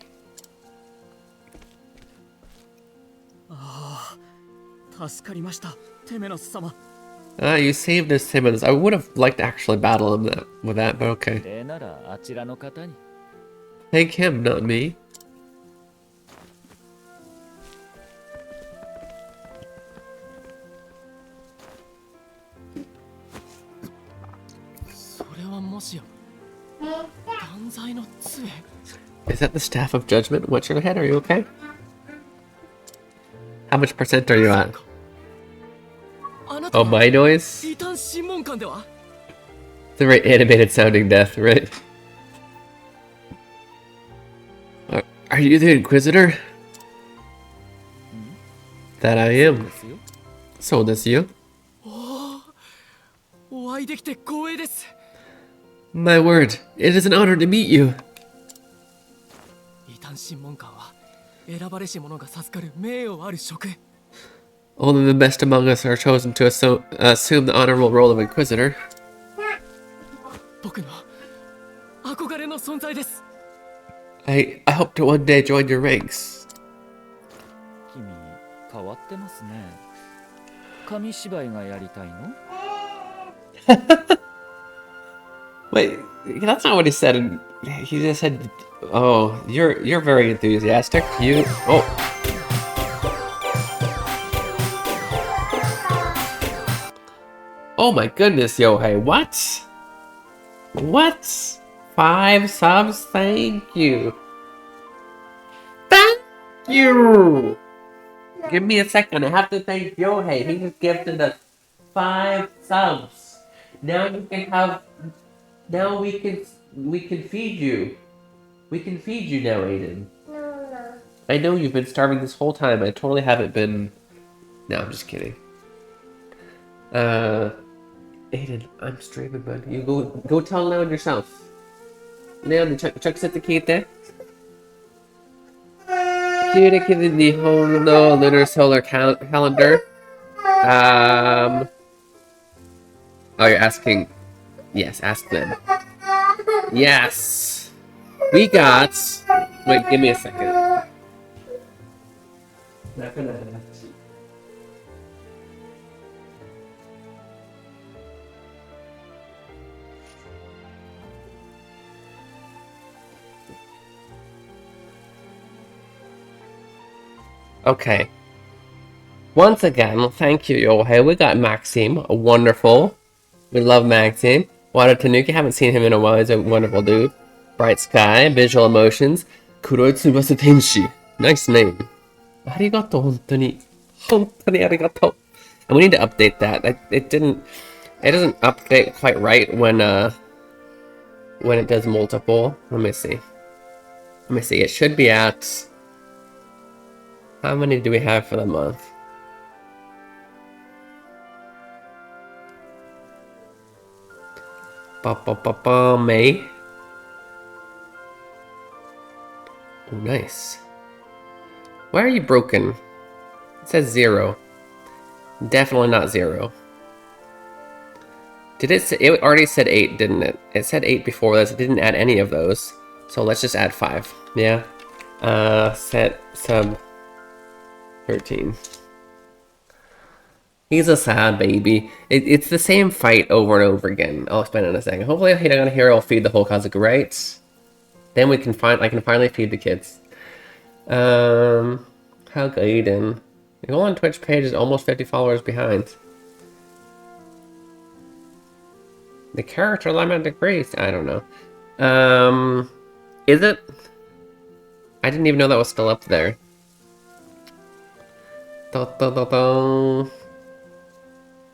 助かりましたテメノス様 Ah, you saved us, Simmons. I would have liked to actually battle him with that, but okay. 礼ならあちらの方に Thank him, not me. それはもしや断罪の杖 Is that the staff of judgment? What's your head? Are you okay? How much percent are you at? あなた Oh, my noise? 異端審問官では It's a very animated sounding death, right? Are you the Inquisitor? That I am. ですよ So this you? お会いできて光栄です My word, it is an honor to meet you. 異端審問官は選ばれし者が授かる名誉ある職 Only the best among us are chosen to assume the honorable role of Inquisitor. 僕の憧れの存在です I hope to one day join your ranks. 君変わってますね紙芝居がやりたいの？ Wait, that's not what he said. He just said, "Oh, you're very enthusiastic. You oh." Oh my goodness, Yohei, what? What? 5 subs? Thank you. Thank you! Give me a second, I have to thank Yohei. He just gifted us 5 subs. Now you can have... Now we can feed you. We can feed you now, Aiden. No. I know you've been starving this whole time. I totally haven't been... No, I'm just kidding. Aiden, I'm streaming, bud. You go tell Leon yourself. Leon, check set the key there. Communicate in the home no lunar solar calendar. Oh, you're asking. Yes, ask them. Yes, we got. Wait, give me a second. Not gonna ask. Okay. Once again, thank you, Yohei. We got Maxime, a wonderful. We love Maxime. Wada Tanuki, haven't seen him in a while. He's a wonderful dude. Bright Sky, Visual Emotions, Kuroi Tsubasa Tenshi. Nice name. Arigato, hontoni. Hontoni arigato. And we need to update that. It doesn't update quite right when it does multiple. Let me see. It should be at... How many do we have for the month? May. Oh, nice. Why are you broken? It says 0. Definitely not 0. Did it say, it already said 8, didn't it? It said 8 before this. It didn't add any of those. So let's just add 5. Yeah. Set sub 13. He's a sad baby. It's the same fight over and over again. I'll explain in a second. Hopefully Hidagana Hero will feed the whole Kazuku, right? Then I can finally feed the kids. How Gaiden. Your goal on Twitch page is almost 50 followers behind. The character limit decreased. I don't know. Is it? I didn't even know that was still up there.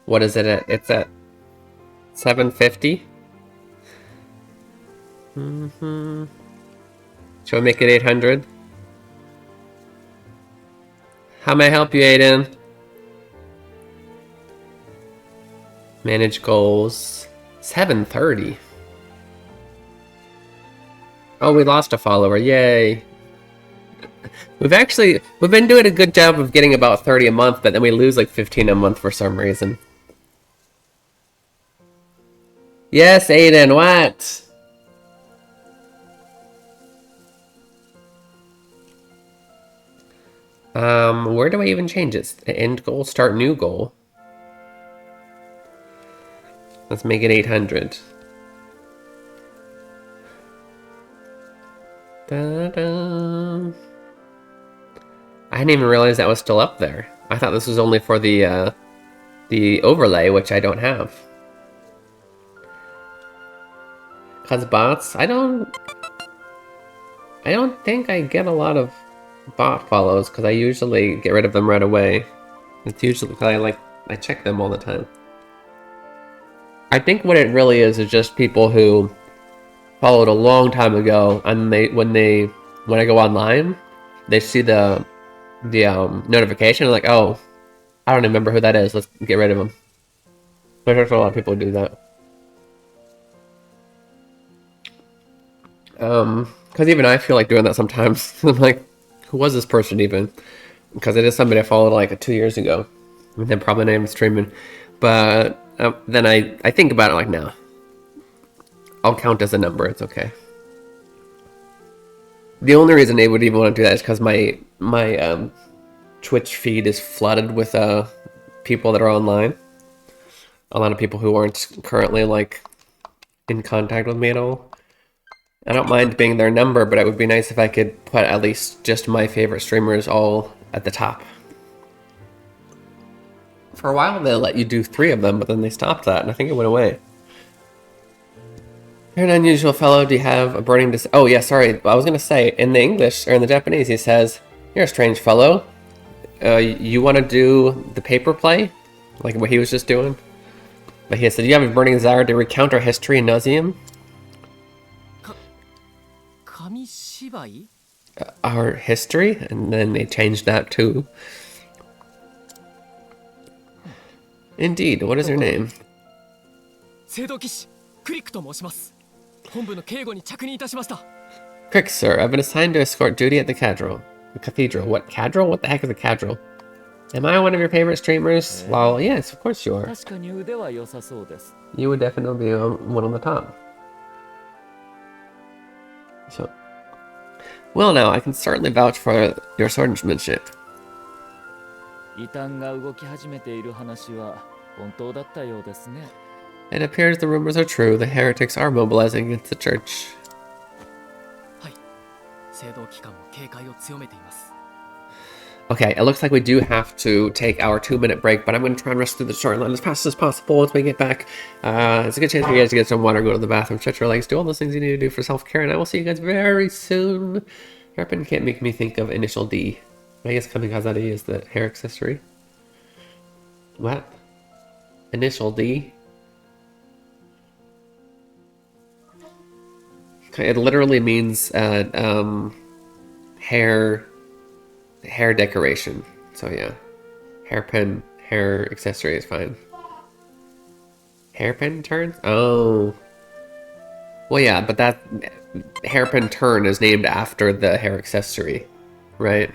What is it at? It's at 750. Should we make it 800? How may I help you, Aiden? Manage goals. 730. Oh, we lost a follower. Yay. We've been doing a good job of getting about 30 a month, but then we lose like 15 a month for some reason. Yes, Aiden, what? Where do I even change it? End goal, start new goal. Let's make it 800. Da-da. I didn't even realize that was still up there. I thought this was only for the overlay, which I don't have. Cause bots, I don't think I get a lot of bot follows because I usually get rid of them right away. It's usually because I check them all the time. I think what it really is just people who followed a long time ago, and when I go online, they see the notification, like, oh, I don't remember who that is. Let's get rid of them. There's a lot of people who do that. Because even I feel like doing that sometimes. I'm like, who was this person even? Because it is somebody I followed like 2 years ago. And then probably not even streaming. But then I think about it like, no. I'll count as a number, it's okay. The only reason they would even want to do that is because my Twitch feed is flooded with people that are online. A lot of people who aren't currently like in contact with me at all. I don't mind being their number, but it would be nice if I could put at least just my favorite streamers all at the top. For a while they let you do 3 of them, but then they stopped that, and I think it went away. You're an unusual fellow. Do you have a burning oh yeah, sorry. I was gonna say, in the English, or in the Japanese, he says, "You're a strange fellow. You want to do the paper play? Like what he was just doing?" But he said, "You have a burning desire to recount our history in nauseam?" Our history? And then they changed that too. Indeed, what is your name? Crick, sir. I've been assigned to escort duty at the cathedral. The cathedral. What cathedral? What the heck is a cathedral? Am I one of your favorite streamers? Well, yes, of course you are. You would definitely be one on the top. So, well, now I can certainly vouch for your swordsmanship. It appears the rumors are true. The heretics are mobilizing against the church. Okay, it looks like we do have to take our 2-minute break, but I'm going to try and rush through the storyline as fast as possible once we get back. It's a good chance for you guys to get some water, go to the bathroom, stretch your legs, do all those things you need to do for self-care, and I will see you guys very soon. Hairpin can't make me think of Initial D. I guess Kamikaze is the hair accessory. What? Initial D? Okay, it literally means hair decoration. So yeah, hairpin, hair accessory is fine. Hairpin turn? Oh. Well, yeah, but that hairpin turn is named after the hair accessory, right?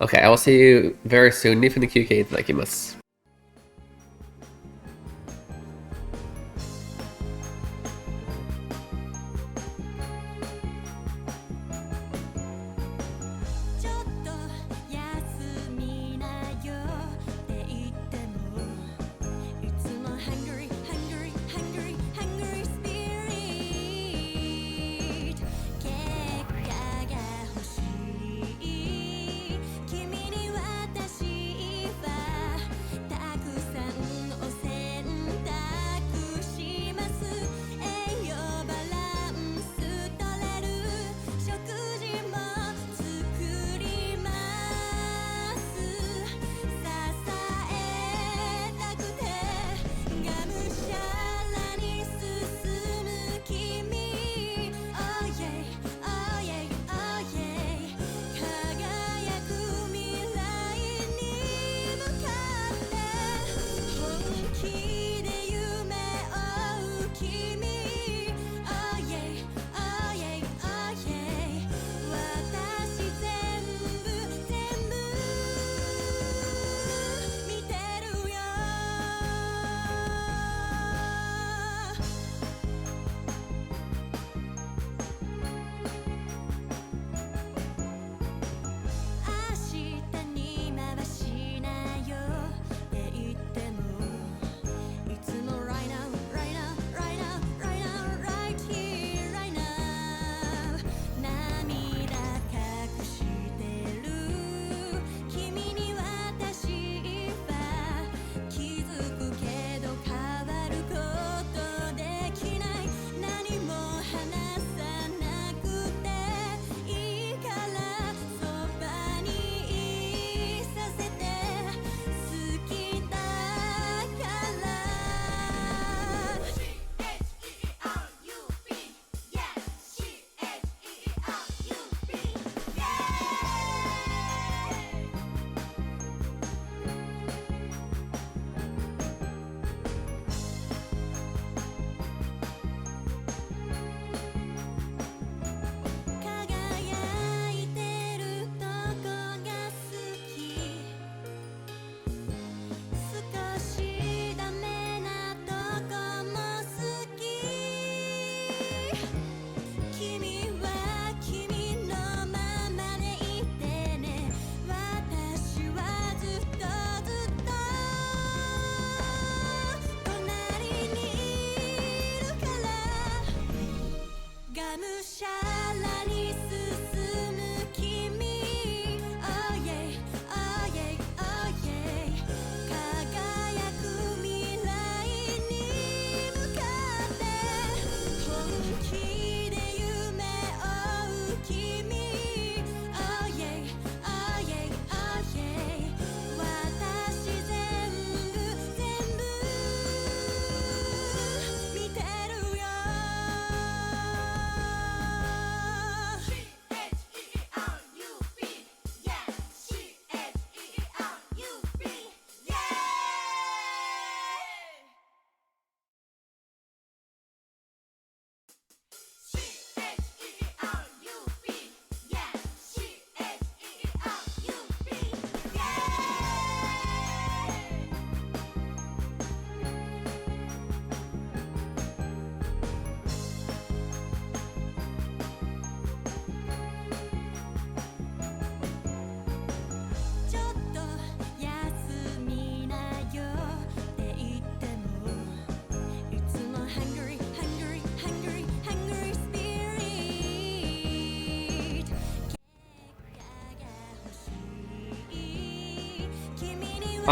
Okay, I will see you very soon. 2分の休憩いただきます。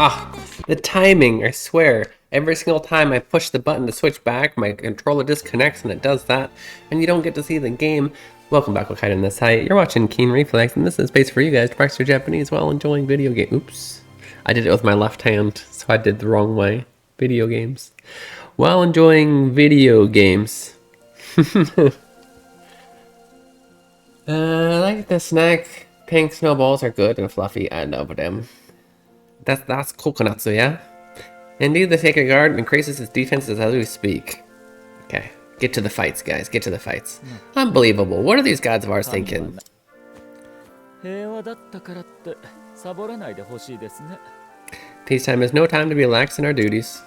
Ah, the timing, I swear. Every single time I push the button to switch back, my controller disconnects and it does that, and you don't get to see the game. Welcome back, Wakaido on this site. You're watching Keen Reflex, and this is a space for you guys to practice your Japanese while enjoying video games. Oops. I did it with my left hand, so I did the wrong way. Video games. While enjoying video games. I like the snack. Pink snowballs are good and fluffy. I love them. That's coconutsu, yeah? Indeed, the Sacred Guard increases its defenses as we speak. Okay, get to the fights, guys. Get to the fights. Unbelievable. What are these gods of ours thinking? 平和だったからってサボらないでほしいですね。 Peacetime is no time to be lax in our duties.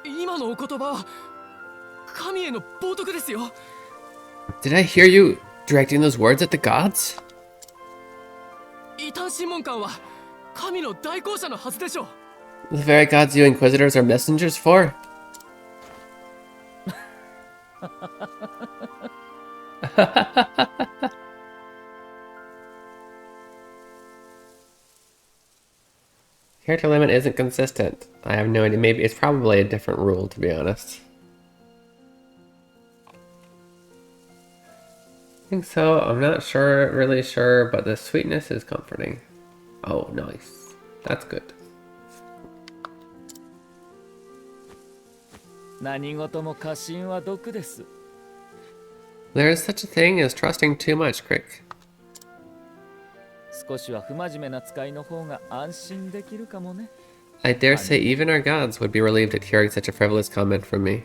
今のお言葉は神への冒涜ですよ。 Did I hear you directing those words at the gods? 異端審問官は神の代行者のはずでしょう。 The very gods you inquisitors are messengers for? Character limit isn't consistent. I have no idea. Maybe it's probably a different rule, to be honest. I think so. I'm not sure, really sure, but the sweetness is comforting. Oh, nice. That's good. 何事も過信は毒です。 There is such a thing as trusting too much, Crick. 少しは不真面目な使いの方が安心できるかもね。 I dare say even our gods would be relieved at hearing such a frivolous comment from me.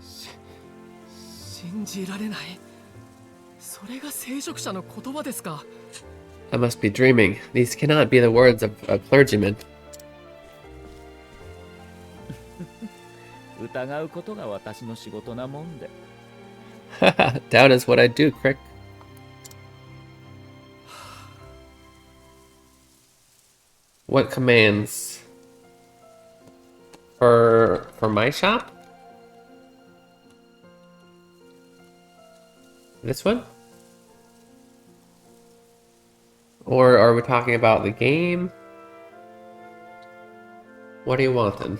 信じられない。それが聖職者の言葉ですか。 I must be dreaming. These cannot be the words of a clergyman. 疑うことが私の仕事なもんで。 Doubt is what I do, Crick. What commands? For my shop? This one? Or are we talking about the game? What are you wanting?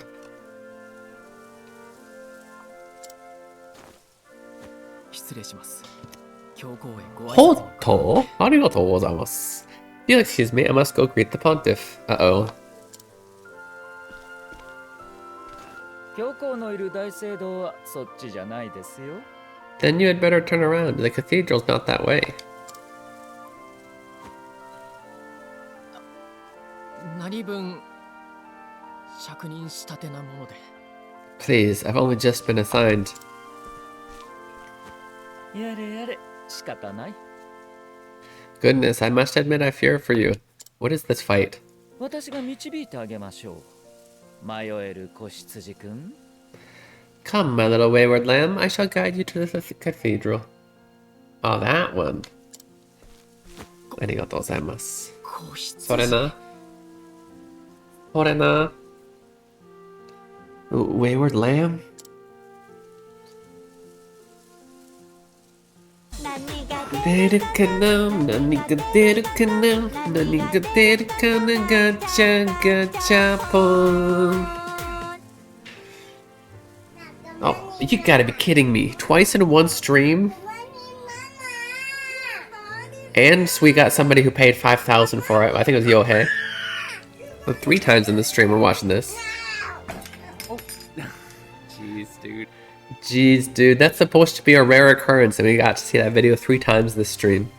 失礼します。教皇へご挨拶。 Hoto? Arigatou gozaimasu. You'll excuse me, I must go greet the pontiff. Uh-oh. 教皇のいる大聖堂はそっちじゃないですよ。 Then you had better turn around. The cathedral's not that way. 何分釈任したてなもので。 Please, I've only just been assigned. やれやれ、仕方ない。 Goodness, I must admit I fear for you. What is this fight? 私が導いてあげましょう。迷える子羊くん。 Come, my little wayward lamb, I shall guide you to the cathedral. Oh, that one. Arigatou gozaimasu. 子羊。それな。それな。Wayward lamb? 出るかな何が出るかな何が出るかなガチャガチャポン Oh, you gotta be kidding me. Twice in one stream? And we got somebody who paid 5,000 for it. I think it was Yohei. 3 times in the stream we're watching this. Jeez, dude. Jeez, dude, that's supposed to be a rare occurrence, and we got to see that video 3 times this stream.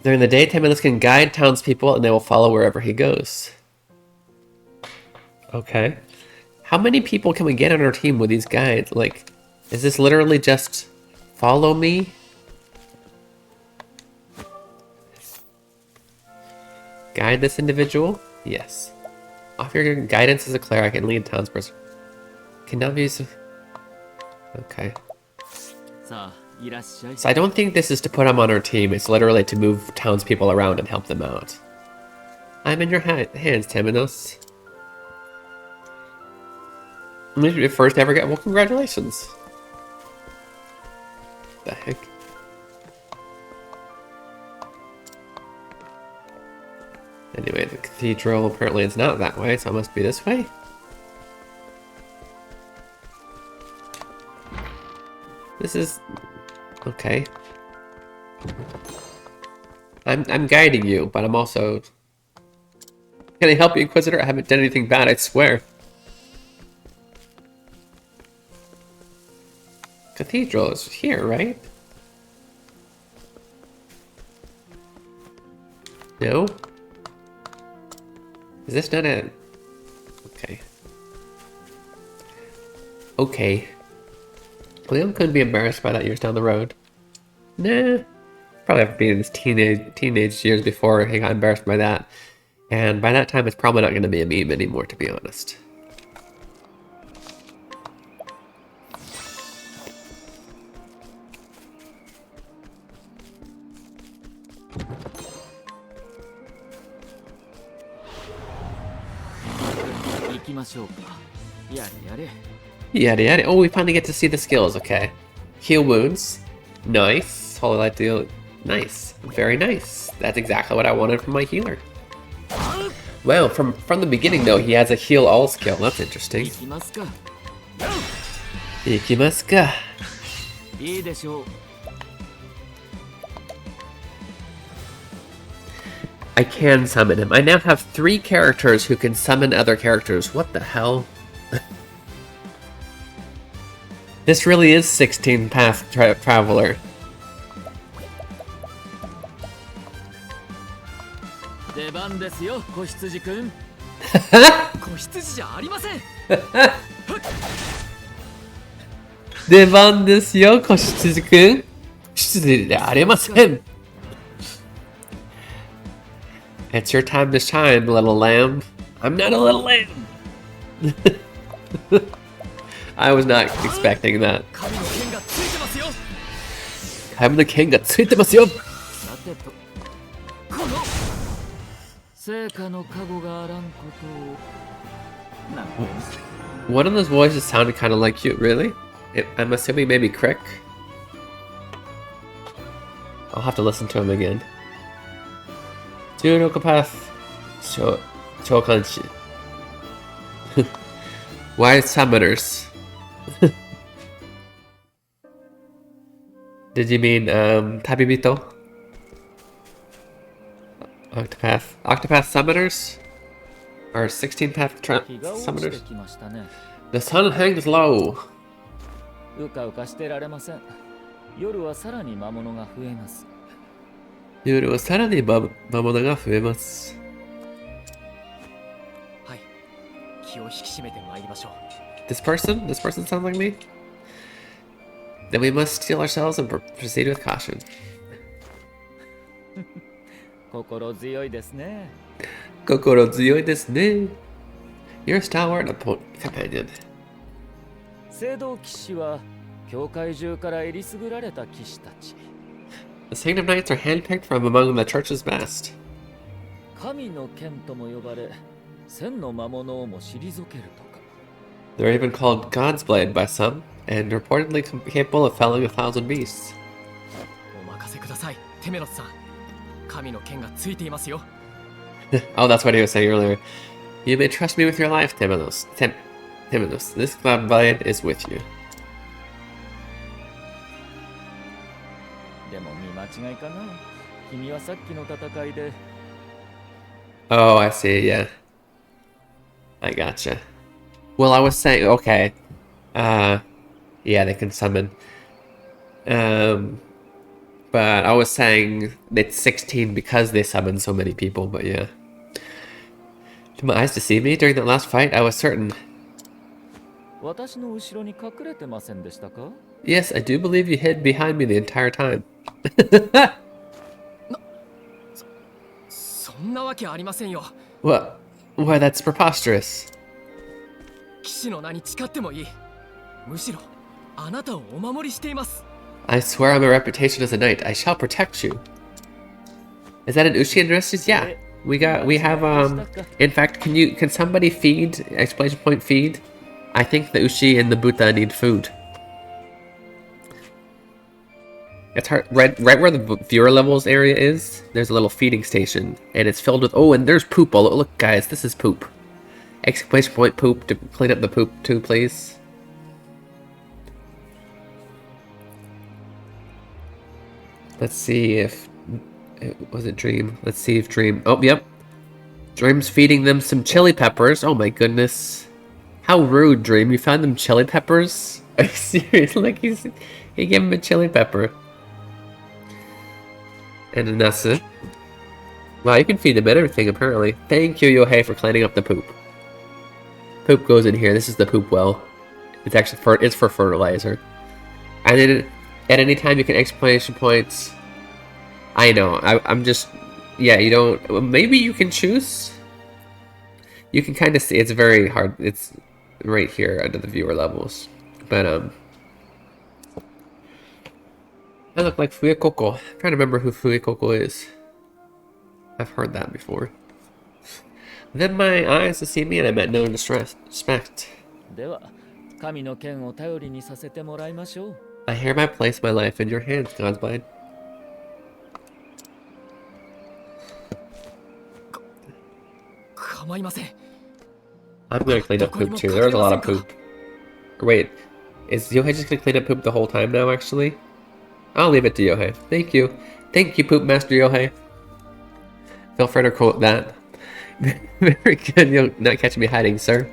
During the daytime, Ellis can guide townspeople, and they will follow wherever he goes. Okay. How many people can we get on our team with these guides? Like, is this literally just follow me? Guide this individual? Yes. Offer your guidance as a cleric and lead townsperson. Cannot be used. Okay. さあ、いらっしゃい。 So I don't think this is to put them on our team. It's literally to move townspeople around and help them out. I'm in your hands, Taminos. Maybe your first ever get. Well, congratulations. The heck? Anyway, the cathedral apparently is not that way, so it must be this way. This is... okay. I'm guiding you, but I'm also... Can I help you, Inquisitor? I haven't done anything bad, I swear. Cathedral is here, right? No? Is this not a... okay. Okay. Liam couldn't be embarrassed by that years down the road. Nah. Probably have been in his teenage years before he got embarrassed by that. And by that time, it's probably not going to be a meme anymore, to be honest. Yada yada. Oh, we finally get to see the skills, okay. Heal wounds. Nice. Holy light deal. Nice. Very nice. That's exactly what I wanted from my healer. Wow, from the beginning though, he has a heal all skill. That's interesting. Ikimasu ka. I can summon him. I now have 3 characters who can summon other characters. What the hell? This really is 16 Path Traveler. It's your time to shine, little lamb. I'm not a little lamb. I was not expecting that. I'm the king that tsuitemasu yo. One of those voices sounded kind of like you, really? I'm assuming maybe Crick? I'll have to listen to him again. Octopath Shokanshi. Why summoners? Did you mean Tabibito? Octopath summoners? Or 16 path summoners? The sun hangs low. This person sounds like me? Then we must steel ourselves and proceed with caution. Kokoro-zuyoi desu ne. You're a stalwart companion. The Saint of Knights are handpicked from among the church's best. They're even called God's Blade by some, and reportedly capable of felling 1,000 beasts. Oh, that's what he was saying earlier. You may trust me with your life, Temenos. Temenos, this God Blade is with you. Oh, I see, yeah. I gotcha. Well, I was saying, okay. Yeah, they can summon. But I was saying it's 16 because they summon so many people, but yeah. Did my eyes deceive me during that last fight? I was certain. Yes, I do believe you hid behind me the entire time. What? Why, that's preposterous. I swear on my reputation as a knight, I shall protect you. Is that an Ushi and Restus? Yeah. We have in fact, can somebody feed, exclamation point feed? I think the Ushi and the Buta need food. It's hard. Right where the viewer levels area is, there's a little feeding station, and it's filled with. Oh, and there's poop. Oh, look, guys, this is poop. Exclamation point poop to clean up the poop too, please. Let's see if was it Dream. Let's see if Dream. Oh, yep. Dream's feeding them some chili peppers. Oh my goodness. How rude, Dream. You found them chili peppers? Are you serious? Like he gave him a chili pepper. And Anessa. Wow, you can feed them everything apparently. Thank you, Yohei, for cleaning up the poop. Poop goes in here. This is the poop well. It's actually it's for fertilizer. And then at any time you can exclamation points. I know. I'm just. Yeah, you don't. Maybe you can choose. You can kind of see. It's very hard. It's right here under the viewer levels. But I look like Fuecoco. I'm trying to remember who Fuecoco is. I've heard that before. Then my eyes to see me and I met no disrespect. I hereby place my life in your hands, Godsblade. I'm gonna clean up poop too. There's a lot of poop. Wait, is Yohei just gonna clean up poop the whole time now, actually? I'll leave it to Yohei. Thank you. Thank you, Poop Master Yohei. Feel free to quote that. Very good. You'll not catch me hiding, sir.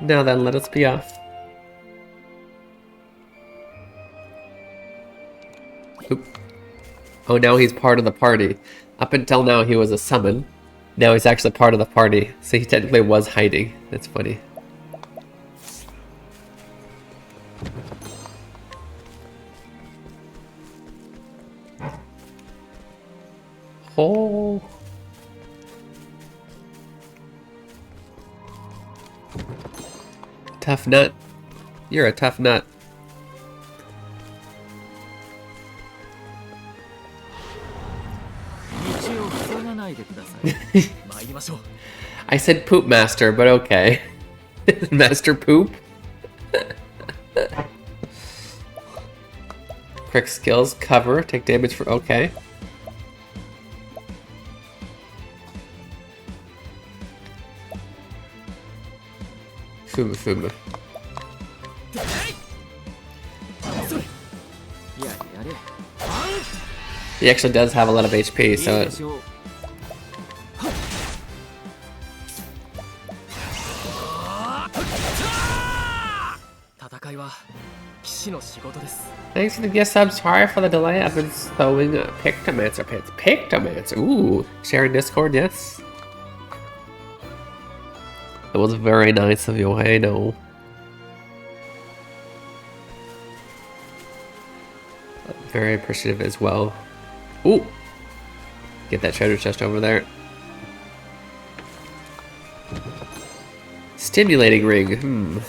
Now then, let us be off. Oop. Oh, now he's part of the party. Up until now, he was a summon. Now he's actually part of the party. So he technically was hiding. That's funny. Oh. Tough nut. You're a tough nut. I said Poop Master, but okay. Master Poop? Quick skills, cover, take damage for okay. Fumu Fumu. He actually does have a lot of HP, so thanks for the gift sub. Sorry for the delay. I've been sewing Pictomancer pants. Pictomancer. Ooh, sharing Discord, yes. That was very nice of you. I know. Very appreciative as well. Ooh, get that treasure chest over there. Stimulating ring.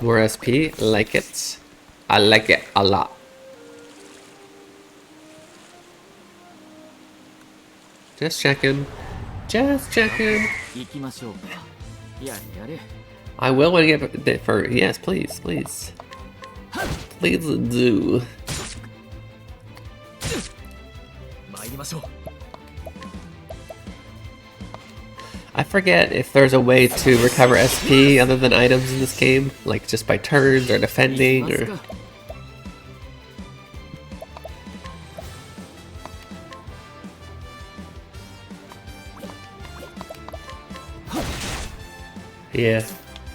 More SP, like it. I like it a lot. Just checking. Just checking. I will want to get for yes, please, please. Please do. I forget if there's a way to recover SP other than items in this game, like just by turns or defending or... Yeah,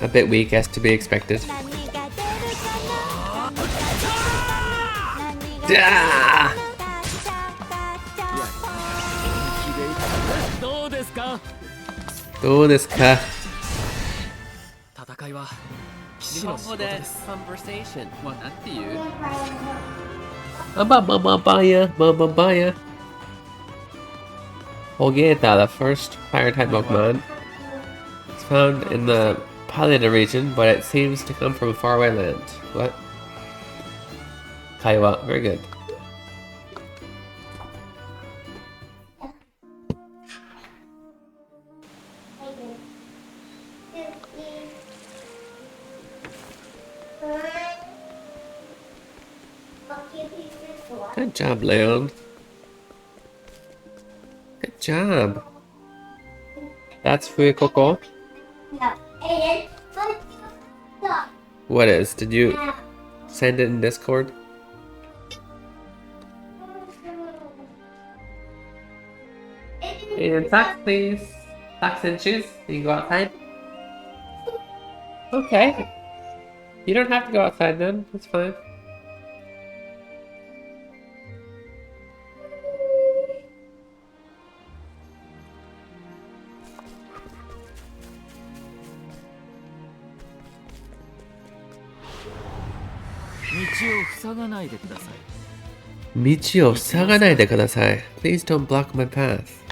a bit weak as to be expected. Ah! Do this ka? Conversation. What at you? Babaya. Hogeta, the first fire type Pokemon. It's found in the Paleta region, but it seems to come from a faraway land. What? Kaiwa, very good. Good job, Leon. Good job. That's Fuikoko. No. Aiden, but you stop. What is? Did you send it in Discord? Aiden, socks, please. Socks and shoes. You can go outside. Okay. You don't have to go outside then. That's fine. Michi o fusaganai de kudasai. Please don't block my path.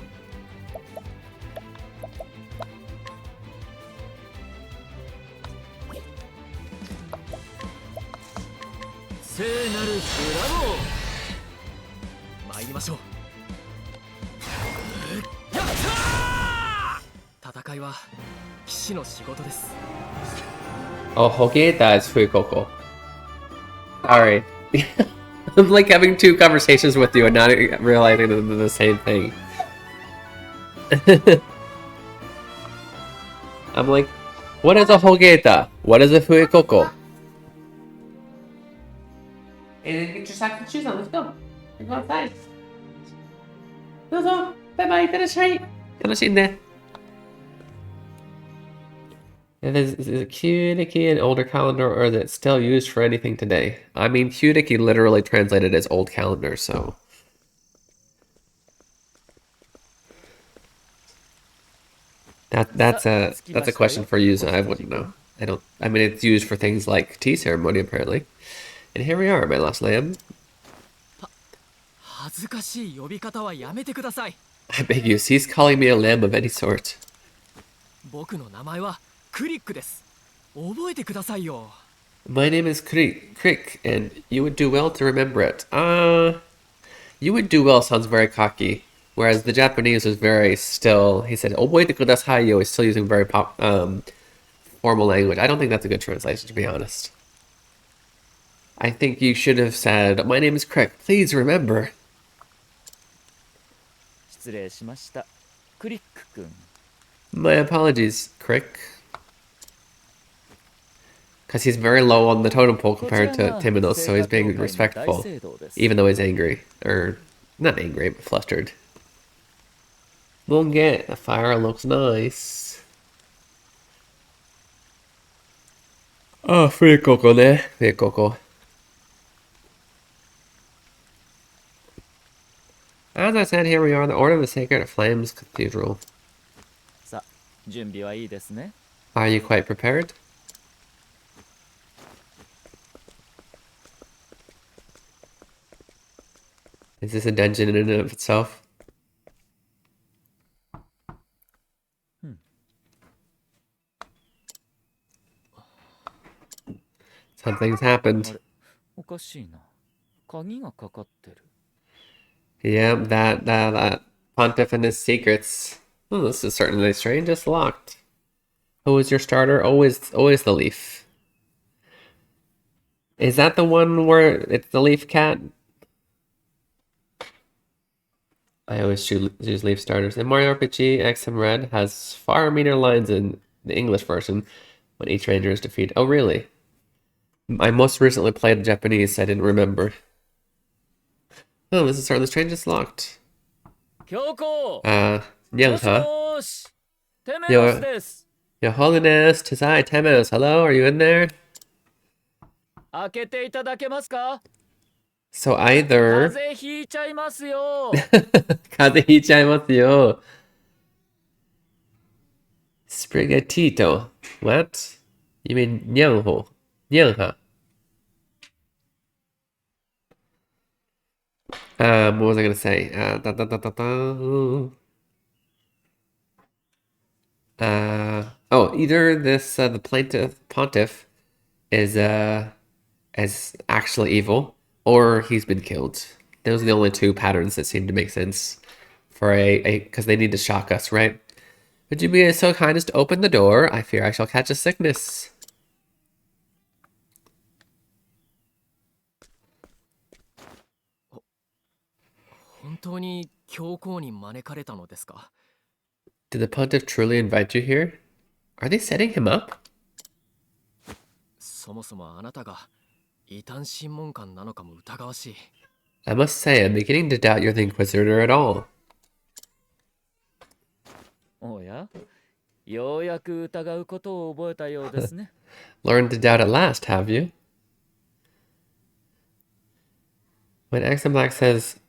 Oh, Hogeta is Fuikoko. Sorry. I'm like having two conversations with you and not realizing that they're the same thing. I'm like, what is a Hogeta? What is a Fuikoko? And get your socks and shoes on, let's go. Let's go outside. Let's go. Bye-bye, Tarashite. Is it Kyudiki an older calendar, or is it still used for anything today? I mean, Kyudiki literally translated as old calendar, so... That's a question for you, I wouldn't know. I mean, it's used for things like tea ceremony, apparently. And here we are, my lost lamb. I beg you, cease calling me a lamb of any sort. My name is Crick, and you would do well to remember it. You would do well sounds very cocky, whereas the Japanese was very still. He said, "Oboite kudasai yo," is still using very formal language. I don't think that's a good translation, to be honest. I think you should have said, "My name is Crick. Please remember." My apologies, Crick. Because he's very low on the totem pole compared to Timonos, so he's being respectful. Even though he's angry. Or, not angry, but flustered. Monge, the fire looks nice. Oh, Fuikoko ne. Fuikoko. As I said, here we are, the Order of the Sacred Flames Cathedral. Are you quite prepared? Is this a dungeon in and of itself? Something's happened. Yeah, that Pontiff and his secrets. Oh, this is certainly strange. It's locked. Who is your starter? Always the Leaf. Is that the one where it's the Leaf Cat? I always choose Leaf starters. In Mario RPG, XM Red has far meaner lines in the English version when each ranger is defeated. Oh, really? I most recently played Japanese, so I didn't remember. Oh, this is certainly strange. It's locked. Nyangha. Your Holiness, 'tis I, Temenos. Hello, are you in there? So either... 風邪ひいちゃいますよ. Sprigatito. What? You mean Nyangho? Nyangha. What was I gonna say? Either this the pontiff is actually evil, or he's been killed. Those are the only two patterns that seem to make sense for because they need to shock us, right? Would you be so kind as to open the door? I fear I shall catch a sickness. 本当に教皇に招かれたのですか？ Did the pontiff truly invite you here? Are they setting him up? そもそもあなたが異端審問官なのかも疑わしい。I must say, I'm beginning to doubt you're the Inquisitor at all. おや、ようやく疑うことを覚えたようですね。Learned to doubt at last, have you? When X and Black says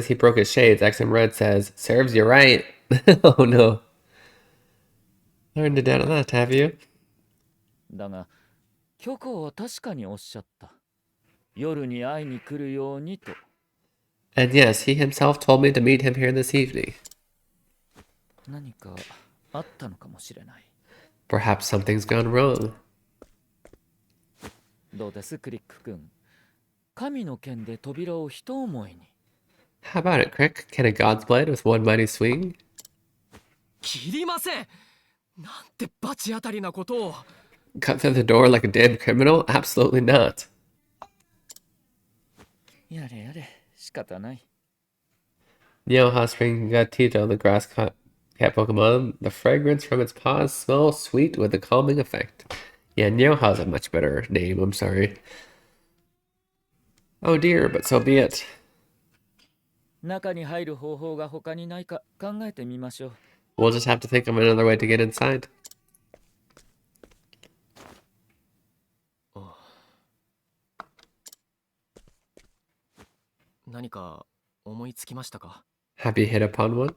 he broke his shades, X and Red says, serves you right. Oh no. Learned to doubt at last, have you? だが、教皇は確かにおっしゃった。夜に会いに来るようにと。And yes, he himself told me to meet him here this evening. 何かあったのかもしれない。Perhaps something's gone wrong. どうです、クリック君。神の剣で扉を一思いに。How about it, Crick? Can a god's blade with one mighty swing? 切りません。なんて罰当たりなことを。Cut through the door like a damn criminal? Absolutely not. やれやれ、仕方ない。Nioha spring Gatito, the grass cat Pokemon. The fragrance from its paws smells sweet with a calming effect. Yeah, Nioha's a much better name, I'm sorry. Oh dear, but so be it. 中に入る方法が他にないか考えてみましょう。We'll just have to think of another way to get inside. 何か思いつきましたか？ Have you hit upon one?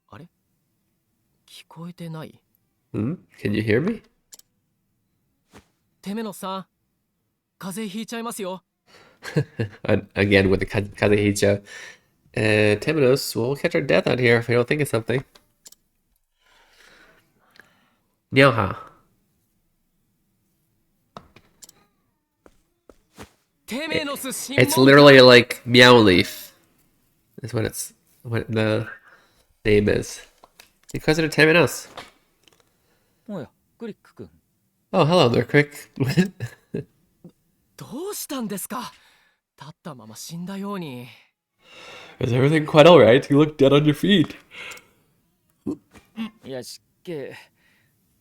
あれ？聞こえてない？ Hmm? Can you hear me? テメノさん、風邪ひいちゃいますよ。Again with the Kazehicha. Temenos, we'll catch our death out here if we don't think of something. Nyoha. テメノス審問 It's literally like Meow Leaf. Is what the name is. Because of Temenos. おや、クリック君。Oh, hello there, Crick. どうしたんですか？立ったまま死んだように。Is everything quite alright? You look dead on your feet. いや、失敬。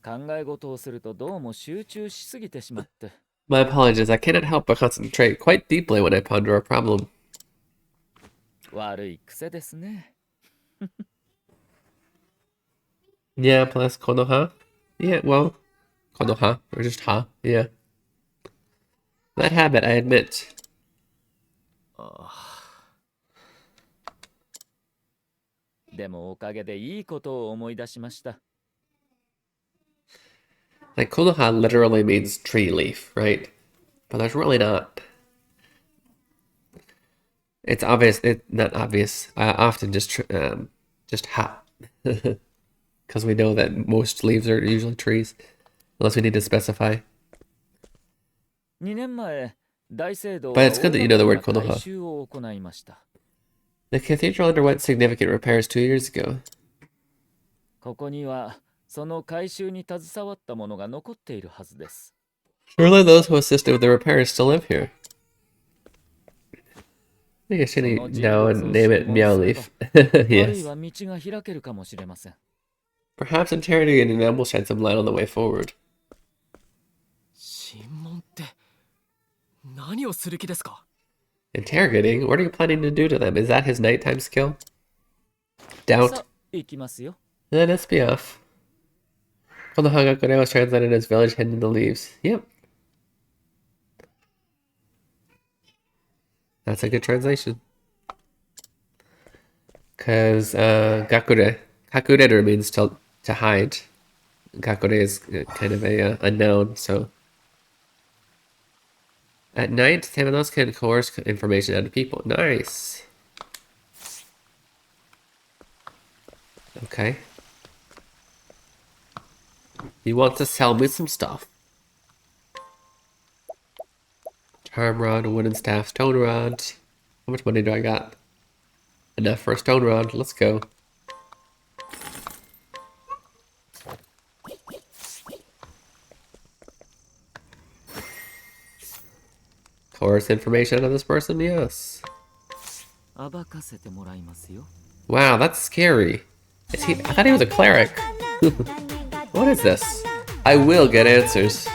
考え事をするとどうも集中しすぎてしまって。My apologies, I cannot help but concentrate quite deeply when I ponder a problem. 悪い癖ですね。Yeah, plus Konoha. Yeah, well, Konoha, or just Ha, yeah. That habit, I admit. でもおかげでいいことを思い出しました。Like, Konoha literally means tree leaf, right? But there's really not. It's obvious, not obvious. Often just Ha. Because we know that most leaves are usually trees. Unless we need to specify. 2年前、大聖堂は But it's good that you know the word 大きな Konoha. 改修を行いました。The cathedral underwent significant repairs 2 years ago. ここにはその改修に携わったものが残っているはずです。Surely those who assisted with the repairs still live here. I think I should now name it Meow Leaf. あるい Yes. は道が開けるかもしれません。Perhaps interrogating them will shed some light on the way forward. 審問って何をする気ですか？ Interrogating? What are you planning to do to them? Is that his nighttime skill? さ Doubt. あ、行きますよ。 Then let's be off. Konohagakure was translated as village hidden in the leaves. Yep. That's a good translation. Because Kakureru means to hide. Gakure is kind of a noun, so. At night, Tamanos can coerce information out of people. Nice. Okay. You want to sell me some stuff. Charm rod, wooden staff, stone rod. How much money do I got? Enough for a stone rod. Let's go. course information out of this person, yes. 暴かせてもらいますよ。 Wow, that's scary. Is he? I thought he was a cleric. What is this? I will get answers.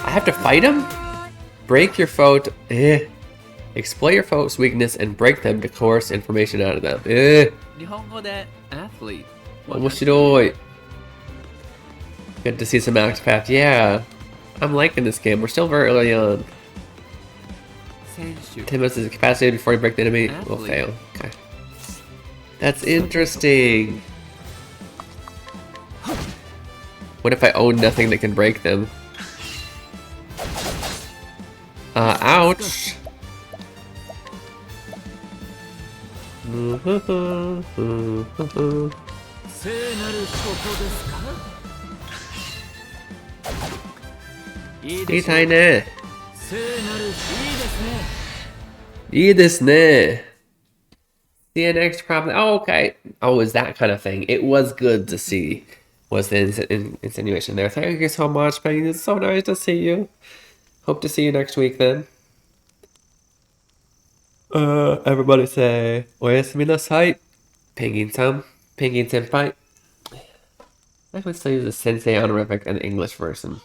I have to fight him? Break your foe to, exploit your foe's weakness and break them to coerce information out of them. 日本語で athlete. 面白い. Good to see some Octopath. Yeah. I'm liking this game. We're still very early on. 選手 10 minutes is the capacity before you break the enemy will fail. Okay. That's interesting. What if I own nothing that can break them? Ouch! CNX probably. Oh, okay. Oh, is that kind of thing? It was good to see. Was the insinuation there? Thank you so much, Peggy. It's so nice to see you. Hope to see you next week then. Everybody say oyasumi nasai. Penguin-san. Penguin-senpai. I would still use a sensei honorific and English version.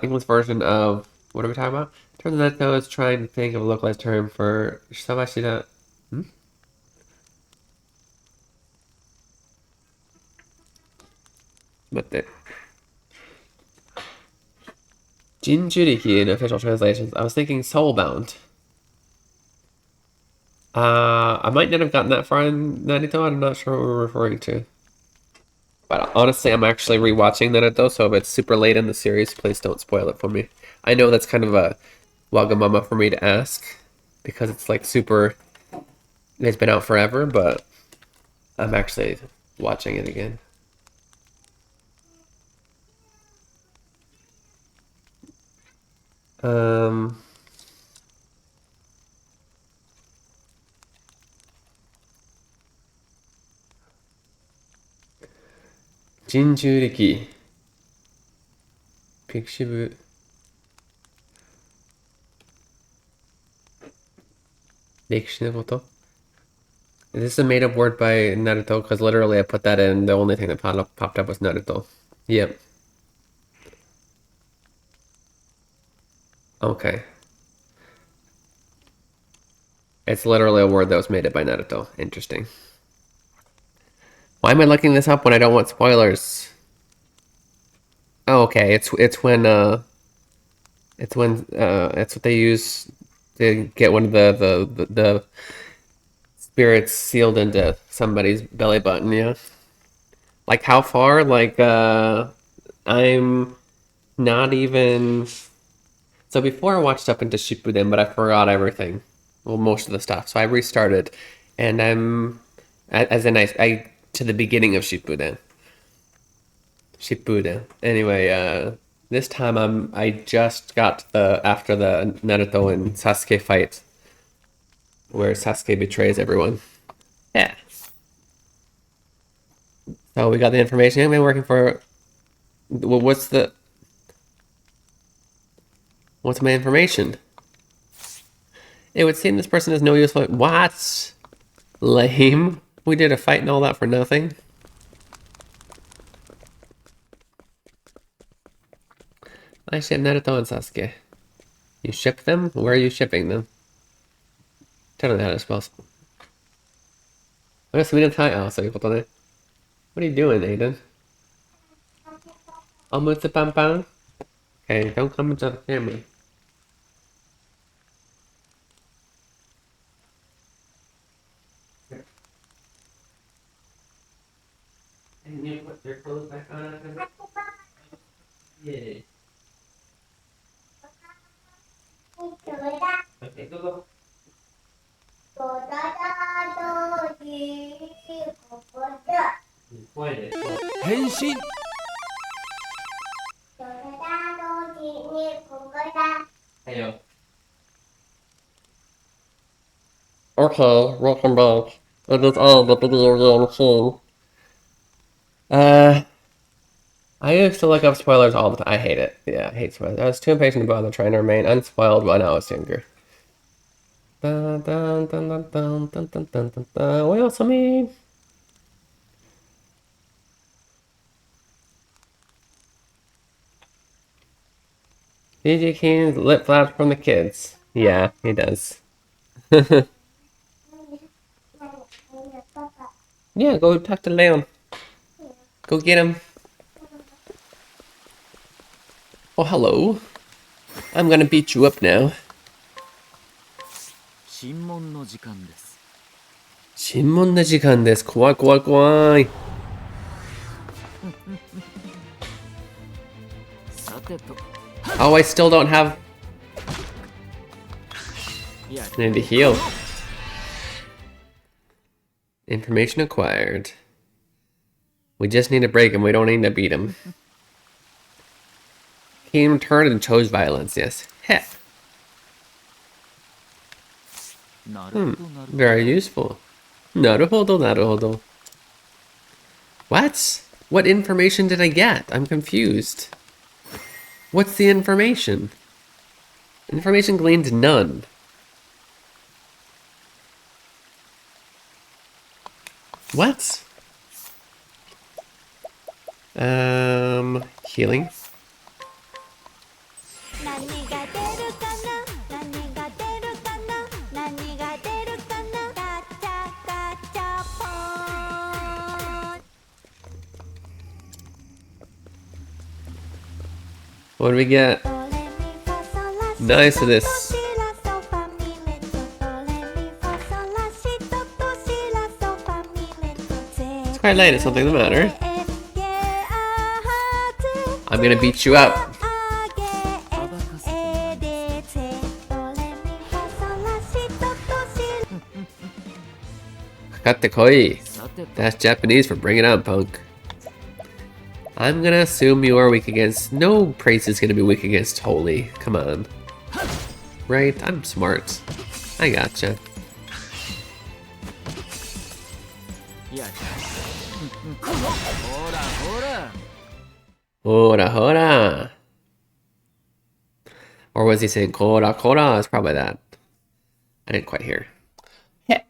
English version of what are we talking about? Turns out I was trying to think of a localized term for Shabashida. But the Jinjuriki in official translations. I was thinking soulbound. I might not have gotten that far in Naruto. I'm not sure what we're referring to. But honestly, I'm actually rewatching Naruto, so if it's super late in the series, please don't spoil it for me. I know that's kind of a wagamama for me to ask, because it's like super... It's been out forever, but I'm actually watching it again. Jinjuriki. Pixibu. Is this a made-up word by Naruto? Because literally I put that in, the only thing that popped up was Naruto. Yep. Okay. It's literally a word that was made up by Naruto. Interesting. Why am I looking this up when I don't want spoilers? Oh, okay. It's when it's what they use to get one of the spirits sealed into somebody's belly button, yeah. Like how far? Like I'm not even. So before I watched up into Shippuden, but I forgot everything. Well, most of the stuff. So I restarted, and I'm as in I to the beginning of Shippuden. Anyway, this time I just got after the Naruto and Sasuke fight, where Sasuke betrays everyone. Yeah. So we got the information. I've been working for. Well, what's my information? It would seem this person has no useful. What? Lame. We did a fight and all that for nothing. I ship Naruto and Sasuke. You ship them? Where are you shipping them? Tell me how to spell. Oh, yes, we didn't tie. Oh, so you put on it. What are you doing, Aiden? Almost a pam pam. Okay, don't come into the camera. And you put your clothes back on after? Yeah. Okay, go. Quiet. Henshin! Heyo. Okay, welcome back. It is all the video game soon. I used to look up spoilers all the time. I hate it. Yeah, I hate spoilers. I was too impatient to bother trying to remain unspoiled when I was younger. Dun, dun, dun, dun, dun, dun, dun, dun, dun, dun. What else I mean? DJ King's lip flaps from the kids. Yeah, he does. Yeah, go talk to Leon. Go get him. Oh, hello. I'm gonna beat you up now. 審問の時間です。審問の時間です。怖い怖い怖い。さてと。Oh, I still don't have... I need to heal. Information acquired. We just need to break him. We don't need to beat him. He turned and chose violence. Yes. Heh. Very useful. Naruhodo, naruhodo. What? What information did I get? I'm confused. What's the information? Information gleaned none. What? Healing. What do we get? Nice of this. It's quite late, it's something the matter. I'm gonna beat you up. Kakate koi. That's Japanese for bring it on, punk. I'm gonna assume you are weak against... No praise is gonna be weak against holy. Come on. Right? I'm smart. I gotcha. Hora hora. Or was he saying kora kora? It's probably that. I didn't quite hear. Yeah.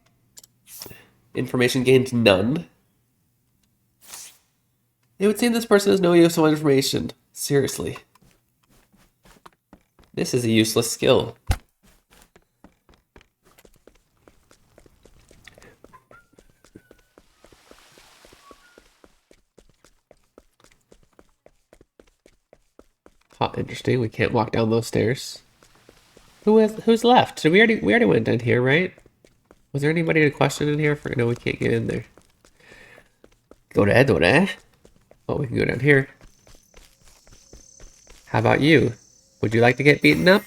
Information gained none. It would seem this person has no useful information. Seriously. This is a useless skill. Huh, interesting. We can't walk down those stairs. Who's left? Did we already went in here, right? Was there anybody to question in here? No, we can't get in there. Dore. Oh, we can go down here. How about you? Would you like to get beaten up?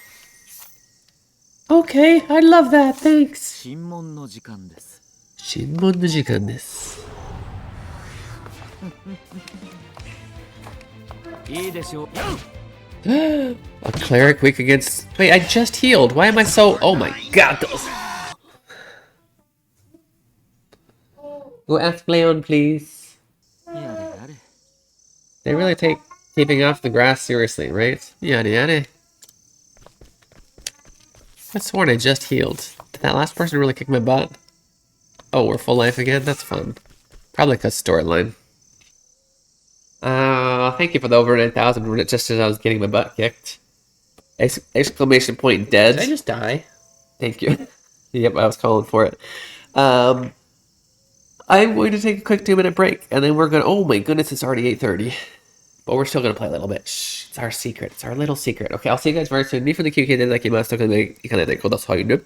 Okay, I'd love that, thanks. 審問の時間です。審問の時間です。いいでしょう。A cleric weak against... Wait, I just healed. Why am I so... Oh my god, those... Go ask Leon, please. They really take keeping off the grass seriously, right? Yada yada. I sworn I just healed. Did that last person really kick my butt? Oh, we're full life again? That's fun. Probably because storyline. Thank you for the over 9,000 just as I was getting my butt kicked. Exclamation point dead. Did I just die? Thank you. Yep, I was calling for it. I'm going to take a quick 2-minute break, and then we're going to... Oh my goodness, it's already 8:30. But we're still going to play a little bit. Shh, it's our secret. It's our little secret. Okay, I'll see you guys very soon. 2分で休憩でいただきます。特に行かないでくださいね。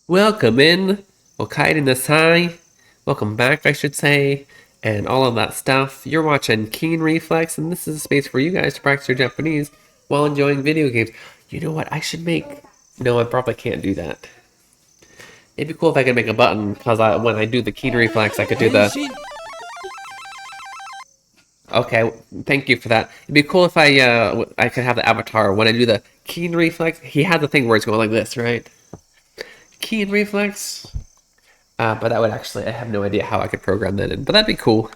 Welcome in. Okaide nasai. Welcome back, I should say. And all of that stuff. You're watching Keen Reflex, and this is a space for you guys to practice your Japanese while enjoying video games. You know what? I should make... No, I probably can't do that. It'd be cool if I could make a button, because when I do the Keen Reflex, I could do the... Okay, thank you for that. It'd be cool if I could have the avatar when I do the Keen Reflex. He has the thing where it's going like this, right? Keen Reflex. But that would actually, I have no idea how I could program that in. But that'd be cool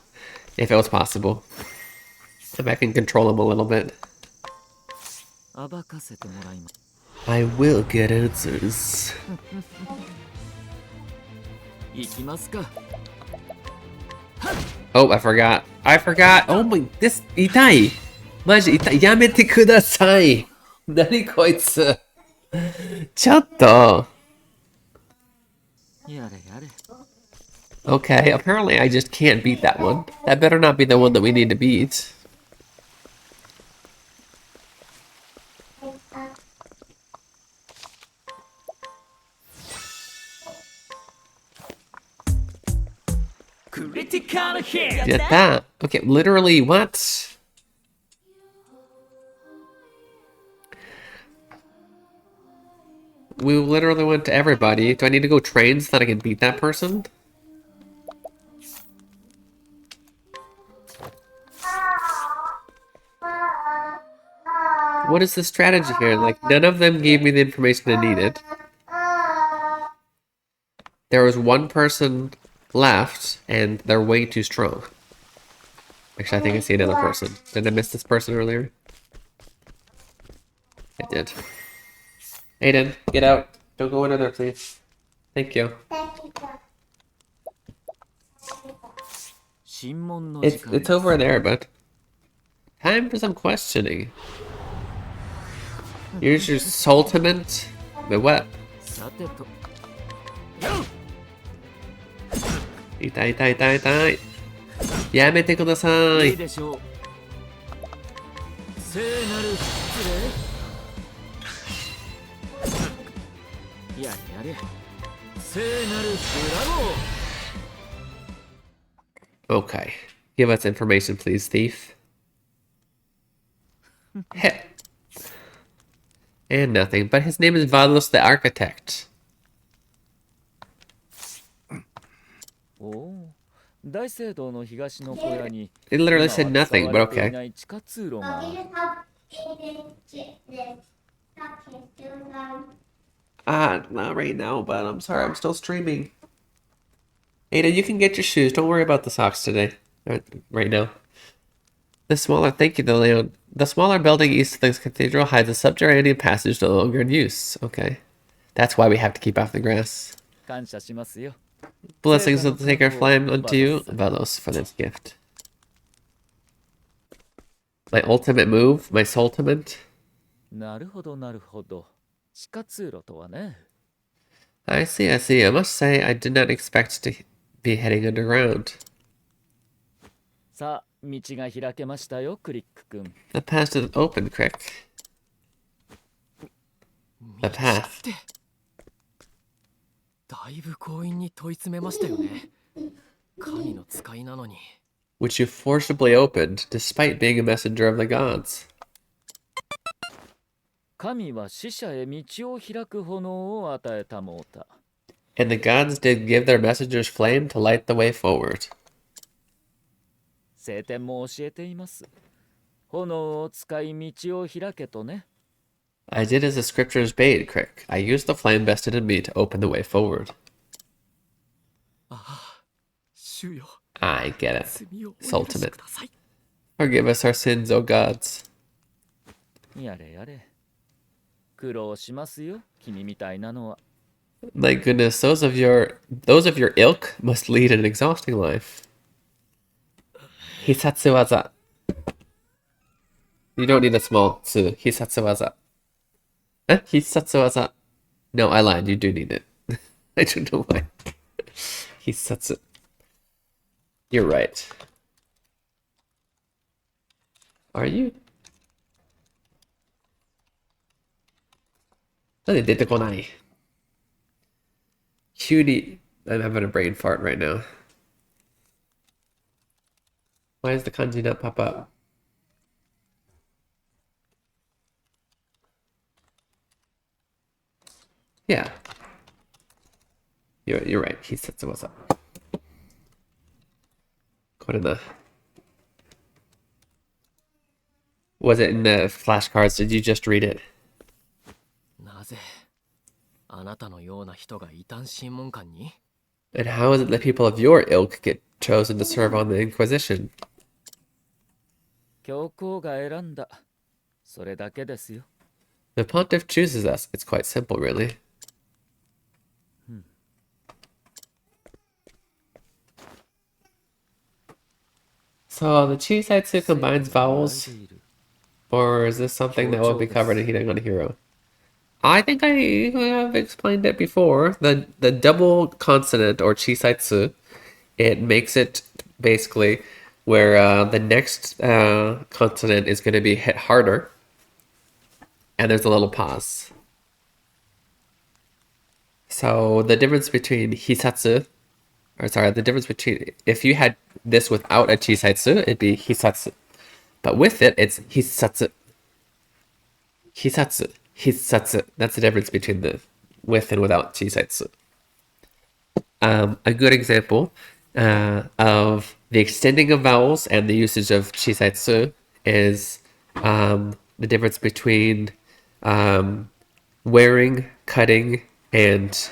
if it was possible. If I can control him a little bit. I will get answers. Oh, I forgot. Oh my, this, 痛い。マジ痛い。やめてください。何こいつ。ちょっと。Okay, apparently I just can't beat that one. That better not be the one that we need to beat. Critical hit. Get that. Okay, literally what? We literally went to everybody. Do I need to go train so that I can beat that person? What is the strategy here? Like, none of them gave me the information I needed. There was one person left, and they're way too strong. Actually, I think I see another person. Did I miss this person earlier? I did. Aiden, get out. Don't go in there, please. Thank you. It's over there, but... Time for some questioning. Here's your Sultimate. The what? 痛い痛い痛い痛い。やめてください。Okay. Give us information, please, thief. Heh. And nothing, but his name is Valos the Architect. It literally said nothing, but okay. Not right now, but I'm sorry, I'm still streaming. Ada, you can get your shoes. Don't worry about the socks today. Right now. Thank you, Leon. The smaller building east of the cathedral hides a subterranean passage no longer in use. Okay. That's why we have to keep off the grass. Blessings of the sacred flame unto you, Valos, for this gift. My ultimate move? My Sultimate? I see. I must say, I did not expect to be heading underground. The path is open, Crick. The path. Which you forcibly opened, despite being a messenger of the gods. And the gods did give their messengers flame to light the way forward. I did as the scriptures bade, Crick. I used the flame vested in me to open the way forward. I get it. Sultimate. Forgive us our sins, O gods. My goodness, those of your ilk must lead an exhausting life. Hisatsuwaza. You don't need a small tsu. Hisatsuwaza. Hisatsuwaza. No, I lied. You do need it. I don't know why. Hisatsu. You're right. Are you? なんで出てこない cutie. I'm having a brain fart right now. Why does the kanji not pop up? Yeah. You're right. He said what's up. Go to the. Was it in the flashcards? Did you just read it? なぜあなたのような人が異端審問官に And how is it that people of your ilk get chosen to serve on the Inquisition? 教皇が選んだ。それだけですよ。The pontiff chooses us. It's quite simple, really. So the Chisaitsu combines vowels, or is this something that will be covered in Hitting on Hero? I think I have explained it before. The double consonant or Chisaitsu, it makes it basically where the next consonant is going to be hit harder, and there's a little pause. So the difference between Hisatsu, or sorry, the difference between, if you had this without a Chisaitsu, it'd be Hisatsu. But with it, it's Hisatsu. Hisatsu. Hisatsu. That's the difference between the with and without Chisaitsu. A good example of the extending of vowels and the usage of Chisaitsu is the difference between wearing, cutting, and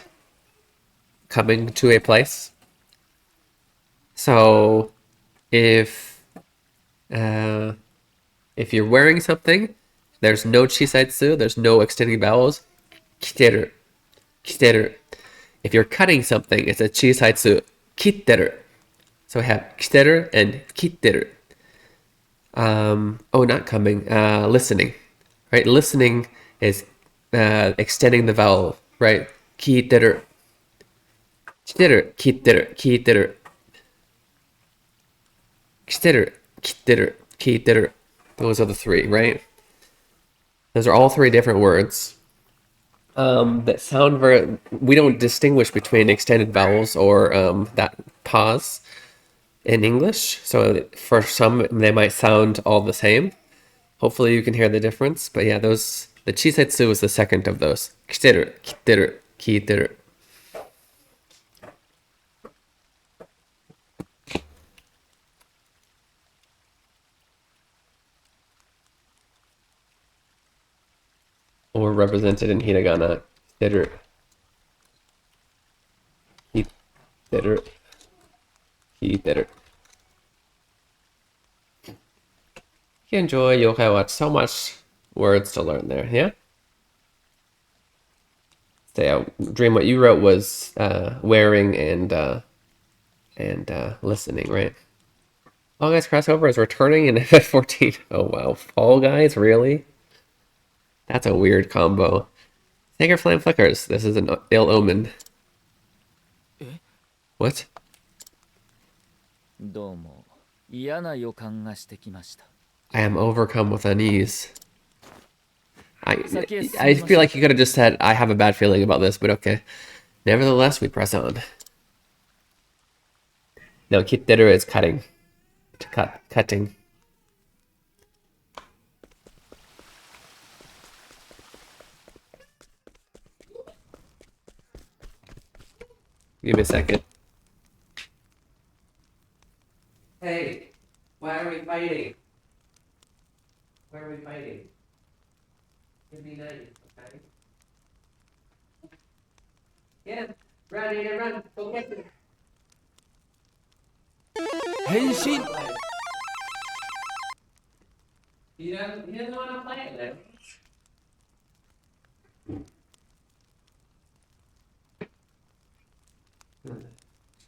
coming to a place. So if you're wearing something, there's no chisaitsu, there's no extending vowels. Kiteru. Kiteru. If you're cutting something, it's a chisaitsu. Kitteru. So we have kiteru and kitteru. Oh, not coming. Listening. Right? Listening is extending the vowel. Right? Kitteru. Kiteru. Kitteru. Kitteru. Kiteru. Kitteru. Kitteru. Those are the three, right? Those are all three different words that sound very. We don't distinguish between extended vowels or that pause in English. So for some, they might sound all the same. Hopefully, you can hear the difference. But yeah, those the chisetsu is the second of those. Kiteru, kiteru, kiteru. Or represented in hiragana. Kiteru. Kiteru. Kiteru. You enjoy Yokai Watch. So much words to learn there, yeah? So yeah, Dream, what you wrote was wearing and listening, right? Fall Guys Crossover is returning in FF14. Oh wow, Fall Guys, really? That's a weird combo. Sacred Flame Flickers. This is an ill omen. What? どうも嫌な予感がしてきました。 I am overcome with unease. I feel like you could have just said, I have a bad feeling about this, but okay. Nevertheless, we press on. No, kitteru is cutting. Cutting. Give me a second. Hey, why are we fighting? Why are we fighting? It'd be nice, okay? Yeah, run, Aiden, run. Go get it. 変身 He doesn't want to play it then.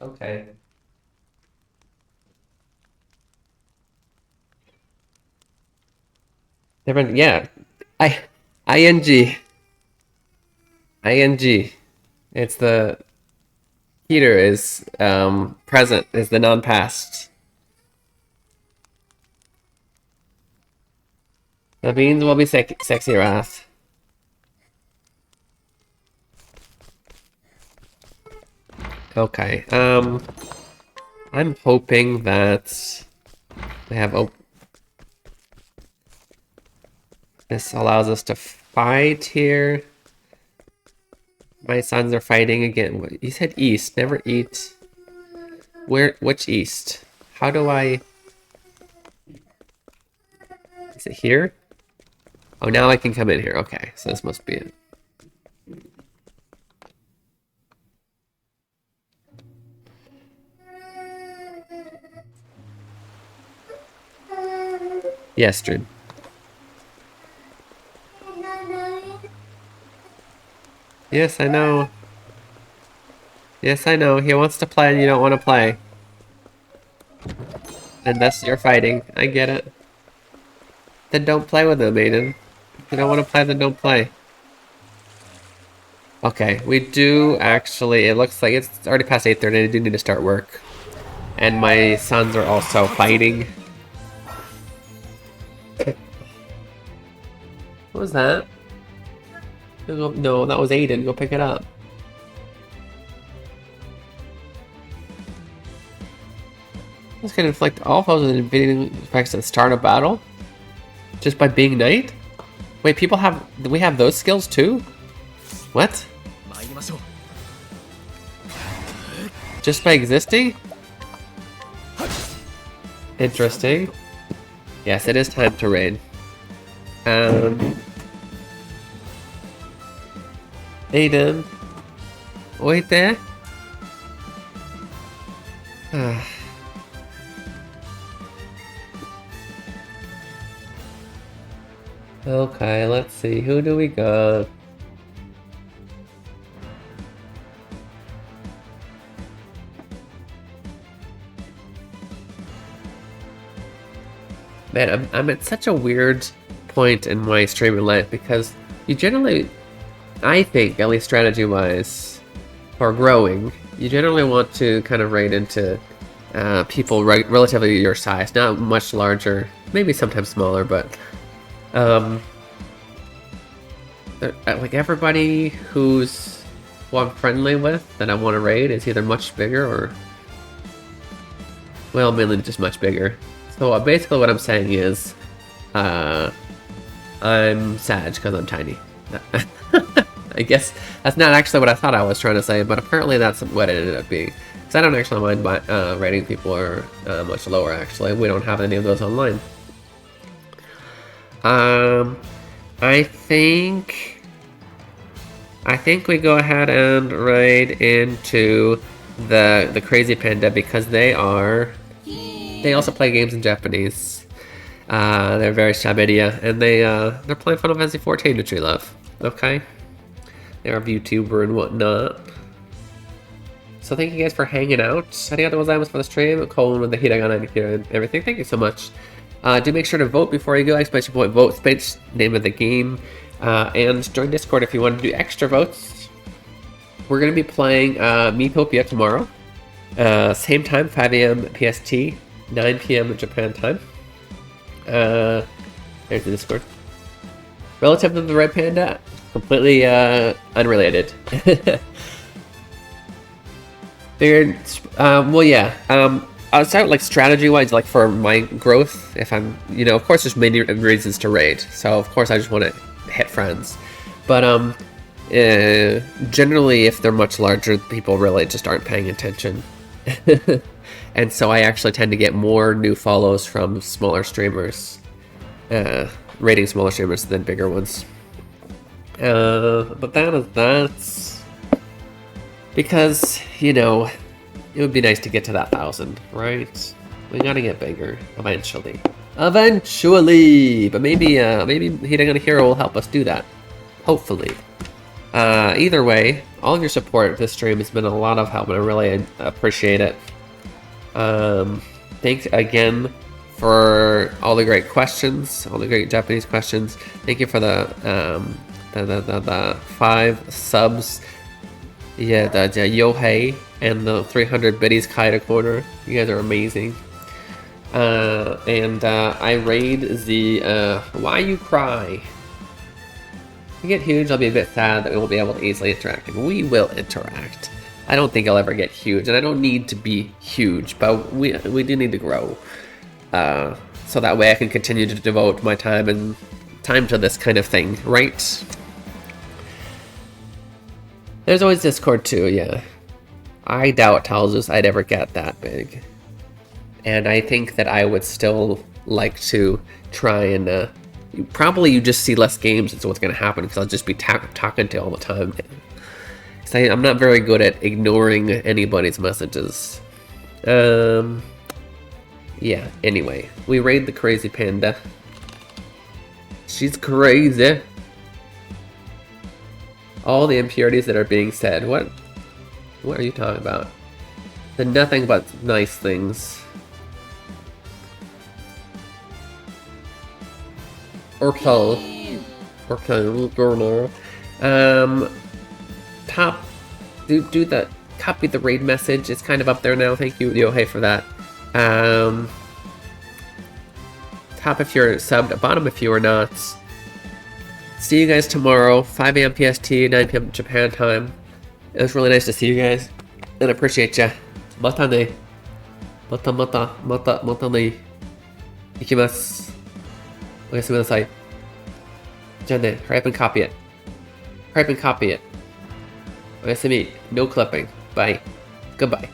Okay. Different, yeah. ing. It's the heater is present, is the non-past. The beans will be sexy wrath. Okay, I'm hoping that they have this allows us to fight here. My sons are fighting again. You said east, never eat. Which east? How do I... Is it here? Oh, now I can come in here. Okay, so this must be it. Yes, Drew. Yes, I know. Yes, I know. He wants to play and you don't want to play. And thus you're fighting. I get it. Then don't play with him, Aiden. If you don't want to play, then don't play. Okay, we do actually... It looks like it's already past 8:30. I do need to start work. And my sons are also fighting. What was that? No, that was Aiden. Go pick it up. This can inflict all foes with invading effects at the start of battle? Just by being knight? Wait, people have... We have those skills too? What? Just by existing? Interesting. Yes, it is time to raid. Aiden. Wait there. Okay, let's see. Who do we got? Man, I'm at such a weird point in my streaming life because you generally, I think, at least strategy-wise, for growing, you generally want to kind of raid into people relatively your size, not much larger, maybe sometimes smaller, but like everybody who I'm friendly with that I want to raid is either much bigger or, well, mainly just much bigger. So basically what I'm saying is, I'm sad because I'm tiny. I guess that's not actually what I thought I was trying to say, but apparently that's what it ended up being. So I don't actually mind rating people are much lower, actually. We don't have any of those online. I think we go ahead and raid into the Crazy Panda because they also play games in Japanese. They're very shaberia, and they're playing Final Fantasy XIV, which we love. Okay, they're a VTuber and whatnot. So thank you guys for hanging out. Arigatou gozaimasu for the stream. Colon with the hiragana here and everything. Thank you so much. Do make sure to vote before you go. Exclamation point vote space name of the game, and join Discord if you want to do extra votes. We're gonna be playing Miitopia tomorrow, same time, 5 a.m. PST. 9 p.m. Japan time. There's the Discord. Relative to the Red Panda, completely unrelated. Figured, well, yeah. Outside, like strategy-wise, like for my growth, if I'm, of course, there's many reasons to raid. So of course, I just want to hit friends. But generally, if they're much larger, people really just aren't paying attention. And so I actually tend to get more new follows from smaller streamers, rating smaller streamers than bigger ones. But that's because, it would be nice to get to that 1,000, right? We gotta get bigger eventually. Eventually! But maybe Hiragana Hero will help us do that. Hopefully. Either way, all of your support this stream has been a lot of help, and I really appreciate it. Thanks again for all the great questions, all the great Japanese questions. Thank you for the 5 subs. Yeah, the Yohei and the 300 biddies Kaida corner. You guys are amazing. And I raid the Why You Cry. If we get huge, I'll be a bit sad that we won't be able to easily interact. And we will interact. I don't think I'll ever get huge, and I don't need to be huge, but we do need to grow. So that way I can continue to devote my time to this kind of thing, right? There's always Discord too, yeah. I doubt Talzus I'd ever get that big. And I think that I would still like to try and probably you just see less games is what's going to happen, because I'll just be talking to you all the time. I'm not very good at ignoring anybody's messages. Yeah, anyway. We raid the crazy panda. She's crazy. All the impurities that are being said. What are you talking about? They're nothing but nice things. Okay. Top, do the copy the raid message. It's kind of up there now. Thank you, Yohei, for that. Top if you're subbed, bottom if you are not. See you guys tomorrow, 5 a.m. PST, 9 p.m. Japan time. It was really nice to see you guys, and I appreciate ya. Mata ne. Mata ne. Ikimasu. Oyasumi nasai. Ja ne. Hurry up and copy it. Hurry up and copy it. Oyasumi. No clipping. Bye. Goodbye.